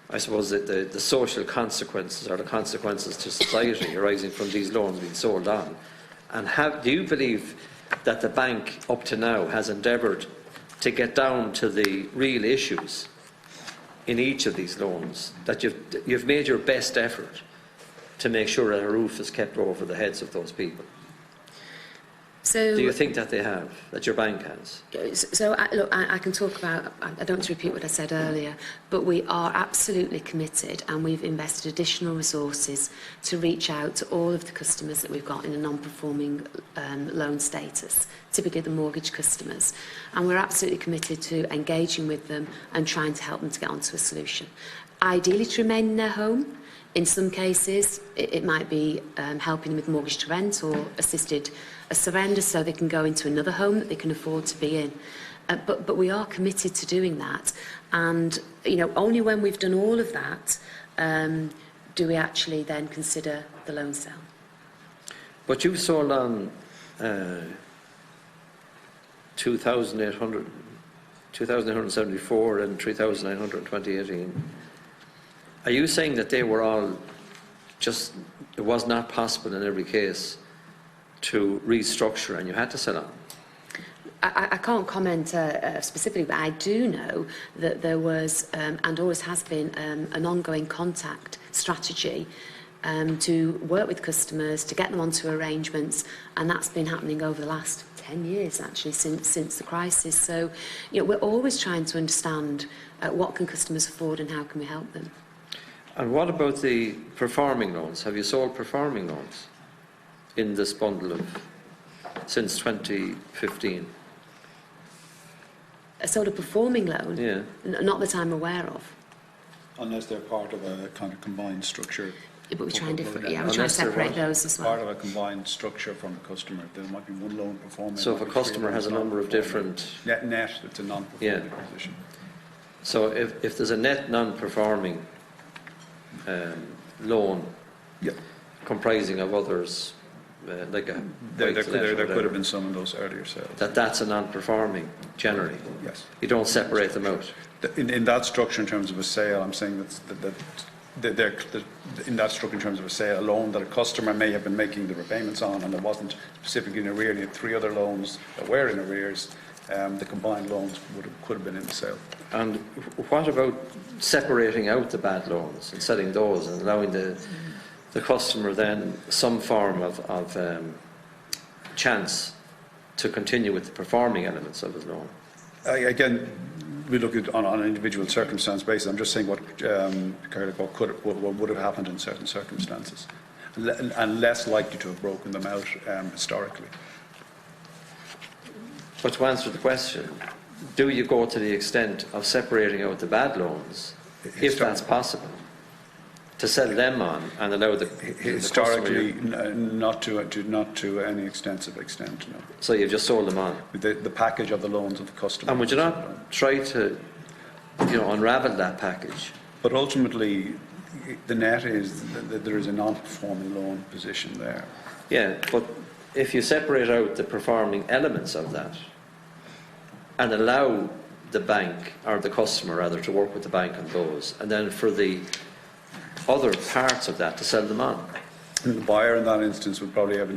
I suppose, the social consequences or the consequences to society arising from these loans being sold on? And do you believe that the bank up to now has endeavoured to get down to the real issues in each of these loans, that you've made your best effort to make sure that a roof is kept over the heads of those people? So, do you think that they have, that your bank has? So, look, I can talk about, I don't want to repeat what I said earlier, but we are absolutely committed and we've invested additional resources to reach out to all of the customers that we've got in a non-performing loan status, typically the mortgage customers. And we're absolutely committed to engaging with them and trying to help them to get onto a solution. Ideally to remain in their home. In some cases, it might be helping them with mortgage to rent or assisted a surrender so they can go into another home that they can afford to be in. But we are committed to doing that. And, you know, only when we've done all of that do we actually then consider the loan sale. But you've sold on 2,874 and 3,900 in 2018. Are you saying that they were all just, it was not possible in every case to restructure and you had to sell on? I can't comment specifically, but I do know that there was and always has been an ongoing contact strategy to work with customers, to get them onto arrangements, and that's been happening over the last 10 years actually since the crisis. So, you know, we're always trying to understand what can customers afford and how can we help them. And what about the performing loans? Have you sold performing loans in this bundle of since 2015? Sold a performing loan? Yeah. Not that I'm aware of. Unless they're part of a kind of combined structure. Yeah, but we're trying to separate those as well. Part of a combined structure from the customer. There might be one loan performing. So if a customer has a number of different... Net, it's a non-performing position. So if there's a net non-performing loan comprising of others, like a... There could have been some of those earlier sales. That's a non-performing, generally? Yes. You don't separate them out? In that structure, in terms of a sale, I'm saying that in that structure, in terms of a sale, a loan that a customer may have been making the repayments on and it wasn't specifically in arrears, you had 3 other loans that were in arrears, the combined loans could have been in the sale. And what about separating out the bad loans and selling those and allowing the customer then some form of chance to continue with the performing elements of his loan? Again, we look at on an individual circumstance basis. I'm just saying what would have happened in certain circumstances, and less likely to have broken them out historically. But to answer the question, do you go to the extent of separating out the bad loans, if that's possible? to sell them on and allow the Historically, customer. not to any extensive extent, no. So you've just sold them on. The package of the loans of the customer. And would you not try to, unravel that package? But ultimately, the net is that there is a non-performing loan position there. Yeah, but if you separate out the performing elements of that and allow the bank, or the customer rather, to work with the bank on those, and then for the other parts of that to sell them on. And the buyer in that instance would probably have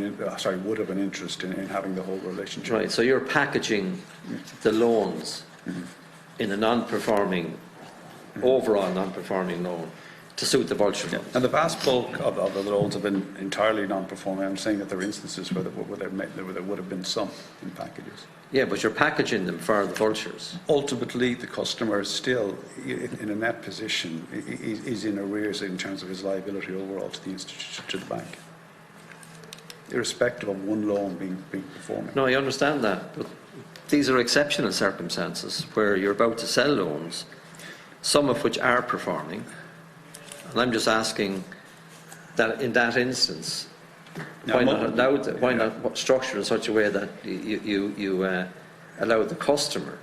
would have an interest in having the whole relationship. Right, so you're packaging the loans in a non-performing, overall non-performing loan to suit the vulture funds. And the vast bulk of the loans have been entirely non-performing. I'm saying that there are instances where there would have been some in packages. Yeah, but you're packaging them for the vultures. Ultimately, the customer is still in a net position, is in arrears in terms of his liability overall to the institution, to the bank, irrespective of one loan being performing. No, I understand that, but these are exceptional circumstances where you're about to sell loans, some of which are performing, and I'm just asking that in that instance, why not structure in such a way that you allow the customer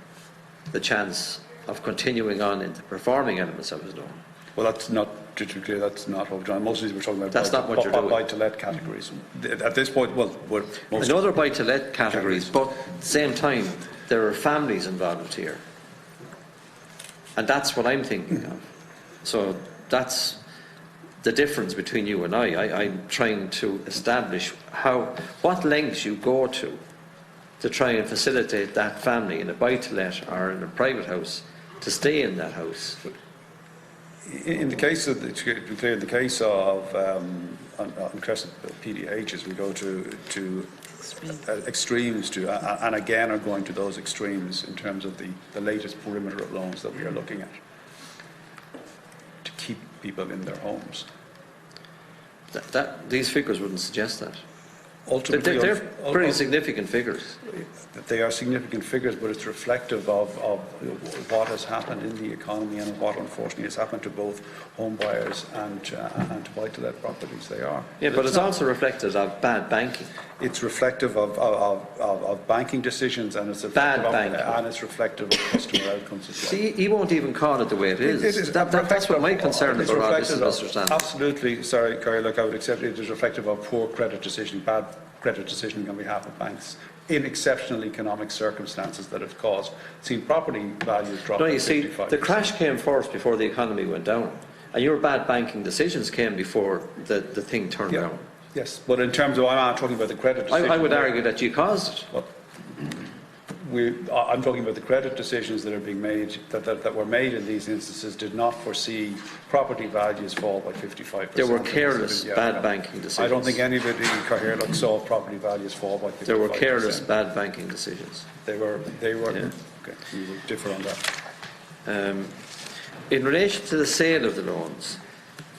the chance of continuing on into performing elements of his loan? Well, that's not, to be clear, that's not what we're doing. Most of these we're talking about That's not what you're doing. buy-to-let categories. At this point, well, I know there are buy-to-let categories, but at the same time, there are families involved here. And that's what I'm thinking of. So that's the difference between you and I'm trying to establish what lengths you go to try and facilitate that family in a buy-to-let or in a private house to stay in that house. In the case of on Crescent PDHs, we go to extremes and again are going to those extremes in terms of the latest perimeter of loans that we are looking at to keep people in their homes. These figures wouldn't suggest that. Ultimately, they're pretty significant figures. They are significant figures, but it's reflective of what has happened in the economy and what unfortunately has happened to both home buyers and to buy-to-let properties. They are. Yeah, but it's also reflective of bad banking. It's reflective of banking decisions, and it's reflective of customer outcomes as well. See, he won't even call it the way it is. That's what my concern is about this, Mr. Stanley. Absolutely. Sorry, Kerry, look, I would accept it is reflective of poor credit decisioning, bad credit decisioning on behalf of banks in exceptional economic circumstances that have seen property values drop. No, you see, the crash came first before the economy went down, and your bad banking decisions came before the thing turned around. Yes, but in terms of, I'm not talking about the credit decision. I would argue that you caused it. Well, I'm talking about the credit decisions that are being made, that were made in these instances did not foresee property values fall by 55%. There were careless, bad banking decisions. I don't think anybody here saw property values fall by 55%. There were careless, bad banking decisions. They were. Yeah. Okay, we will differ on that. In relation to the sale of the loans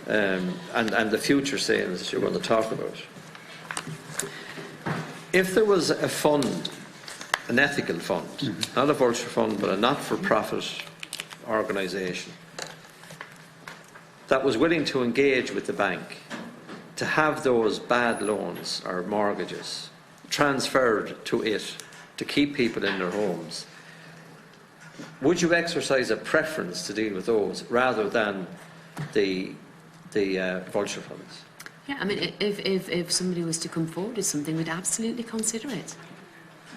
and the future sales that you're going to talk about, if there was a fund, an ethical fund, not a vulture fund, but a not-for-profit organisation that was willing to engage with the bank to have those bad loans or mortgages transferred to it to keep people in their homes, would you exercise a preference to deal with those rather than the vulture funds? Yeah, I mean, if somebody was to come forward with something, we'd absolutely consider it.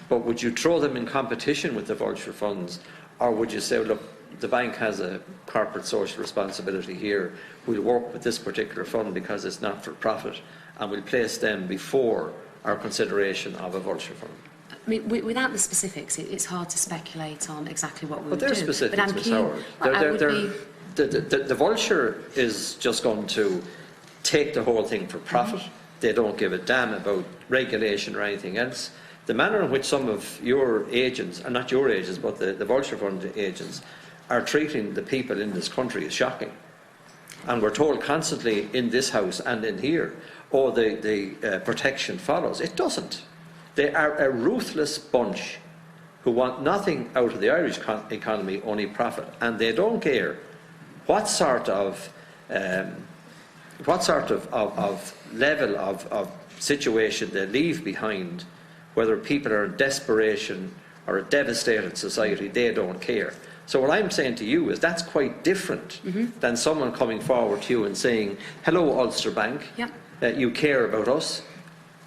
But would you throw them in competition with the vulture funds, or would you say, look, the bank has a corporate social responsibility here, we'll work with this particular fund because it's not for profit, and we'll place them before our consideration of a vulture fund? I mean, without the specifics, it's hard to speculate on exactly what we would do. But they're specifics, but I'm Ms. keen, Howard. The vulture is just going to take the whole thing for profit. They don't give a damn about regulation or anything else. The manner in which some of your agents, and not your agents, but the vulture fund agents, are treating the people in this country is shocking. And we're told constantly in this house and in here, oh, the protection follows. It doesn't. They are a ruthless bunch who want nothing out of the Irish economy, only profit. And they don't care what sort of what sort of level of situation they leave behind, whether people are in desperation or a devastated society, they don't care. So what I'm saying to you is that's quite different than someone coming forward to you and saying, hello, Ulster Bank, you care about us.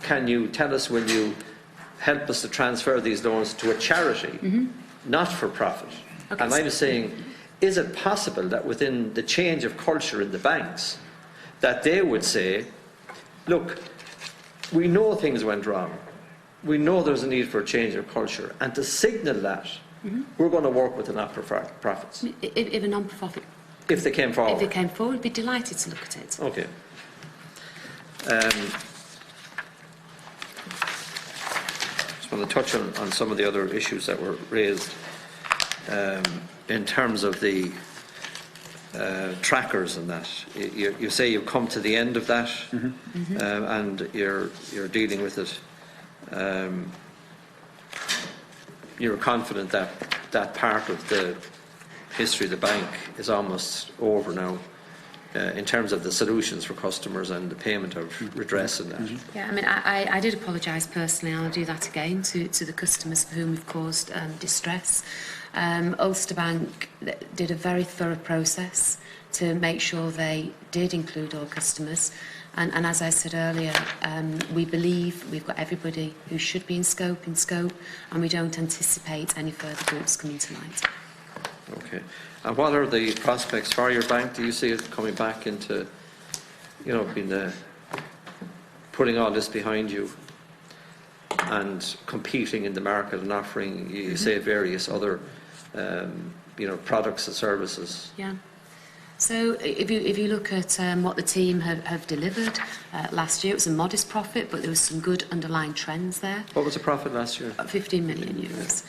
Can you tell us, will you help us to transfer these loans to a charity, not for profit? Okay. And I'm saying, is it possible that within the change of culture in the banks, that they would say, look, we know things went wrong. We know there's a need for a change of culture. And to signal that, we're going to work with the not-for-profits. If a non-profit... If they came forward. If they came forward, we'd be delighted to look at it. Okay. Just want to touch on some of the other issues that were raised in terms of the trackers and that. You say you've come to the end of that, and you're dealing with it. You're confident that that part of the history of the bank is almost over now, in terms of the solutions for customers and the payment of redress and that. Yeah, I mean, I did apologise personally, and I'll do that again to the customers for whom we've caused distress. Ulster Bank did a very thorough process to make sure they did include all customers. And as I said earlier, we believe we've got everybody who should be in scope, and we don't anticipate any further groups coming to light. Okay. And what are the prospects for your bank? Do you see it coming back into, putting all this behind you and competing in the market and offering, you say, various other, products and services? Yeah. So if you look at what the team have delivered last year, it was a modest profit, but there was some good underlying trends there. What was the profit last year? 15 million euros.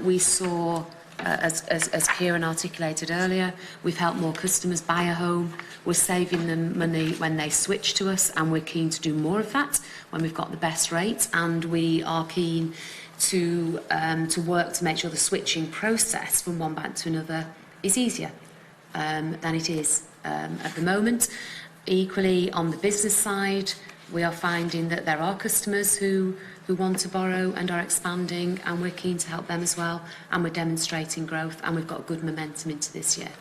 We saw, as Kieran articulated earlier, we've helped more customers buy a home. We're saving them money when they switch to us, and we're keen to do more of that when we've got the best rates, and we are keen to work to make sure the switching process from one bank to another is easier than it is at the moment. Equally, on the business side, we are finding that there are customers who want to borrow and are expanding, and we're keen to help them as well, and we're demonstrating growth, and we've got good momentum into this year.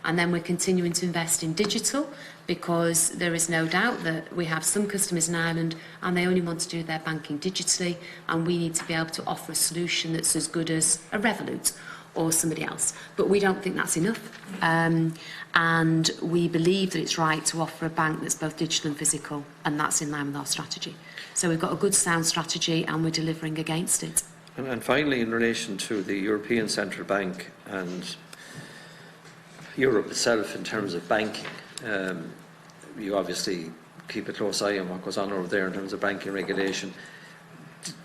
And then we're continuing to invest in digital, because there is no doubt that we have some customers in Ireland and they only want to do their banking digitally, and we need to be able to offer a solution that's as good as a Revolut or somebody else. But we don't think that's enough. And we believe that it's right to offer a bank that's both digital and physical, and that's in line with our strategy. So we've got a good sound strategy, and we're delivering against it. And finally, in relation to the European Central Bank and Europe itself in terms of banking, you obviously keep a close eye on what goes on over there in terms of banking regulation.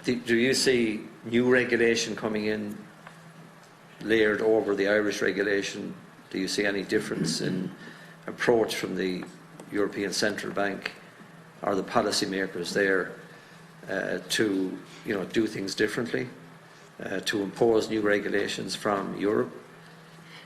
Do you see new regulation coming in layered over the Irish regulation? Do you see any difference in approach from the European Central Bank or the policymakers there to do things differently, to impose new regulations from Europe?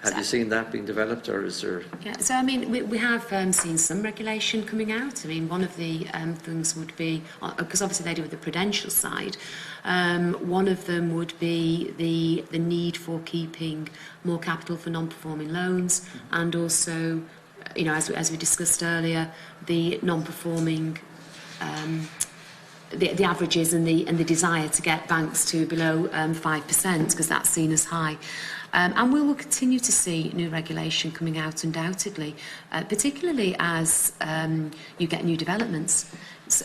Have you seen that being developed, or is there... Yeah, so I mean, we have seen some regulation coming out. I mean, one of the things would be, because obviously they do with the prudential side, one of them would be the need for keeping more capital for non-performing loans, and also, as we discussed earlier, the non-performing, the averages and the desire to get banks to below 5%, because that's seen as high. And we will continue to see new regulation coming out, undoubtedly, particularly as you get new developments.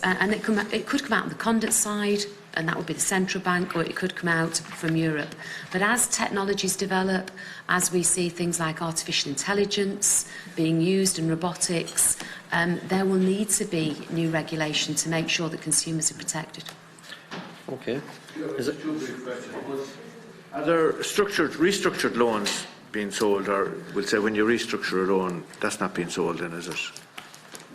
And it could come out on the conduct side, and that would be the central bank, or it could come out from Europe. But as technologies develop, as we see things like artificial intelligence being used and robotics, there will need to be new regulation to make sure that consumers are protected. Okay. Is it... Are there restructured loans being sold, or we'll say when you restructure a loan, that's not being sold then, is it?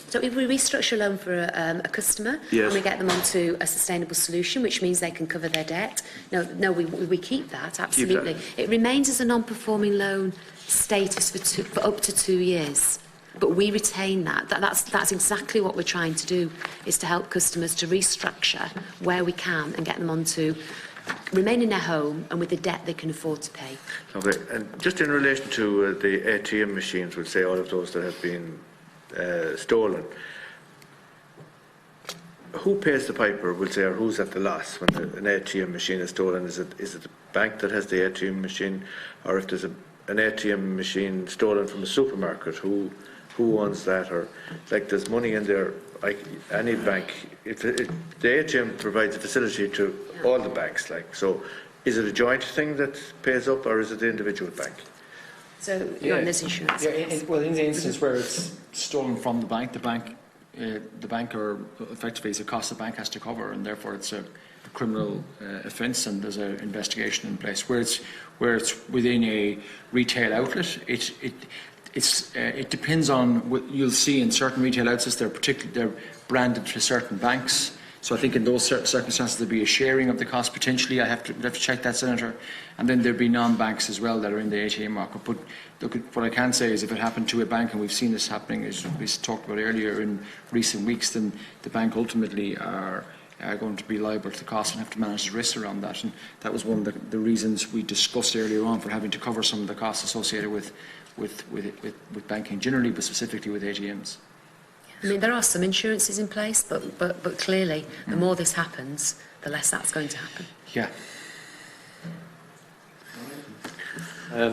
So if we restructure a loan for a customer, yes, and we get them onto a sustainable solution, which means they can cover their debt, no, we keep that, absolutely. It remains as a non-performing loan status for up to 2 years. But we retain that. That's exactly what we're trying to do, is to help customers to restructure where we can and get them onto remain in their home and with the debt they can afford to pay. Okay, and just in relation to the ATM machines, we'll say all of those that have been stolen, who pays the piper, we'll say, or who's at the loss when an ATM machine is stolen? Is it the bank that has the ATM machine, or if there's an ATM machine stolen from a supermarket, who owns that? Or like there's money in there, like any bank, the ATM provides a facility to all the banks, like, so is it a joint thing that pays up, or is it the individual bank? So you're on this insurance. Well, in the instance where it's stolen from the bank or effectively it's a cost the bank has to cover, and therefore it's a criminal offence and there's an investigation in place. Where it's within a retail outlet, it depends on what you'll see in certain retail outlets. They're branded to certain banks. So I think in those certain circumstances there'll be a sharing of the cost potentially. I have to check that, Senator. And then there'll be non-banks as well that are in the ATM market. But look, what I can say is if it happened to a bank, and we've seen this happening, as we talked about earlier in recent weeks, then the bank ultimately are going to be liable to the cost and have to manage the risks around that. And that was one of the reasons we discussed earlier on for having to cover some of the costs associated with banking generally, but specifically with ATMs. I mean, there are some insurances in place, but clearly, the more this happens, the less that's going to happen. Yeah.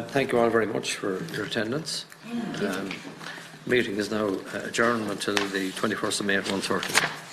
Thank you all very much for your attendance. Meeting is now adjourned until the 21st of May at 1:30.